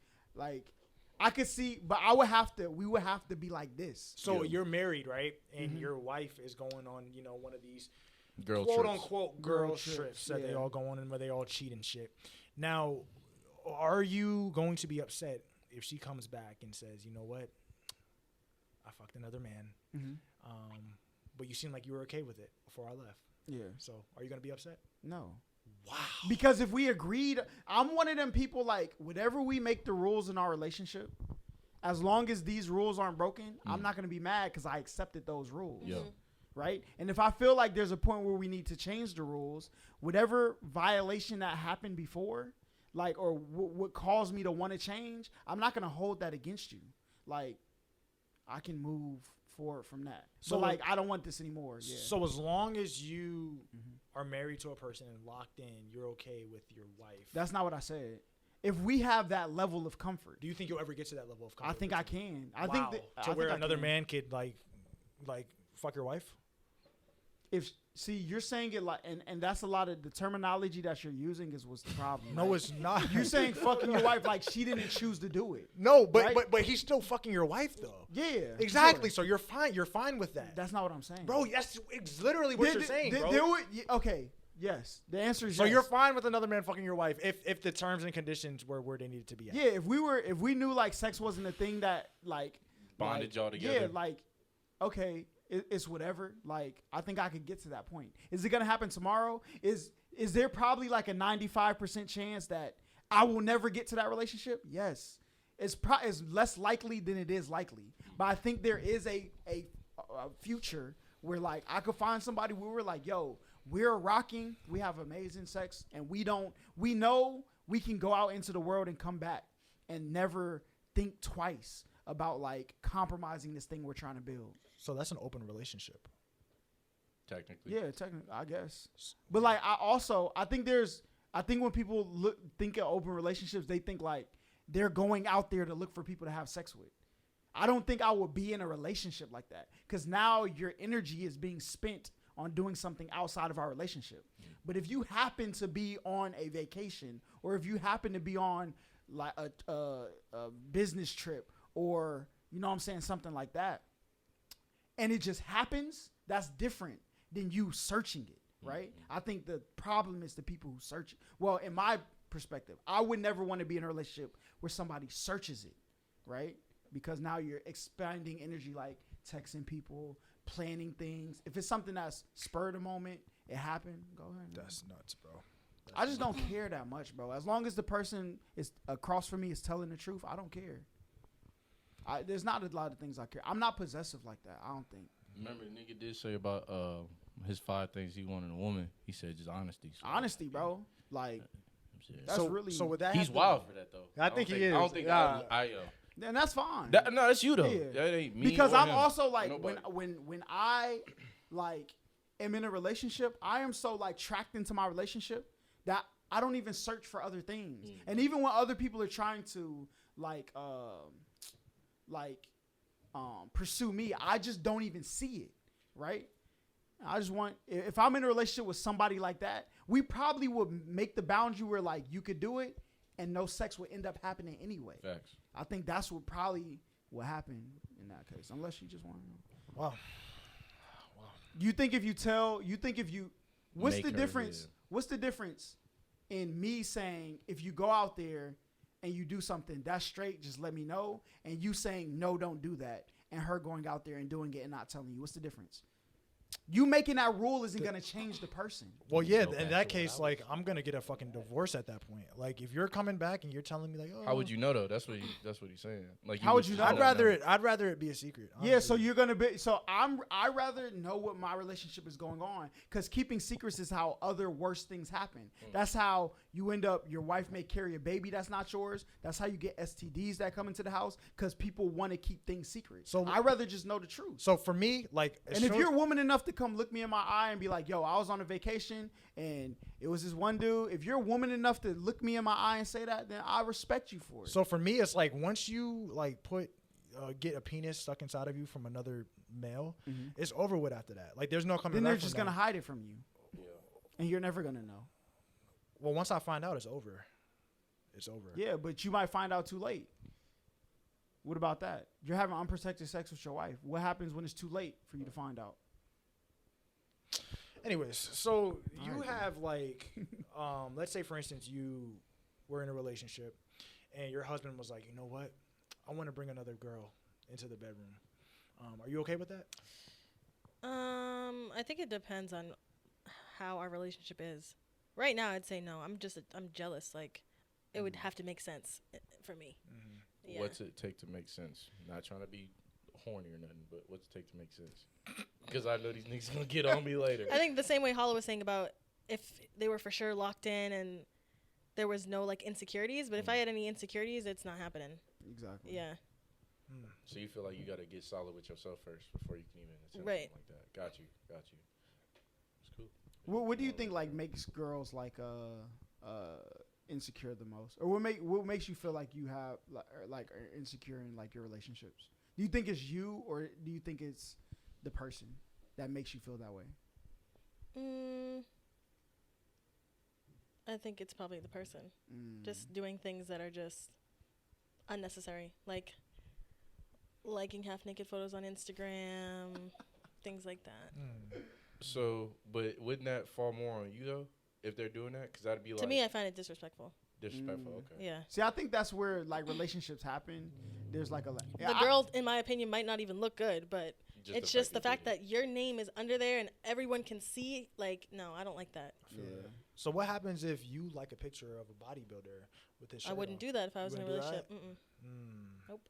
I could see, but I would have to. We would have to be like this. So Yeah. you're married, right? And your wife is going on, you know, one of these Girl quote trips. unquote Girl girl trips, trips that they yeah. all go on and where they all cheat and shit. Now, are you going to be upset if she comes back and says, you know what, I fucked another man, but you seem like you were okay with it before I left. Yeah. So are you going to be upset? No. Wow. Because if we agreed, I'm one of them people like whatever we make the rules in our relationship, as long as these rules aren't broken, I'm not going to be mad because I accepted those rules. Yeah. Right? And if I feel like there's a point where we need to change the rules, whatever violation that happened before, like, or what caused me to want to change, I'm not going to hold that against you. Like, I can move forward from that. So, like, I don't want this anymore. Yeah. So as long as you are married to a person and locked in, you're okay with your wife. That's not what I said. If we have that level of comfort, Do you think you'll ever get to that level of comfort? I think I can. I Wow. think that, I to think where I another can. man could like fuck your wife? If see, you're saying it like, and that's a lot of the terminology that you're using is what's the problem. No, right? it's not. You saying fucking your wife like she didn't choose to do it. No, but Right? but he's still fucking your wife though. Yeah, Exactly. sure. So you're fine. You're fine with that, That's not what I'm saying, bro. Yes, it's literally what you're saying, bro. Okay, yes. The answer is So yes. you're fine with another man fucking your wife if the terms and conditions were where they needed to be at. Yeah, if we knew like sex wasn't a thing that like Bonded like, y'all together. Yeah, like okay, it's whatever. Like I think I could get to that point. Is it gonna happen tomorrow? Is there probably like a 95% chance that I will never get to that relationship? Yes. It's less likely than it is likely. But I think there is a future where like I could find somebody where we're like, yo, we're rocking, we have amazing sex, and we know we can go out into the world and come back and never think twice about like compromising this thing we're trying to build. So that's an open relationship. Technically. Yeah, technically, I guess. But like I think when people think of open relationships, they think like they're going out there to look for people to have sex with. I don't think I would be in a relationship like that because now your energy is being spent on doing something outside of our relationship. But if you happen to be on a vacation or if you happen to be on like a business trip or, you know what I'm saying, something like that, and it just happens, that's different than you searching it, right? I think the problem is the people who search it. Well, in my perspective, I would never want to be in a relationship where somebody searches it, right? Because now you're expending energy like texting people, planning things. If it's something that's spur of the moment, it happened, go ahead. That's nuts, bro. I just don't care that much, bro. As long as the person is across from me is telling the truth, I don't care. There's not a lot of things I care. I'm not possessive like that. I don't think. Remember, the nigga did say about his 5 things he wanted in a woman. He said just honesty. So Honesty, bro. Like shit. that's really. So with that, He's wild for that though. I think he is. I don't think Yeah. and that's fine. no, that's you though. Yeah. That ain't me. Because or I'm him. also like Or when nobody. I like am in a relationship, I am so like tracked into my relationship that I don't even search for other things. And even when other people are trying to pursue me, I just don't even see it, right? I just want, if I'm in a relationship with somebody like that, we probably would make the boundary where like you could do it and no sex would end up happening anyway. Facts. I think that's what probably will happen in that case, unless you just want to know. Wow. What's Make the her, difference? yeah. What's the difference in me saying if you go out there and you do something that's straight, just let me know, and you saying no, don't do that, and her going out there and doing it and not telling you? What's the difference? You making that rule isn't gonna change the person. Well, yeah, Go in back that to what case, I like, I'm gonna get a fucking divorce at that point. Like, if you're coming back and you're telling me, like, oh, How would you know though? That's what he's saying. Like, How would you know? I'd rather it be a secret. Yeah, so honestly. you're gonna be. So I rather know what my relationship is going on, because keeping secrets is how other worse things happen. That's how you end up. Your wife may carry a baby that's not yours. That's how you get STDs that come into the house, because people want to keep things secret. So- So I rather just know the truth. So for me, like, as And if soon- you're a woman enough to come look me in my eye and be like, yo, I was on a vacation and it was this one dude. If you're a woman enough to look me in my eye and say that, then I respect you for it. So for me, it's like once you like get a penis stuck inside of you from another male, it's over with after that. Like there's no coming then back they're from just that. gonna hide it from you. And you're never gonna know. Well, once I find out, it's over. It's over. Yeah, but you might find out too late. What about that? You're having unprotected sex with your wife. What happens when it's too late for you to find out? Anyways, so you Alright, then. have like, let's say for instance you were in a relationship, and your husband was like, you know what, I want to bring another girl into the bedroom. Are you okay with that? I think it depends on how our relationship is. Right now, I'd say no. I'm jealous. Like, it would have to make sense for me. Yeah. What's it take to make sense? Not trying to be horny or nothing, but what's it take to make sense? Because I know these niggas gonna get on me later. I think the same way Hollow was saying about if they were for sure locked in and there was no like insecurities. But if I had any insecurities, it's not happening. Exactly. Yeah. So you feel like you got to get solid with yourself first before you can even attempt Right. something like that. Got you. It's cool. What do you think like makes girls like insecure the most, or what makes you feel like you have like are insecure in like your relationships? Do you think it's you, or do you think it's the person that makes you feel that way? I think it's probably the person just doing things that are just unnecessary, like liking half naked photos on Instagram, things like that. So, but wouldn't that fall more on you though, if they're doing that? Because that'd be like To me, I find it disrespectful. disrespectful. Okay. Yeah. See, I think that's where like relationships happen. There's like The girl, in my opinion, might not even look good, but Just it's the just the fact fact that your name is under there and everyone can see. Like, no, I don't like that. Yeah. So what happens if you like a picture of a bodybuilder with his shirt I wouldn't on? do that if I was You in a wouldn't do relationship. that? Nope.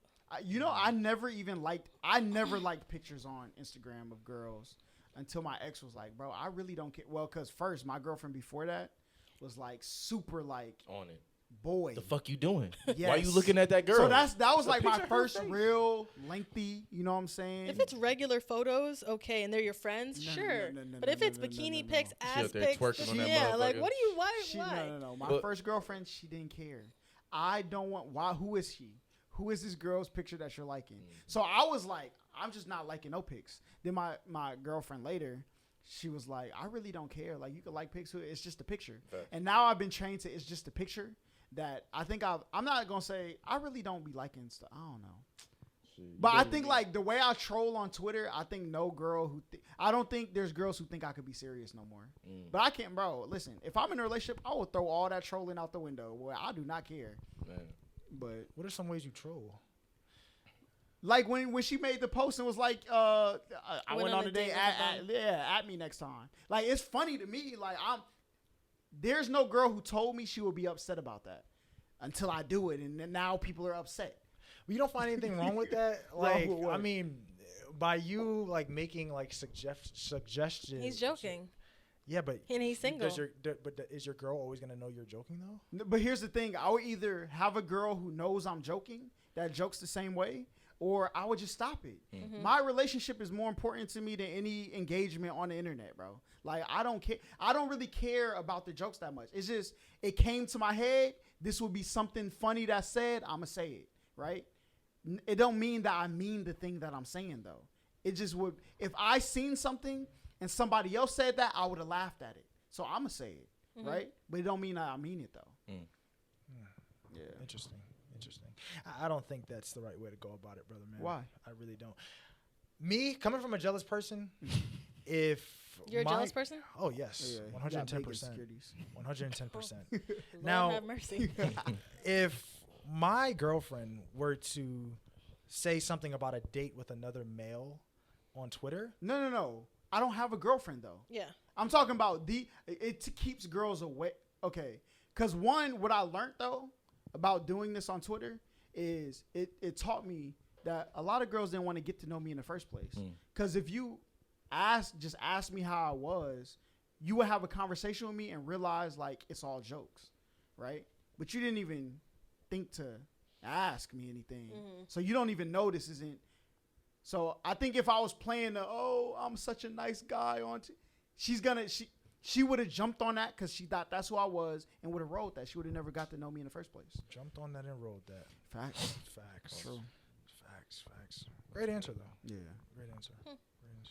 You know, I never liked pictures on Instagram of girls until my ex was like, bro, I really don't care. Well, because first, my girlfriend before that was like super like On it. boy. The fuck you doing? Yes. Why you looking at that girl? So that was A like my picture of her first face. real lengthy, you know what I'm saying? If it's regular photos, okay, and they're your friends, No, sure. no, but if it's bikini pics, She ass out there pics, twerking on that yeah, like motherfucker. what do you? Why? No. My But- first girlfriend, she didn't care. I don't want. Why? Who is she? Who is this girl's picture that you're liking? So I was like, I'm just not liking no pics. Then my girlfriend later, she was like, I really don't care. Like you can like pics, it's just a picture. Fact. And now I've been trained to it's just a picture. That I think I'm not gonna say I really don't be liking stuff. I don't know. But I think like the way I troll on Twitter, I think no girl I don't think there's girls who think I could be serious no more. But I can't, bro. Listen, if I'm in a relationship, I will throw all that trolling out the window. Well, I do not care. Man. But What are some ways you troll? like when she made the post and was like, I went on a date. with a bum. At me next time. Like it's funny to me. Like there's no girl who told me she would be upset about that until I do it, and then now people are upset. Well, you don't find anything wrong with that? Like, I mean, by you like making like suggestions. He's joking, Yeah, but and he's single. Is your girl always gonna know you're joking though? But here's the thing: I would either have a girl who knows I'm joking, that jokes the same way, or I would just stop it. My relationship is more important to me than any engagement on the internet, bro. Like I don't care. I don't really care about the jokes that much. It's just it came to my head. This would be something funny that I said. I'ma say it, right? It don't mean that I mean the thing that I'm saying though. It just would. If I seen something and somebody else said that, I would have laughed at it. So I'ma say it, right? But it don't mean that I mean it though. Yeah. Interesting. I don't think that's the right way to go about it, brother, man. Why? I really don't. Me, coming from a jealous person, if You're a jealous person? Oh yes, Yeah, 110%. insecurities. 110%. Lord Now, have mercy. if my girlfriend were to say something about a date with another male on Twitter, No. I don't have a girlfriend though. Yeah. I'm talking about it keeps girls away. Okay. Because what I learned though about doing this on Twitter is it taught me that a lot of girls didn't want to get to know me in the first place. Because if you just ask me how I was, you would have a conversation with me and realize like it's all jokes, right? But you didn't even think to ask me anything. So you don't even know this isn't. So I think if I was playing I'm such a nice guy she would have jumped on that because she thought that's who I was and would have rolled that. She would have never got to know me in the first place. Jumped on that and rolled that. Facts. True. Facts. Great answer though. Yeah. Great answer.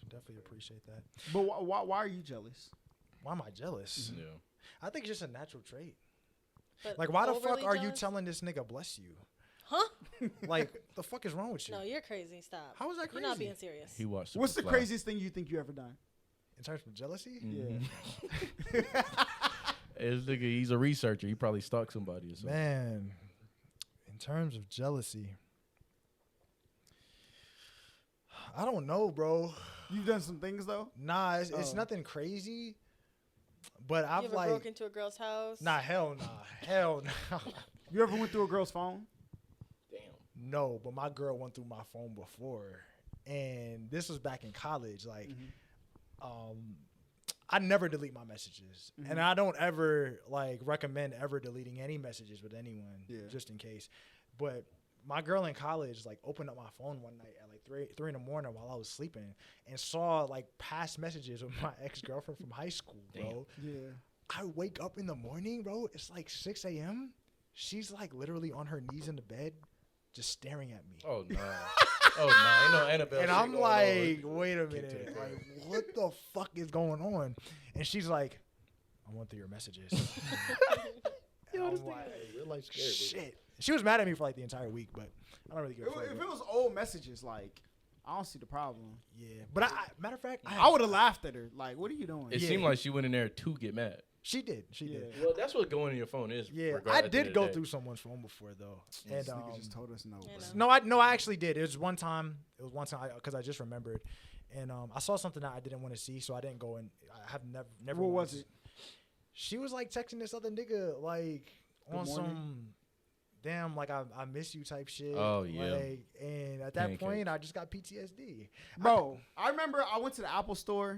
Definitely appreciate that. But why are you jealous? Why am I jealous? Yeah. I think it's just a natural trait. But Like, why the fuck overly are you jealous? telling this nigga bless you? Huh? Like, the fuck is wrong with you? No, you're crazy. Stop. How is that You're not crazy? being serious. He watched. What's the Superfly. craziest thing you think you ever done? In terms of jealousy? Yeah. This nigga, he's a researcher. He probably stalked somebody or something. Man, in terms of jealousy, I don't know, bro. You've done some things though? Nah, it's Oh. nothing crazy. But You I've ever like, broke into a girl's house? hell nah. You ever went through a girl's phone? Damn. No, but my girl went through my phone before, and this was back in college. Like, I never delete my messages, and I don't ever like recommend ever deleting any messages with anyone, just in case. But my girl in college like opened up my phone one night at like 3 in the morning while I was sleeping and saw like past messages with my ex-girlfriend from high school, bro. Yeah. I wake up in the morning, bro. It's like 6 a.m. She's like literally on her knees in the bed, just staring at me. Oh no. Oh no. Ain't no Annabelle. And shit I'm going like, on. wait a Get to minute, the like, what the fuck is going on? And she's like, I went through your messages. Yo, this I'm nigga, like, real life scary, bro. shit. She was mad at me for like the entire week, but I don't really give a fuck. If it was old messages, like I don't see the problem. Yeah, but matter of fact, I would have laughed at her. Like, what are you doing? It Yeah. seemed like she went in there to get mad. she did. She did. Well, that's what going in your phone is. Yeah, regard- I at the end did of go the day. through someone's phone before though, This and nigga just told us no. I Bro. know. no, I actually did. It was one time because I just remembered, and I saw something that I didn't want to see, so I didn't go and I have never. What once- was it? She was like texting this other nigga like Good on morning. some damn like I miss you type shit. Oh, yeah. Like, and at that point Pancakes. I just got PTSD. Bro, I remember I went to the Apple store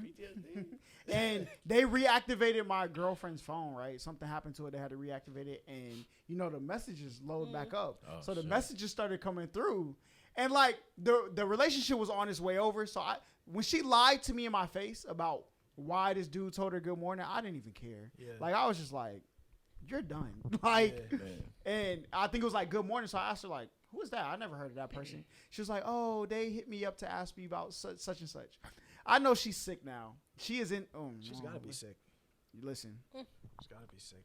and they reactivated my girlfriend's phone, right? Something happened to it. They had to reactivate it. And, you know, the messages load back up. Oh, so the shit. messages started coming through. And, like, the relationship was on its way over. So when she lied to me in my face about why this dude told her good morning, I didn't even care. Yeah. Like, I was just like, you're done. Like, Yeah. Man. and I think it was like good morning. So I asked her like, who is that? I never heard of that person. She was like, oh, they hit me up to ask me about such and such. I know she's sick now. She is in. She's gotta be sick. Listen, She's gotta be sick.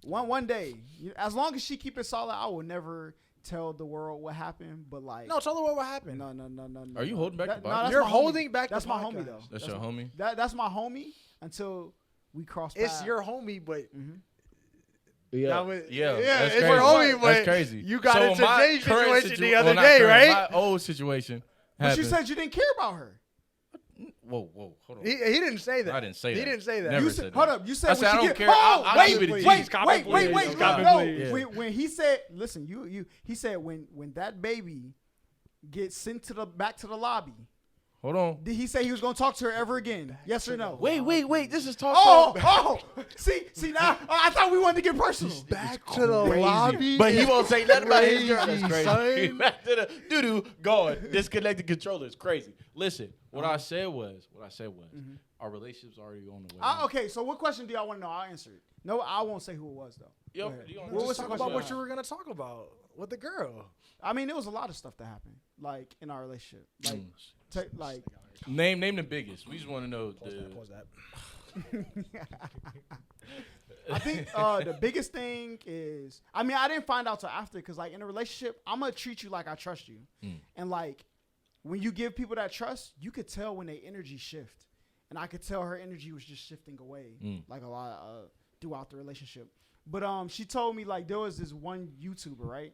one day, as long as she keep it solid, I will never tell the world what happened. But like, No, tell her what happened. no. Are you holding back the No, body? that's You're my homie. holding back That's the my homie podcast. though. That's your homie? That's my homie until we cross paths. It's your homie, but Yeah. that was, Yeah, yeah, that's it's crazy. your homie, but That's crazy. you got into my Jay's current situation situ- the other well, not day, current, right? My old situation. But you happened. said you didn't care about her. Whoa, hold on. He didn't say that. I didn't say He that. didn't say that. Never You said said, that. hold up. You said I when said I she don't get, care. Oh, I'll wait, keep it a G. wait, Cop wait, it, wait, please. wait. Cop it, No, please. when he said, listen, he said when that baby gets sent back to the lobby, Hold on. did he say he was gonna talk to her ever again? Yes or no? Wait. This is talk. Oh. See now. I thought we wanted to get personal. Back to the lobby. But he won't say nothing about his girl. Crazy, That's crazy. son. Back to the doo-doo, gone. Disconnected controller. It's crazy. Listen, what I said was, our relationship's already on the way. Okay, so what question do y'all want to know? I'll answer it. No, I won't say who it was though. Yo, Go ahead. you don't What just was the talk question? about what you were gonna talk about with the girl. I mean, there was a lot of stuff that happened, like in our relationship, like Name the biggest. We just want to know Pause that. I think the biggest thing is, I mean, I didn't find out till after, because like in a relationship, I'm gonna treat you like I trust you, and like when you give people that trust, you could tell when they energy shift, and I could tell her energy was just shifting away, like a lot throughout the relationship. But she told me like there was this one YouTuber, right,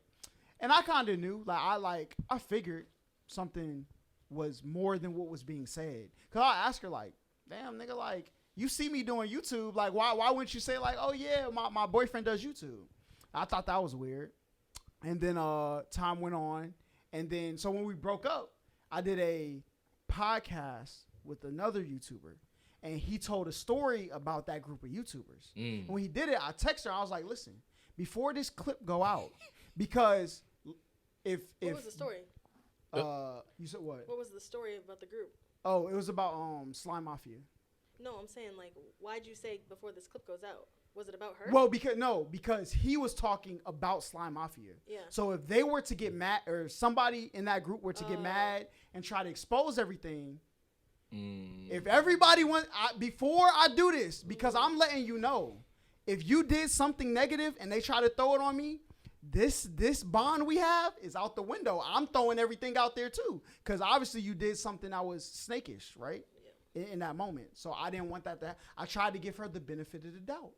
and I kind of knew, I figured something was more than what was being said, because I asked her like, damn, nigga, like, you see me doing YouTube. Like, why wouldn't you say, like, oh, yeah, my boyfriend does YouTube? I thought that was weird. And then time went on. And then, so when we broke up, I did a podcast with another YouTuber. And he told a story about that group of YouTubers. And when he did it, I texted her. I was like, listen, before this clip go out, because if What was the story? You said what? What was the story about the group? Oh, it was about Slime Mafia. No, I'm saying, like, why'd you say before this clip goes out? Was it about her? Well, because he was talking about Slime Mafia. Yeah. So if they were to get mad, or somebody in that group were to get mad and try to expose everything, if everybody before I do this, because I'm letting you know, if you did something negative and they try to throw it on me, this bond we have is out the window. I'm throwing everything out there too, because obviously you did something that was snakish, right? In that moment. So I didn't want that to I tried to give her the benefit of the doubt,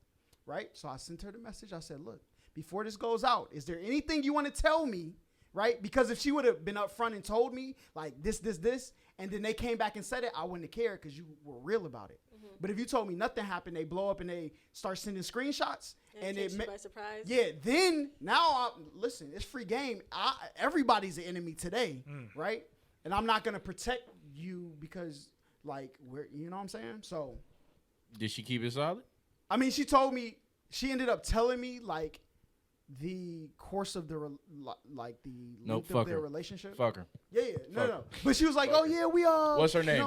right? So I sent her the message. I said, look, before this goes out, is there anything you want to tell me, right? Because if she would have been upfront and told me, like, this, and then they came back and said it, I wouldn't have cared because you were real about it. But if you told me nothing happened, they blow up and they start sending screenshots. And it takes you by surprise. Yeah, then, listen, it's free game. Everybody's an enemy today, right? And I'm not going to protect you because... like, you know what I'm saying? So, did she keep it solid? I mean, she told me, she ended up telling me, like, the course of the, length of their relationship. Fuck her. Yeah. No. But she was like, oh, yeah, we, What's her name? You know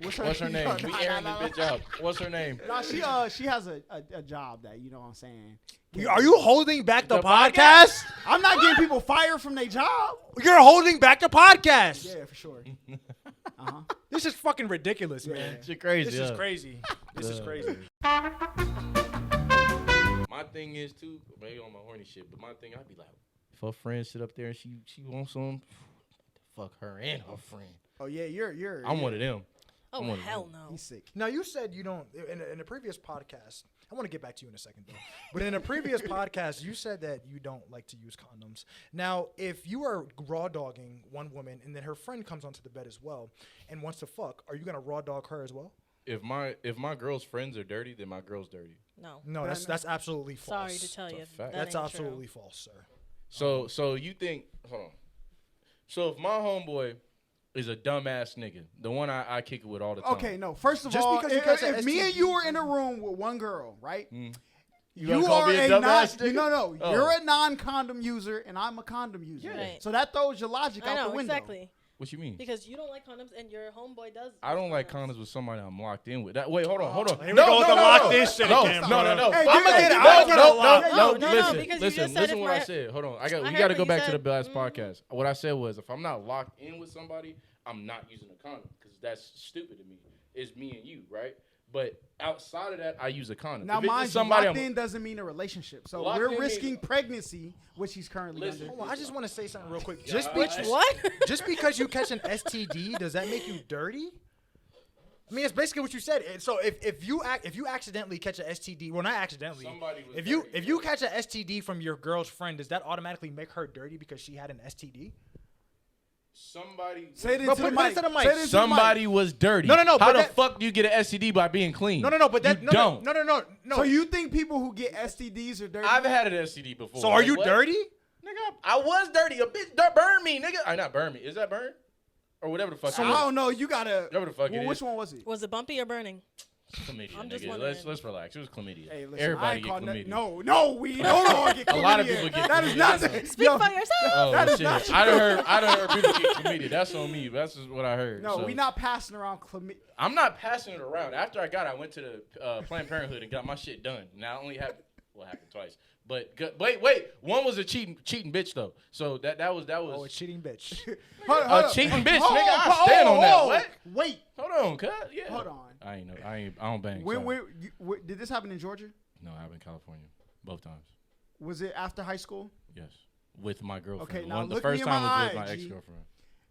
what What's her name? We airing this bitch out. What's her name? Nah, she has a job that, you know what I'm saying? Are you holding back the podcast? I'm not getting people fired from their job. You're holding back the podcast. Yeah, for sure. This is fucking ridiculous, man. Shit crazy. This is crazy. This is crazy. My thing is too, maybe on my horny shit, but my thing, I'd be like, if her friend sit up there and she wants some, fuck her and her friend. Oh yeah, you're. I'm one of them. Oh hell no. He's sick. Now you said you don't. In a previous podcast, I want to get back to you in a second though. But in a previous podcast, you said that you don't like to use condoms. Now, if you are raw dogging one woman and then her friend comes onto the bed as well and wants to fuck, are you gonna raw dog her as well? If my girl's friends are dirty, then my girl's dirty. No, that's absolutely false. Sorry to tell you, That's ain't absolutely true. false, sir. So you think? Hold on. So if my homeboy is a dumbass nigga, the one I kick it with all the time. Okay, no. First of Just all, because you catch an if me STD, and you were in a room with one girl, right? You call me a dumbass nigga? No. Oh. You're a non-condom user, and I'm a condom user. Yeah. Right. So that throws your logic I out know the window. exactly. What you mean? Because you don't like condoms and your homeboy does. I don't like condoms with somebody I'm locked in with. Wait, hold on. Here we go with the locked in shit again, No. Hey, I'm gonna get a lock. No, Listen, because you just said listen if what I my- said. Hold on. I We heard got to what go you back to said. the last podcast. What I said was, if I'm not locked in with somebody, I'm not using a condom because that's stupid to me. It's me and you, right? But outside of that, I use a condom. Now, If it's mind you, somebody locked in doesn't mean a relationship. So Locked we're in risking means- pregnancy, which he's currently Listen. under. Hold on, I just want to say something real quick. What? Just because you catch an STD, does that make you dirty? I mean, it's basically what you said. So if you accidentally catch an STD, well, not accidentally. Somebody was If dirty, you catch an STD from your girl's friend, does that automatically make her dirty because she had an STD? Somebody Say it Bro, into the put mic. it to the mic. Say it into the somebody was dirty. No. How but the that- fuck do you get an STD by being clean? No. But that you don't. No. mic. So you think people who get STDs are dirty? I've had an STD before. So are you what? dirty? Nigga, I was dirty. A bitch burn me, nigga. I not burn me. Is that burn? Or whatever the fuck. I don't know. You gotta. Whatever the fuck it Which is. one was it? Was it bumpy or burning? Chlamydia, I'm just nigga. wondering. Let's relax. It was chlamydia. Hey, listen, I Everybody ain't get called chlamydia. No, we don't all get chlamydia. A lot of people get That is chlamydia. not. Speak for yourself. Oh That is shit! not I done heard people get chlamydia. That's on me. That's just what I heard. No, so. we not passing around chlamydia. I'm not passing it around. After I went to the Planned Parenthood and got my shit done. Now I only happened twice. But wait. One was a cheating bitch though. So that was. Oh, a cheating bitch. Hold A up. cheating bitch, Hold nigga. on, I stand on that. What? Wait. Hold on, cuz. Yeah. Hold on. I don't bang. When, sorry. did this happen in Georgia? No, I happened in California. Both times. Was it after high school? Yes. With my girlfriend. Okay, now the look first me in my time was with eye, my G. ex-girlfriend.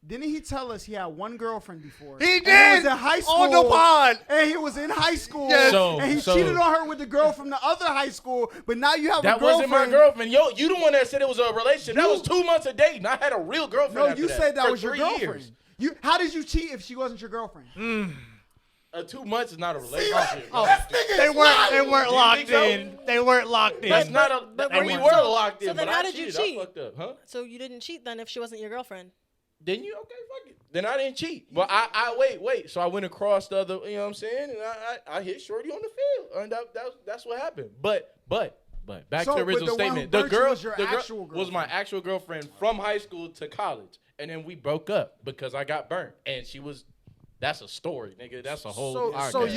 Didn't he tell us he had one girlfriend before? He And did! was in high school. On the pod! And he was in high school. Yes. And he cheated on her with the girl from the other high school. But now you have a That girlfriend. wasn't my girlfriend. Yo, you the one that said it was a relationship. That was 2 months of dating. I had a real girlfriend. No, after you said that for was your 3 girlfriend. years. How did you cheat if she wasn't your girlfriend? 2 months is not a relationship. They weren't locked so? in. They weren't locked in. That's not a. but and were we you- were so- locked in. so then but how I did you cheated. cheat? I fucked up, huh? So you didn't cheat then if she wasn't your girlfriend. Then you okay? Fuck it. Then I didn't cheat. But I wait. So I went across the other. You know what I'm saying? And I hit Shorty on the field, and that's what happened. But back to the original statement. The girl was my actual girlfriend from high school to college, and then we broke up because I got burnt, and she was. That's a story, nigga. That's a whole. So podcast.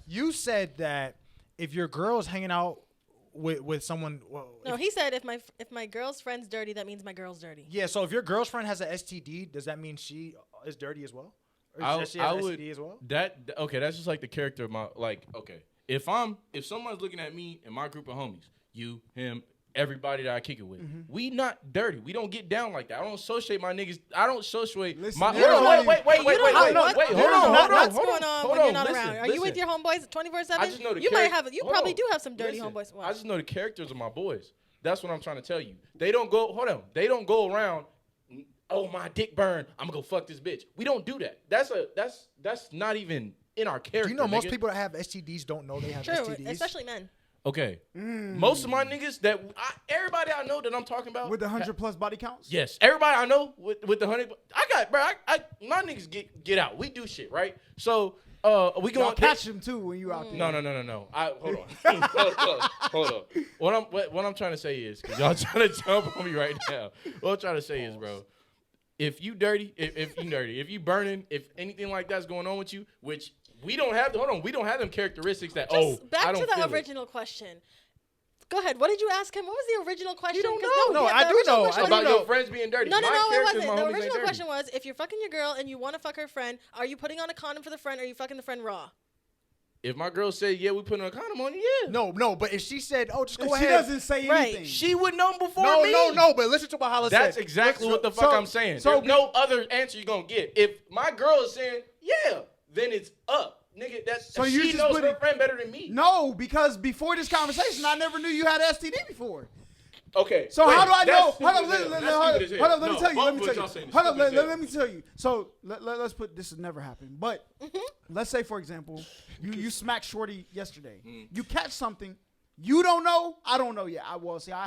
you said that if your girl's hanging out with someone, No, he said if my girl's friend's dirty, that means my girl's dirty. yeah. So if your girl's friend has an STD, does that mean she is dirty as well? Or does she I have an would STD as well? Okay, that's just like the character of my okay. If someone's looking at me and my group of homies, you, him, everybody that I kick it with, we not dirty. We don't get down like that. I don't associate my niggas. I don't associate Listen, my. you don't Wait. know- Hold on. What's going on when you're not Listen, around? Are you with listen. your homeboys 24/7? I just know the You might charac- have. You Hold probably on. do have some dirty Listen, homeboys. I just know the characters of my boys. That's what I'm trying to tell you. They don't go. Hold on. They don't go around. Oh, my dick burn. I'm gonna go fuck this bitch. We don't do that. That's not even in our character. Do you know most nigga. people that have STDs don't know they have True, STDs? especially men. Okay. Most of my niggas everybody I know that I'm talking about with the 100+ body counts. Yes, everybody I know with the 100. My niggas get out. We do shit right. So we Y'all going catch them too when you out there. No. Hold on. hold on. What I'm trying to say is, cause y'all trying to jump on me right now. What I'm trying to say is, bro, if you dirty, if you dirty, if you burning, if anything like that's going on with you, which we don't have. We don't have them characteristics that. Back I don't to the feel it. original question. Go ahead. What did you ask him? What was the original question? don't 'Cause know. No, the I do original know. question I was- About know. your friends being dirty. No, My it characters, wasn't. my The homies ain't original dirty. question was, if you're fucking your girl and you want to fuck her friend, are you putting on a condom for the friend or are you fucking the friend raw? If my girl said, yeah, we putting a condom on you, yeah. No, but if she said, "Oh, just go If ahead," she doesn't say Right. anything. She would know before me. no. But listen to what Hala said. That's exactly what the fuck I'm saying. There's no other answer you're going to get. If my girl is saying, yeah, then it's up. Nigga, So you she just knows put her it- friend better than me. No, because before this conversation, I never knew you had STD before. Okay. So how do I know? that's Hold stupid on, as let hell. me That's tell stupid as you. hell. Hold on, let me No, tell you. both Let me of tell y'all you. saying is Hold on, stupid as hell. let me tell you. So let's put this has never happened, but let's say for example, you smacked Shorty yesterday. You catch something. You don't know. I don't know yet. I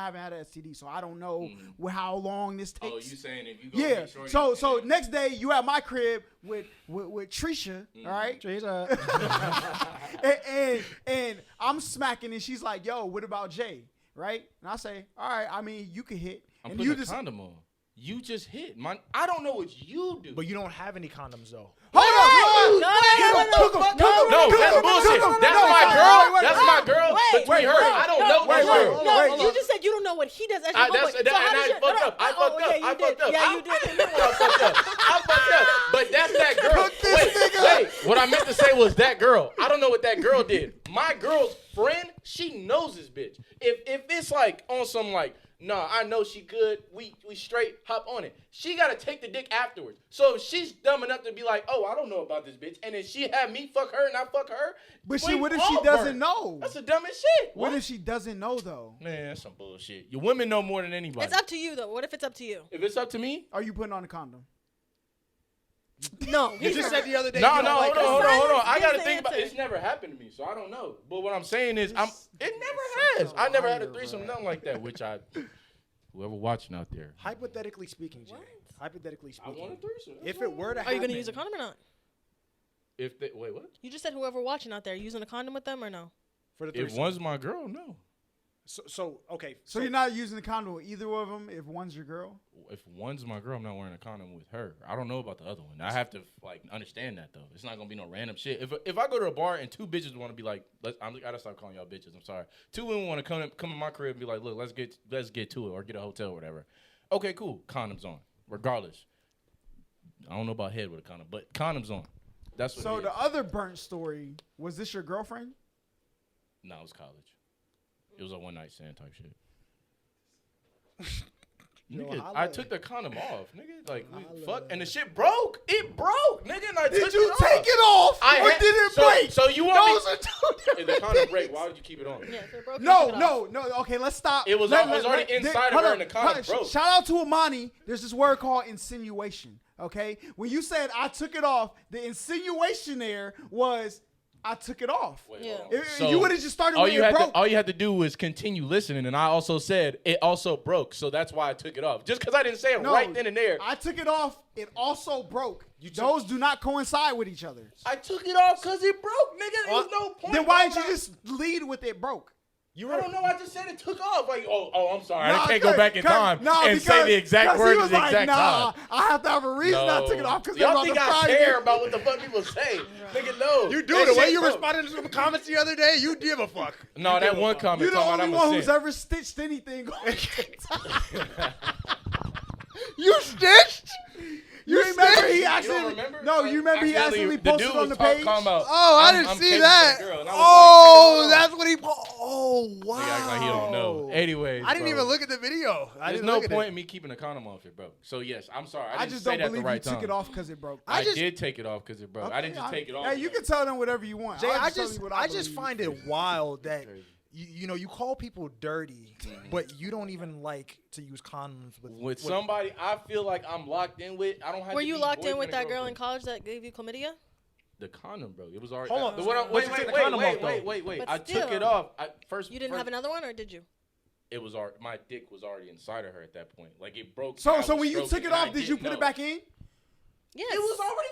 haven't had an STD, so I don't know how long this takes. Oh, you saying if you go Yeah. meet Shorty So and- next day you at my crib with Trisha, all right? and I'm smacking and she's like, "Yo, what about Jay?" Right? And I say, "All right. I mean, you could hit." I'm and putting you a just condom on. You just hit. I don't know what you do. But you don't have any condoms though. hold on. No, that's bullshit. That's my girl. That's my girl. Between her, I don't know this girl. No, you just said you don't know what he does. As your homeboy. So how does your- fucked up. I fucked up. Yeah, you did. Yeah, you did. I fucked up. But that's that girl. Wait. What I meant to say was that girl. I don't know what that girl did. My girl's friend, she knows this bitch. If it's like on some like, nah, I know she good. We straight hop on it. She gotta take the dick afterwards. So if she's dumb enough to be like, oh, I don't know about this bitch, and then she have me fuck her and I fuck her. But we what if she all doesn't burnt. know? That's the dumbest shit. What if she doesn't know though? Man, that's some bullshit. Your women know more than anybody. It's up to you though. What if it's up to you? If it's up to me, Are you putting on a condom? No. You just said the other day. no, you don't like hold on. I Is gotta the think about it. answer. It's never happened to me, so I don't know. But what I'm saying is, it never has. I never had a threesome, nothing like that. Which whoever watching out there, Hypothetically speaking, Jay. Hypothetically I speaking, want a threesome. if it were to Are happen, you gonna use a condom or not? If they wait, what? You just said whoever watching out there using a condom with them or no? for the If threesome. one's my girl, no. So okay. So you're not using the condom with either of them if one's your girl? If one's my girl, I'm not wearing a condom with her. I don't know about the other one. I have to like understand that though. It's not gonna be no random shit. If I go to a bar and two bitches want to be like, I gotta stop calling y'all bitches. I'm sorry. Two women want to come in my crib and be like, look, let's get to it or get a hotel or whatever. Okay, cool. Condoms on, regardless. I don't know about head with a condom, but condoms on. That's what. So it is. the other burnt story, was this your girlfriend? No, it was college. It was a one night stand type shit. Nigga, holla. I took the condom off, nigga. Like, we Holla. fuck, and the shit broke. It broke, nigga. And I Did took you it take off. it off I or had- did it so- break? so you want me- Those are two If the different condom break, things. why would you keep it on? Yeah, so it broke. No, you took it off. no. Okay, let's stop. It was already inside of hold her on. and the condom broke. Shout out to Amani. There's this word called insinuation. Okay, when you said I took it off, the insinuation there was I took it off. Wait, Yeah. hold on. If you would have just started all when you it had broke. all you had to do was continue listening, and I also said it also broke, so that's why I took it off. Just because I didn't say it No, right then and there. I took it off. It also broke. Those do not coincide with each other. I took it off because it broke, nigga. There was no point. Then why didn't you just lead with it broke? I don't know. I just said it took off. Like, I'm sorry. Nah, I can't go back in time and say the exact because word he at was the like, exact nah, time. I have to have a reason I took it off because they're Y'all about think to I fry care me. about what the fuck people say? Nigga, no. You do That the way shit you broke. responded to some comments the other day. You give a fuck. No, that one comment. You're the talking about only I'm a one who's simp. ever stitched anything on TikTok. You stitched? You remember he You actually? don't remember? No, you remember he actually the posted dude on was the page. talking about, Oh, I I'm didn't see caping that. for the girl, and I was Oh, like, that's what he. Oh, wow. Nigga act like he don't know. Anyways, I didn't bro, even look at the video. I There's didn't no look at point it. in me keeping a condom off it, bro. So yes, I'm sorry. I I didn't just say don't that at believe the right you took time. it off because it broke. I just- did take it off because it broke. I didn't just take it off. Hey, you can tell them whatever you want. Jay, I'm telling you what I just believe. find it wild that Crazy. you call people dirty, but you don't even like to use condoms With somebody I feel like I'm locked in with, I don't have Were to you be locked in boyfriend with and that girl in girlfriend. college that gave you chlamydia? The condom, bro. It was already. Hold on. The one I- But wait, you wait, took the wait, condom wait, off, wait, though. wait, wait. But I took still. it off. You didn't have another one, or did you? It was already, my dick was already inside of her at that point. Like it broke. So I when was you stroking took it and I off, did you didn't put it know. back in? Yes. It was already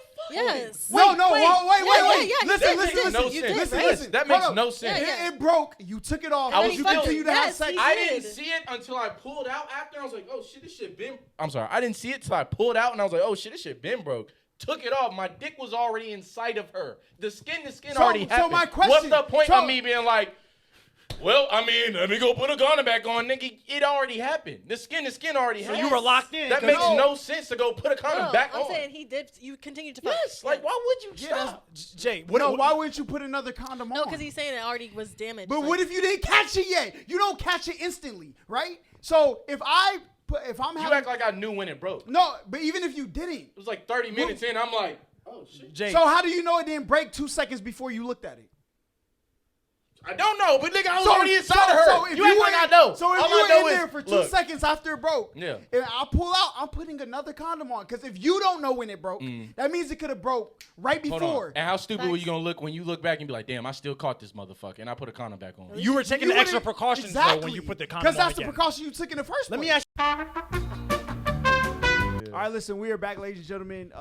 fucking. Yes. No, no, wait. yeah, Listen, That listen, makes listen. no You sense. did, Listen, right? listen. That makes Hold no up. sense. Yeah. It broke. You took it off. I was You still- continue to have yes, sex. he I did. didn't see it until I pulled out after. I was like, oh shit, this shit been. I'm sorry. I didn't see it till I pulled out and I was like, oh shit, this shit been broke. Took it off. My dick was already inside of her. The skin So- already so happened. my question- What's the point so- of me being like, well, I mean, let me go put a condom back on, nigga. It already happened. The skin already happened. you were locked in. That 'cause- makes no sense to go put a condom No, back I'm on. saying he did. You continued to fuck. Yes, like why would you Yeah, stop? Jay, what? No, why wouldn't you put another condom on? No, because he's saying it already was damaged. But like- what if you didn't catch it yet? You don't catch it instantly, right? So if I'm You having act like I knew when it broke. no, but even if you didn't, It was like 30 minutes in. I'm like, oh shit. Jay, so how do you know it didn't break 2 seconds before you looked at it? I don't know, but nigga, I was So- already inside of her. so if you act like were- I know. So if All you I were know in is, there for 2 look, seconds after it broke, Yeah. and I pull out, I'm putting another condom on. Because if you don't know when it broke, that means it could have broke right Hold before. on. And how stupid were Facts. you gonna look when you look back and be like, damn, I still caught this motherfucker, and I put a condom back on. you were taking You the extra wouldn't- precautions though when you put the condom on Because that's the again. precaution you took in the first Let place. me ask. All right, listen, we are back, ladies and gentlemen.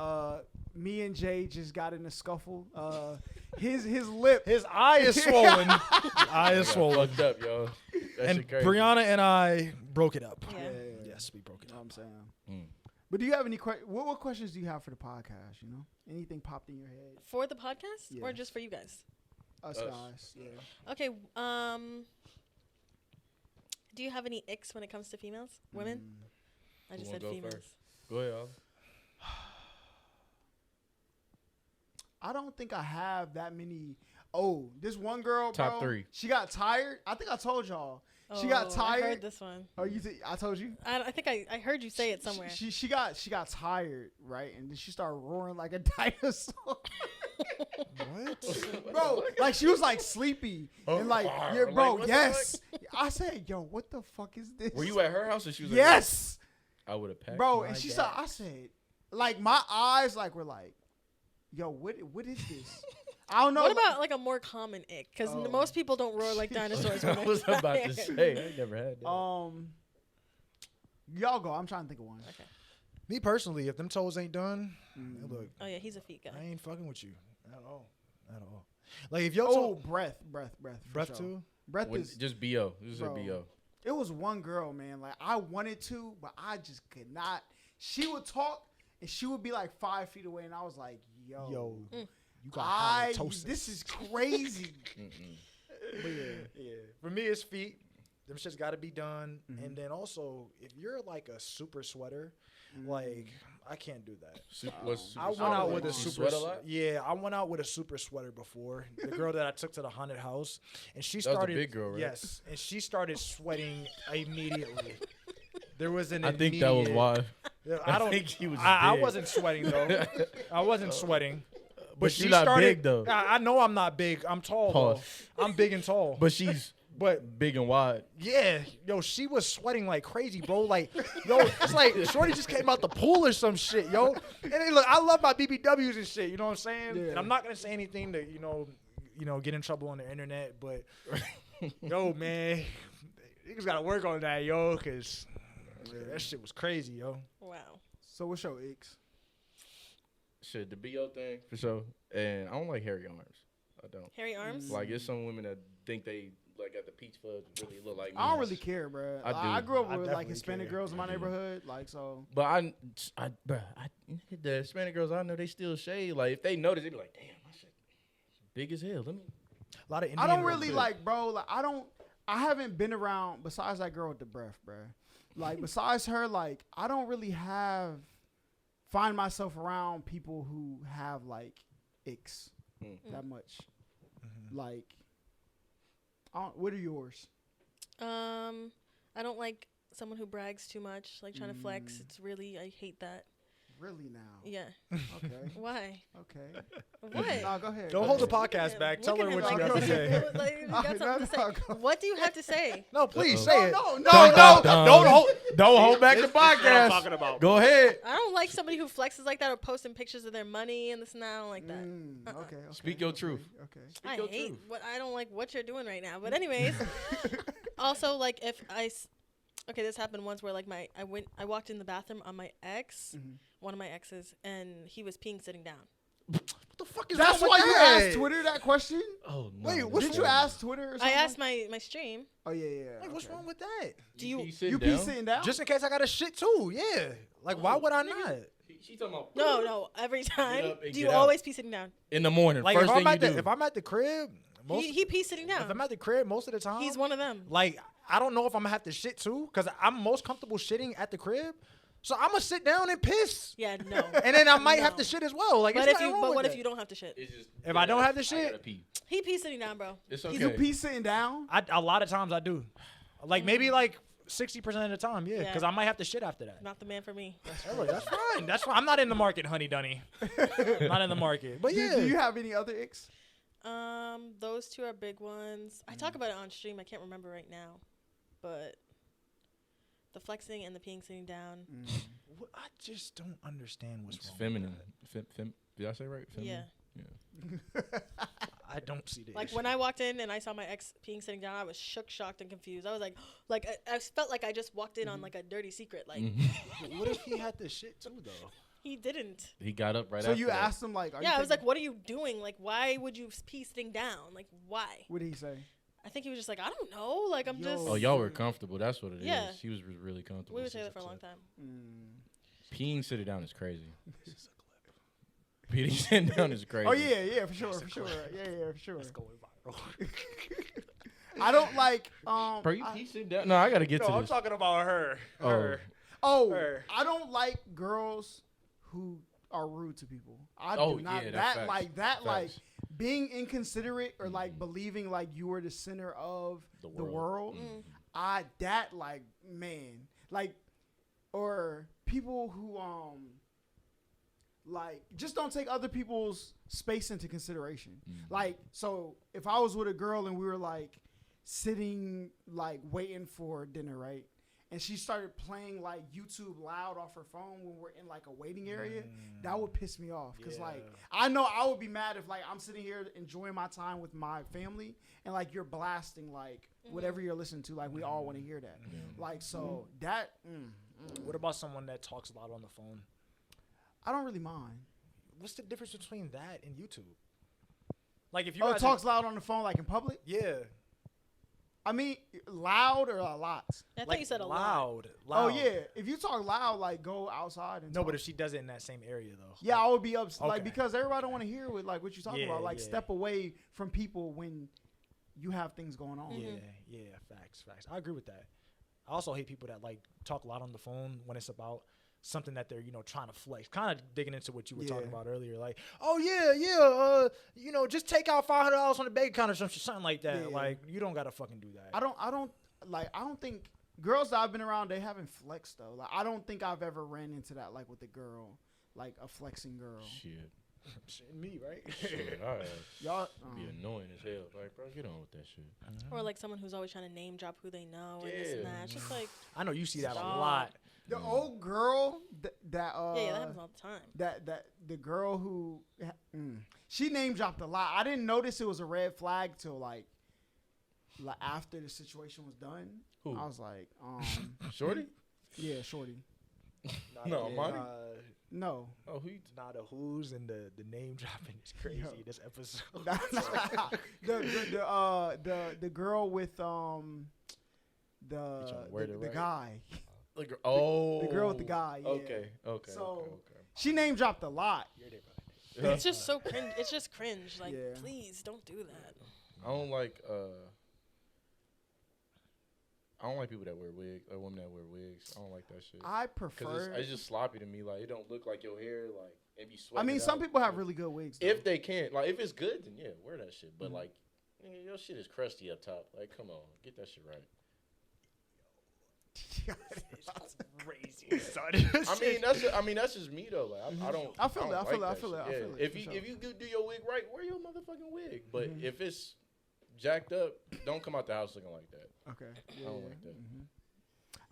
Me and Jay just got in a scuffle. His lip. His eye is swollen. His eye is swollen. Fucked up, yo. That And shit crazy. Brianna and I broke it up. Yeah. Yes, we broke it You know what up. I'm saying? Mm. But do you have any what questions do you have for the podcast? You know, anything popped in your head? For the podcast or Yeah. just for you guys? Us Us. guys, yeah. Okay. Do you have any icks when it comes to females, women? I Who just wanna said go females. first? Go ahead, y'all. I don't think I have that many. Oh, this one girl, Top bro, 3. She got tired. I think I told y'all. She Oh, got I tired. heard this one. Oh, I told you. I think I heard you say it somewhere. She got tired, right? And then she started roaring like a dinosaur. What? Bro, like she was like sleepy. And like, yeah, Like, bro, what the yes. I said, yo, what the fuck is this? Were you at her house or she was? Yes. Like, I would have packed. Bro, my and she gas. said, I said, like my eyes like were like, yo, what is this? I don't know. What about like a more common ick? Because Oh. most people don't roar like dinosaurs. When I was they're about to tired. say. I never had that. y'all go. I'm trying to think of one. Okay. Me personally, if them toes ain't done, look, Oh yeah, he's a feet guy. I ain't fucking with you at all. At all. Like if your Oh, toe, breath. for breath sure. too. Breath When- is just bo. This is a Bro. bo. It was one girl, man. Like I wanted to, but I just could not. She would talk, and she would be like 5 feet away, and I was like, "Yo, You got halitosis. this is crazy." But yeah. For me, it's feet. Them shit's got to be done. And then also, if you're like a super sweater, like I can't do that. I went out with a super sweat a lot. Yeah, I went out with a super sweater before. The girl that I took to the haunted house, and she That was the started. big girl, right? Yes, and she started sweating immediately. there was an I think that was immediate- why. I don't think he was I big. wasn't sweating though. I wasn't sweating. But she you're not started, big though. I know I'm not big. I'm tall Pause. though. I'm big and tall. But she's But big and wide. yeah, yo, she was sweating like crazy, bro. Like, yo, it's like Shorty just came out the pool or some shit, yo. And then, look, I love my BBWs and shit. You know what I'm saying? Yeah. And I'm not gonna say anything to get in trouble on the internet, but yo, man, niggas gotta work on that, yo, cause that shit was crazy, yo. Wow. So what's your icks? Shit, the BO thing for sure. And I don't like hairy arms. I don't. Hairy arms? Like, it's some women that think they like got the peach fuzz really look like me. I don't really care, bro. I do. I grew up I with like definitely Hispanic care. girls in my I do. neighborhood, like so. But the Hispanic girls I know, they still shave. Like, if they notice, they be like, damn, my shit big as hell. Let me. A lot of Indian I don't girls really do. like, bro. Like, I haven't been around besides that girl with the breath, bro. Like, besides her, like, I don't really find myself around people who have like icks that much. Like, what are yours? I don't like someone who brags too much, like trying to flex. It's really, I hate that. Really now? Yeah. Okay. Why? Okay. What? No, go ahead. Don't go hold the ahead. podcast back. Tell Look her at what him you like got to this. say. Like, you got No, something to no, say. go. What do you have to say? No, please Uh-oh. say it. Don't hold back the This is what I'm podcast. talking about. Go ahead. I don't like somebody who flexes like that or posting pictures of their money and this and that. I don't like that. Okay. Speak your truth. Okay. I your hate truth. what I don't like what you're doing right now. But anyways, also like if okay, this happened once where like I walked in the bathroom on my ex, one of my exes, and he was peeing sitting down. What the fuck is That's wrong why with you that? asked Twitter that question? Oh, no. Wait, what's Did you ask Twitter or I something? asked my stream. Oh, yeah. Like, what's wrong with that? Do you? You be sitting down? Just in case I got a shit too. Yeah. Like, why would I not? She talking about. No. Every time. up and Do you get out. always pee sitting down? In the morning. Like, First if thing I'm you at do. if I'm at the crib, He pees sitting if down. I'm at the crib most of the time, He's one of them. like, I don't know if I'm gonna have to shit too, because I'm most comfortable shitting at the crib. So I'm gonna sit down and piss, Yeah, no. and then I might have No. to shit as well. Like, But it's if you, nothing wrong but with what if that. you don't have to shit? It's just, If I don't have the I shit, gotta pee. He pees sitting down, bro. It's You okay. pee sitting down? a lot of times I do. Like maybe like 60% of the time, yeah, Yeah. because I might have to shit after that. Not the man for me. That's fine. That's fine. I'm not in the market, honey dunny. Not in the market. But yeah. Do you have any other icks? Those two are big ones. I talk about it on stream. I can't remember right now, but the flexing and the peeing sitting down. I just don't understand what's It's wrong. feminine. Did I say right? Feminine? Yeah. I don't see the Like issue. when I walked in and I saw my ex peeing sitting down, I was shook, shocked, and confused. I was like I felt like I just walked in on like a dirty secret. Like What if he had the shit too, though? he didn't. He got up right So after you that. asked him, like, are you Yeah, I was taking- like, what are you doing? Like, why would you pee sitting down? Like, why? What did he say? I think he was just like, I don't know. Like, I'm Yo. just. Oh, y'all were comfortable. That's what it is. Yeah. She was really comfortable. We were together for a long time. Peeing sitting down is crazy. Peeing sitting down is crazy. Oh, yeah, for sure. Yeah, for sure. It's going viral. I don't like, Bro, you pee sitting down? No, I gotta get No, to I'm this. talking about her. Oh. Her. Her. I don't like girls who are rude to people. I Oh, do not. yeah, that's that, facts. like, that, like, Facts. being inconsiderate or, like, believing, like, you are the center of The the world. world. That, like, man. Like, or people who, like, just don't take other people's space into consideration. Like, so if I was with a girl and we were like sitting, like waiting for dinner, right? And she started playing like YouTube loud off her phone when we're in like a waiting area, that would piss me off. Cause like, I know I would be mad if like I'm sitting here enjoying my time with my family and like you're blasting like whatever you're listening to, like we all want to hear that. Like, so that, What about someone that talks a lot on the phone? I don't really mind. What's the difference between that and YouTube? Like if you Oh, guys talks loud on the phone like in public? yeah, I mean, loud or a lot? I thought like you said a lot. loud. Oh yeah, if you talk loud, like go outside and No, talk. but if she does it in that same area though. Yeah, I would be upset, like Okay. because everybody don't want to hear what you're talking Yeah, about. Like yeah. step away from people when you have things going on. Yeah, facts. I agree with that. I also hate people that like talk a lot on the phone when it's about something that they're, trying to flex. Kind of digging into what you were talking Yeah. about earlier. Like, oh yeah, just take out $500 on the bank account or something like that. Yeah. Like, you don't gotta fucking do that. I don't think girls that I've been around, they haven't flexed though. Like I don't think I've ever ran into that like with a girl, like a flexing girl. Shit. Me, right? Shit, Y'all be annoying as hell. Like, bro, get on with that shit. Or like someone who's always trying to name drop who they know and this and that. It's just like I know you see that a Stop. lot. the old girl that yeah, that happens all the time. that the girl who she name dropped a lot. I didn't notice it was a red flag till like after the situation was done. Who? I was like, Shorty? yeah, shorty. No, Monty? No. Oh, who you Nah, the who's and the name dropping is crazy Yo. this episode. the girl with trying to wear the it right? guy. The girl with the guy. Yeah. Okay. So she name dropped a lot. It's just so cringe. It's just cringe. Like, Yeah. please don't do that. I don't like people that wear wigs or women that wear wigs. I don't like that shit. I Cause prefer. it's just sloppy to me. Like it don't look like your hair. Like it be sweating. I mean, some people have really good wigs. Though. If they can, like if it's good, then yeah, wear that shit. But like, nigga, your shit is crusty up top. Like, come on, get that shit right. Crazy, son. I mean that's just me though. Like I don't. I feel don't that. I feel like that. shit. I feel it. If for you sure. if you do your wig right, wear your motherfucking wig. But if it's jacked up, don't come out the house looking like that. Okay. I don't like that.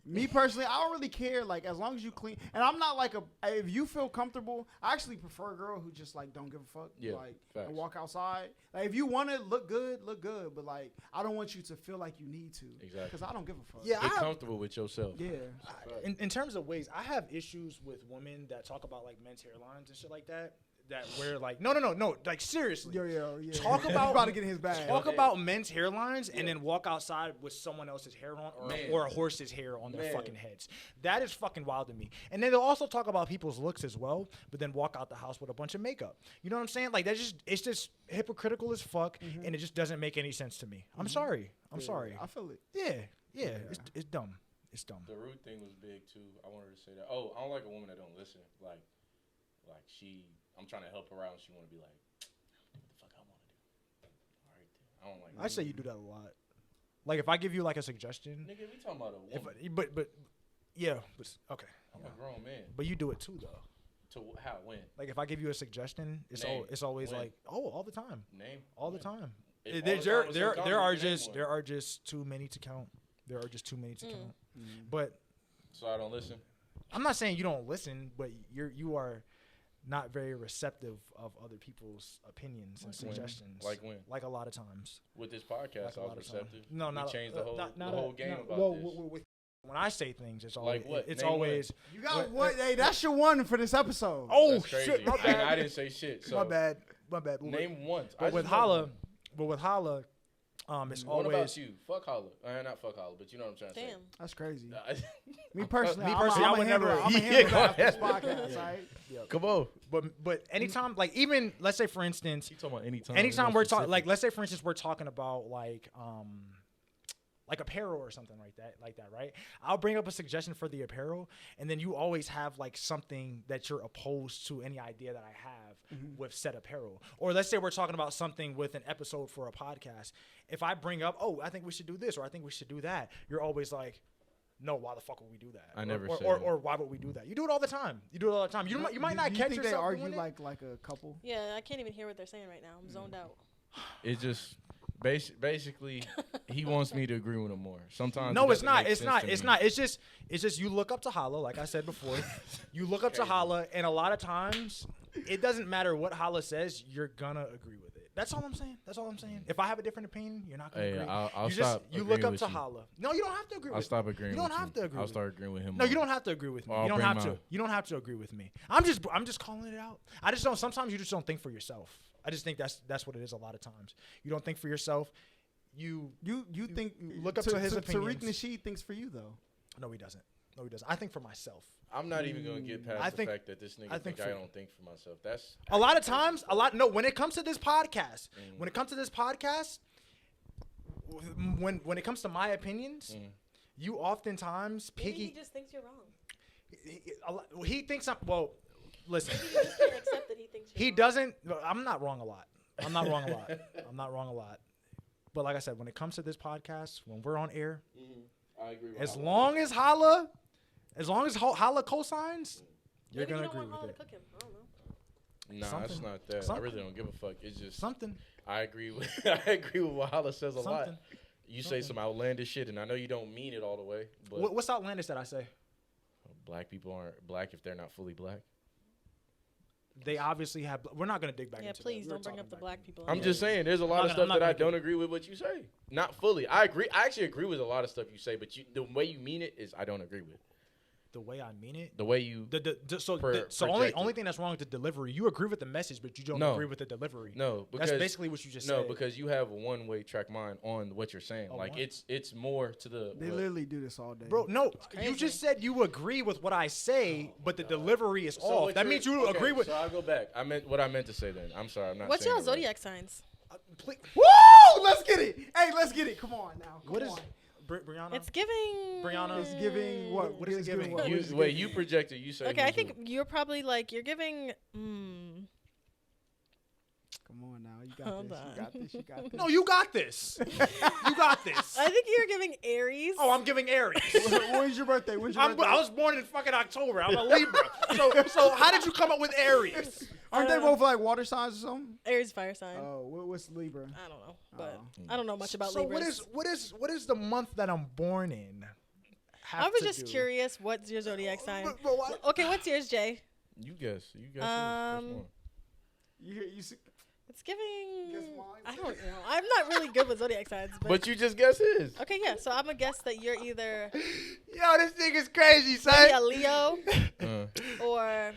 Me personally, I don't really care. Like as long as you clean, and I'm not like if you feel comfortable, I actually prefer a girl who just like don't give a fuck. Yeah, Like facts. and walk outside. Like if you want to look good. But like I don't want you to feel like you need to. Exactly. Because I don't give a fuck. Yeah, Get comfortable with yourself. Yeah. in terms of wigs, I have issues with women that talk about like men's hairlines and shit like that. That wear like no, like seriously. Yeah. Talk He's about about to get in his bag. Talk about men's hairlines and then walk outside with someone else's hair on or a horse's hair on their fucking heads. That is fucking wild to me. And then they'll also talk about people's looks as well, but then walk out the house with a bunch of makeup. You know what I'm saying? Like it's just hypocritical as fuck, and it just doesn't make any sense to me. I'm sorry. I'm sorry. I feel it. Yeah. It's dumb. It's dumb. The rude thing was big too. I wanted to say that. Oh, I don't like a woman that don't listen. Like I'm trying to help her out, and she want to be like, what the fuck I want to do. All right, then. I don't like. I say you do that a lot. Like if I give you like a suggestion, Nigga, we talking about a woman. Okay. I'm a grown man. But you do it too though. To how? When? Like if I give you a suggestion, it's Name. always When? like, oh, all the time. Name? All the When? time. If all the There time was so common, are you can name just one. there are just too many to count. But So I don't listen. I'm not saying you don't listen, but you are not very receptive of other people's opinions and when? suggestions. Like when? Like a lot of times. With this podcast, Like a I was lot of times. receptive. No, we not changed the not whole game about well, this. when I say things, it's always Like what? it's Name always You got one. Hey, that's your one for this episode. oh That's crazy. shit, my And bad. I didn't say shit. So my bad. Name one. But with Holla, it's What always about you? Fuck Holla. Not fuck Holla, but you know what I'm trying to Damn. That's crazy. say. Me personally, I would never. I'm a Yeah, handle go that this ahead. podcast, right? Come on. But anytime, like even let's say for instance, You talking about anytime? anytime we're talking, like let's say for instance we're talking about like apparel or something like that, right? I'll bring up a suggestion for the apparel, and then you always have like something that you're opposed to any idea that I have with said apparel. Or let's say we're talking about something with an episode for a podcast. If I bring up, oh, I think we should do this, or I think we should do that, you're always like, no, why the fuck would we do that? I never or, said or, that. or why would we do that? You do it all the time. You might not Do you catch think yourself they argue doing it. like a couple? Yeah, I can't even hear what they're saying right now. I'm zoned out. It just basically he wants me to agree with him more. Sometimes No, it it's doesn't not. make It's sense not. to It's me. not. It's just you look up to Holla, like I said before. You look up to Holla, and a lot of times it doesn't matter what Holla says, you're gonna agree with it. That's all I'm saying. If I have a different opinion, you're not gonna Hey, agree. I'll you stop you agreeing look up with to you. Holla. No, you don't have to agree I'll with stop me. agreeing You don't with have to agree I'll with start agreeing with him No, more. you don't have to agree with me. I'll You don't bring have to. mine. You don't have to agree with me. I'm just calling it out. I just don't. Sometimes you just don't think for yourself. I just think that's what it is. A lot of times you don't think for yourself. You think look up to his Tariq opinions. Nasheed thinks for you though. No, he doesn't. I think for myself. I'm not even gonna get past I the think- fact that this nigga I think think I for- don't think for myself. That's A lot of times, when it comes to this podcast, when it comes to my opinions, you oftentimes Maybe piggy. he just thinks you're wrong. He thinks I'm, well, listen, Maybe you just can't accept that he thinks you're he wrong. doesn't, I'm not wrong a lot. I'm not wrong a lot. But like I said, when it comes to this podcast, when we're on air, I agree with As Holla. long as Holla cosigns, you're Maybe gonna you don't agree want with Holla it. to cook him. I don't know. Nah, Something. it's not that. I Something. really don't give a fuck. It's just Something. I agree with I agree with what Holla says a lot. Something. You say some outlandish shit, and I know you don't mean it all the way, but What's outlandish that I say? black people aren't black if they're not fully black. They obviously have. We're not gonna dig back Yeah, into please that. We were don't bring talking up the back black then. people. I'm just saying, there's a lot of I'm stuff not that I gonna don't agree with what you say. Not fully. I agree. I actually agree with a lot of stuff you say, but the way you mean it is I don't agree with. The way I mean it. The way you So project only it. thing that's wrong with the delivery. You agree with the message, but you don't No. agree with the delivery. no, because That's basically what you just no, said. because you have a one-way track mind on what you're saying. A Like what? it's more to the They what- literally do this all day. Bro, no, crazy. you just said you agree with what I say, but the delivery is So off. what That you're- means you okay, agree with. So I'll go back. I meant what I meant to say then. I'm sorry. I'm not. What's saying y'all it right. zodiac signs? Please, Woo! Let's get it. Hey, let's get it. Come on now. Come what is on. Brianna? It's giving. Brianna. It's giving what? What is It's it giving? what? You, What is it wait, giving? you projected. You said. Okay, I who's think who. you're probably like you're giving. Come on now. You got Hold this. on. You got this. You got this. No, you got this. You got this. I think you're giving Aries. Oh, I'm giving Aries. When's your birthday? When's your birthday? I was born in fucking October. I'm a Libra. So how did you come up with Aries? Aren't they both like water signs or something? Aries fire sign. Oh, what's Libra? I don't know, but Oh. I don't know much about So Libras. what is the month that I'm born in? I was just curious. What's your zodiac sign? But why- Okay, what's yours, Jay? You guess. You guess. Um, You see? It's giving. Guess mine? I don't know. I'm not really good with zodiac signs, But you just guess his. okay, yeah. So I'm gonna guess that you're either Yo, this nigga's crazy, maybe a son. Leo Uh, or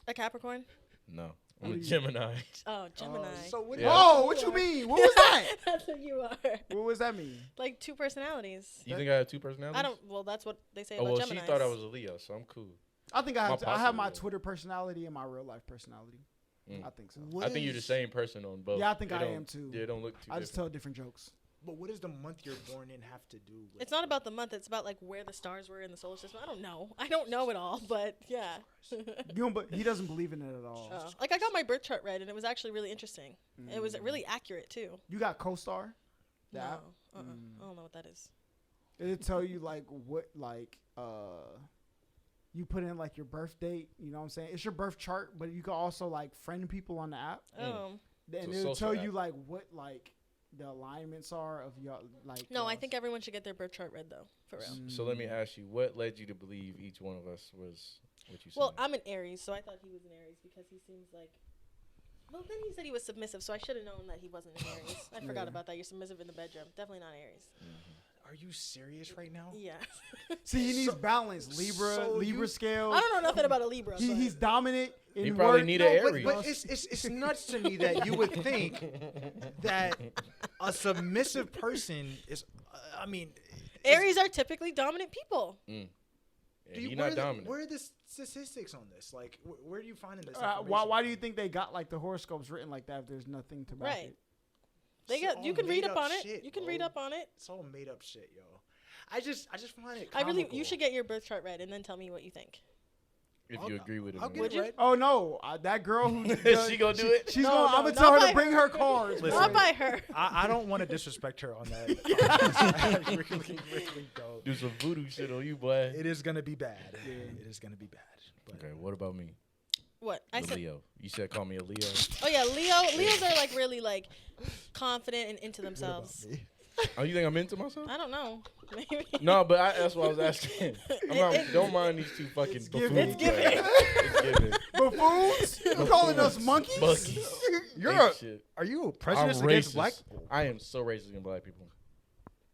a Capricorn. no, I'm a Gemini. Oh, Gemini. So what? Yeah. Oh, what you mean? What was that? That's what you are. What does that mean? Like two personalities. You think I have two personalities? I don't. Well, that's what they say Oh about well, Geminis. she thought I was a Leo, so I'm cool. I think I have possible, my yeah. Twitter personality and my real life personality. Mm. I think so. I think you're the same person on both. Yeah, I think They I don't- am too. They don't look too I just different. tell different jokes. But what does the month you're born in have to do with? It's not about the month. It's about like where the stars were in the solar system. I don't know. I don't know it all, but yeah. You don't, but he doesn't believe in it at all. Like I got my birth chart read, and it was actually really interesting. It was really accurate too. You got CoStar? The No, app? I don't know what that is. It'll tell you like what you put in like your birth date. You know what I'm saying? It's your birth chart, but you can also like friend people on the app, Oh and a it'll social tell you app. like what like the alignments are of your like. no, I yours. think everyone should get their birth chart read though, for real. So let me ask you, what led you to believe each one of us was what you said? Well, I'm an Aries, so I thought he was an Aries because he seems like. Well, then he said he was submissive, so I should have known that he wasn't an Aries. I forgot Yeah. about that. You're submissive in the bedroom. Definitely not Aries. Are you serious right now? Yeah. See, he needs balance. Libra, so Libra you- scale. I don't know nothing about a Libra. but He's dominant. In He probably work. need No, an but, Aries. but it's nuts to me that you would think that a submissive person is. I mean, Aries are typically dominant people. Yeah, do you, he where, not dominant. where are the statistics on this? Like, where are you finding this? Why information do you think they got like the horoscopes written like that if there's nothing to back Right. it? They It's got. all You can read made up on it. shit, You can bro. read up on it. It's all made up shit, yo. I just find it. I really. comical. You should get your birth chart read and then tell me what you think. If you agree with it, I'll or get not. it you? right. Oh no, that girl who She gonna do it? She's No, gonna. no, I'm gonna not tell her by to bring her. her cards. Listen. Not by her. I don't want to disrespect her on that. I really don't. Do some voodoo shit on you, boy. It is gonna be bad. It is gonna be bad. But Okay, what about me? What I The said. Leo. You said call me a Leo. Oh yeah, Leos are like really like confident and into themselves. Oh, you think I'm into myself? I don't know. Maybe. No, but that's what I was asking. Don't mind these two fucking It's buffoons. giving. It's giving. It's giving. Buffoons? You calling us monkeys? Monkeys. You're Ain't a, shit. are you I'm prejudiced against racist. black people? I am so racist against black people.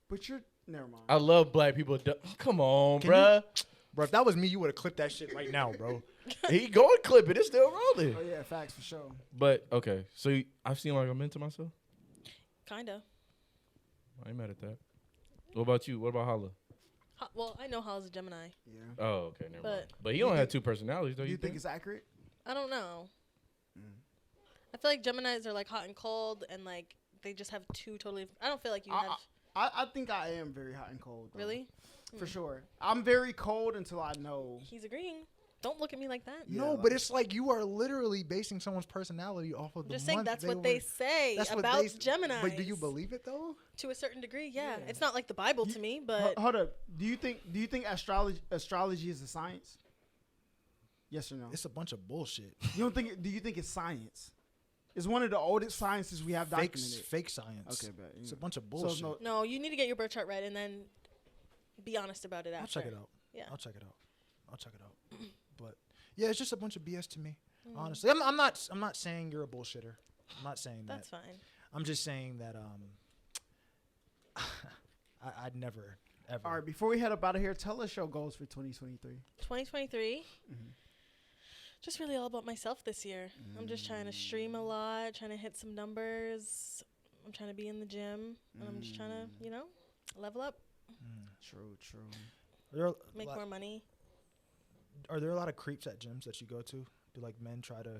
But you're never mind. I love black people. Come on, Can bruh. Bro, if that was me, you would have clipped that shit right now, bro. He go and clip it. It's still rolling. Oh yeah, facts for sure. But okay, so I seem like I'm into myself. Kinda. I ain't mad at that. What about you? What about Holla? Well, I know Hall's a Gemini. Yeah. Oh, okay, never mind. But But he don't have two personalities, though. Do you think it's accurate? I don't know. I feel like Geminis are like hot and cold, and like they just have two totally. I don't feel like you have. I think I am very hot and cold. Though. Really? For sure. I'm very cold until I know. He's agreeing. Don't look at me like that. No, but it's like you are literally basing someone's personality off of I'm the just saying month that's they what were- they say that's what about they- Gemini. But do you believe it though? To a certain degree, yeah. It's not like the Bible to me, but Hold up. Do you think astrology is a science? Yes or no? It's a bunch of bullshit. You don't think? Do you think it's science? It's one of the oldest sciences we have documented. Fake science. Okay, but It's a bunch of So bullshit. no, no, you need to get your birth chart right and then be honest about it after. I'll check it out. Yeah. I'll check it out. But yeah, it's just a bunch of BS to me. Honestly, I'm not saying you're a bullshitter. I'm not saying That's that. fine. I'm just saying that I'd never ever. all right. Before we head up out of here, tell us your goals for 2023. 2023. Just really all about myself this year. I'm just trying to stream a lot, trying to hit some numbers. I'm trying to be in the gym, and I'm just trying to, level up, True. make more money. Are there a lot of creeps at gyms that you go to? Do like men try to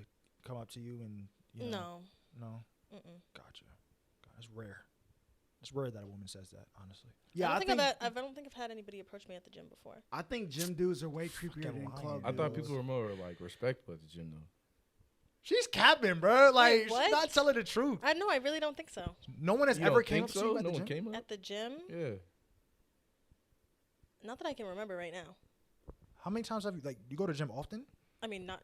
come up to you and No. No. Mm-mm. Gotcha. It's rare. It's rare that a woman says that. Honestly. Yeah, I don't think I've had anybody approach me at the gym before. I think gym dudes are way creepier Fucking than lying. club. I thought dudes. people were more like respectful at the gym though. She's capping, bro. Like Wait, what? she's not telling the truth. I really don't think so. No one has You ever don't came think up to you at No the one gym. came up. At the gym, Yeah. not that I can remember right now. How many times have you you go to gym often? I mean, not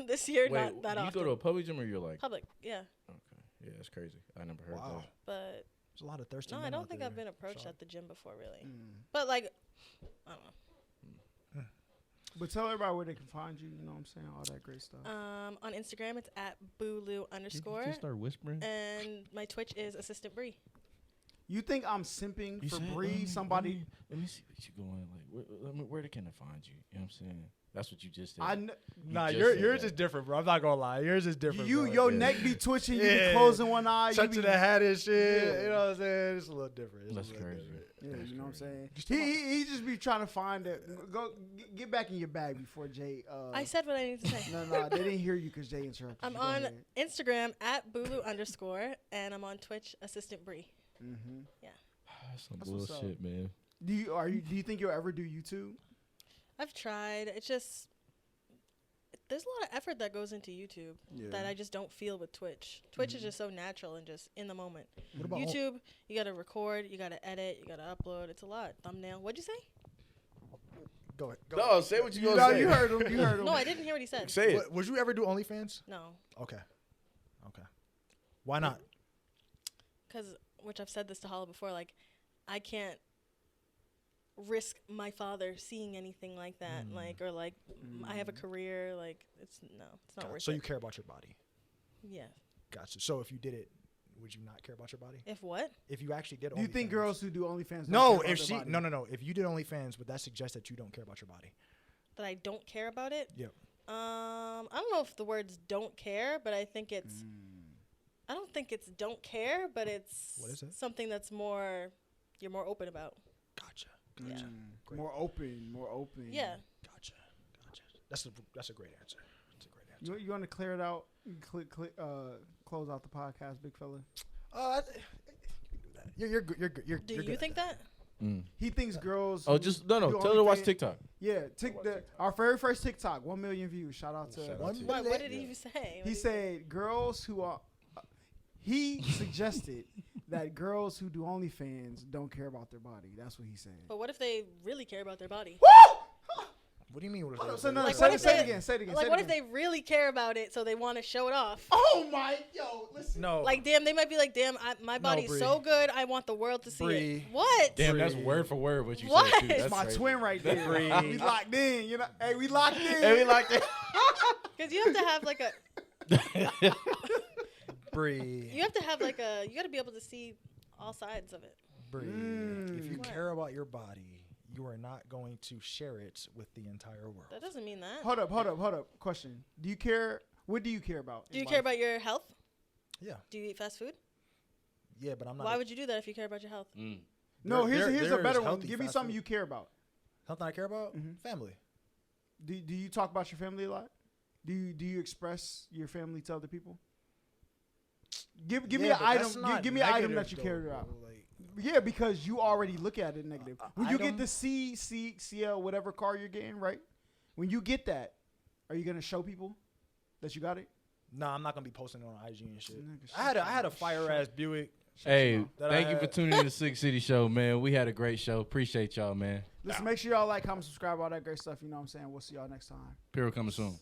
this year, Wait, not that do you often. go to a public gym or you're like? Public, yeah. Okay. Yeah, that's crazy. I never heard Wow. that. But There's a lot of thirsty no, I men don't out think there. I've been approached Sorry. at the gym before, really. Mm. But I don't know. But tell everybody where they can find you. You know what I'm saying? All that great stuff. On Instagram, it's at booloo_, Did you start whispering? and my Twitch is AssistantBri. You think I'm simping You for said, Bree? Somebody? Let me see what you going like. Where can I find you? You know what I'm saying? That's what you just said. Nah, just yours said yours that. is different, bro. I'm not gonna lie. Yours is different. You bro. your Yeah. neck be twitching. You Yeah. be closing one eye. touching you be, the hat and shit. Yeah. You know what I'm saying? It's a little different. It's a That's little crazy. different. Yeah, That's you know what I'm crazy. saying. He just be trying to find it. Go get back in your bag before Jay. I said what I need to say. No, they didn't hear you because Jay interrupted. I'm you. Go on ahead. Instagram at booloo_, and I'm on Twitch, AssistantBri. Mhm. That's some That's what's bullshit, man. Do you think you'll ever do YouTube? I've tried. It's just there's a lot of effort that goes into YouTube that I just don't feel with Twitch. Twitch is just so natural and just in the moment. What about YouTube, you gotta record, you gotta edit, you gotta upload. It's a lot. Thumbnail. What'd you say? Go ahead. Go No, say what you gonna No, say. you heard him. You heard him. No, I didn't hear what he said. Say it. What, would you ever do OnlyFans? No, Okay. Why not? because which I've said this to Hala before. Like, I can't risk my father seeing anything like that. Like, or like, I have a career. Like, it's not worth So it. you care about your body. Yeah. Gotcha. So if you did it, would you not care about your body? If what? If you actually did Do you think OnlyFans- girls who do OnlyFans? No, don't care if about she their body? no. If you did OnlyFans, would that suggest that you don't care about your body? That I don't care about it? Yep. I don't know if the words don't care, but I think it's I don't think it's don't care, but it's What is it? something that's you're more open about. Gotcha. Yeah. Great. More open. Yeah. Gotcha. That's a great answer. That's a great answer. You want to clear it out? Close out the podcast, big fella. You can do that. You're good. You're good. You're Do you're you good think at that? He thinks girls. Oh, who just do tell her to watch OnlyFans- TikTok. Yeah, our very first TikTok, 1 million views. Shout out to. Shout out One to you. What did he say? He said girls who are. He suggested that girls who do OnlyFans don't care about their body. That's what he said. But what if they really care about their body? What do you mean? What Hold is on, so that? no, Like, say what it if say it they- again. Say it again. Like, say it what if again. they really care about it, so they want to show it off? Oh my, listen. No. Like, damn, they might be like, damn, my body's Bree. so good, I want the world to see Bree. it. What? Damn, that's Bree. word for word what you What? said. Too. It's That's My crazy. twin right there. Bree. We locked in. You know, hey, we locked in. Hey, we like that. Because you have to have like Bree. you got to be able to see all sides of it. Bree. If you What? care about your body, you are not going to share it with the entire world. That doesn't mean that. Hold up. Question. Do you care? What do you care about? Do you care about your health? Yeah. Do you eat fast food? Yeah, but I'm not. Why would you do that if you care about your health? No, There- here's a there's better one. healthy Give me fast something food. you care about. Something I care about? Mhm. Family. Do you talk about your family a lot? Do you express your family to other people? Give me Yeah, an but item. that's not Give me an item negative, that you though, care bro. about. Like, Yeah, because you already look at it negative. When you item? get the CL, whatever car you're getting, right? When you get that, Are you gonna show people that you got it? Nah, I'm not gonna be posting on IG and shit. Nigga, I had a fire ass Buick. Hey, that thank I you for had. tuning in to Six City Show, man. We had a great show. Appreciate y'all, man. Listen, make sure y'all like, comment, subscribe, all that great stuff. You know what I'm saying? We'll see y'all next time. Pyro coming soon.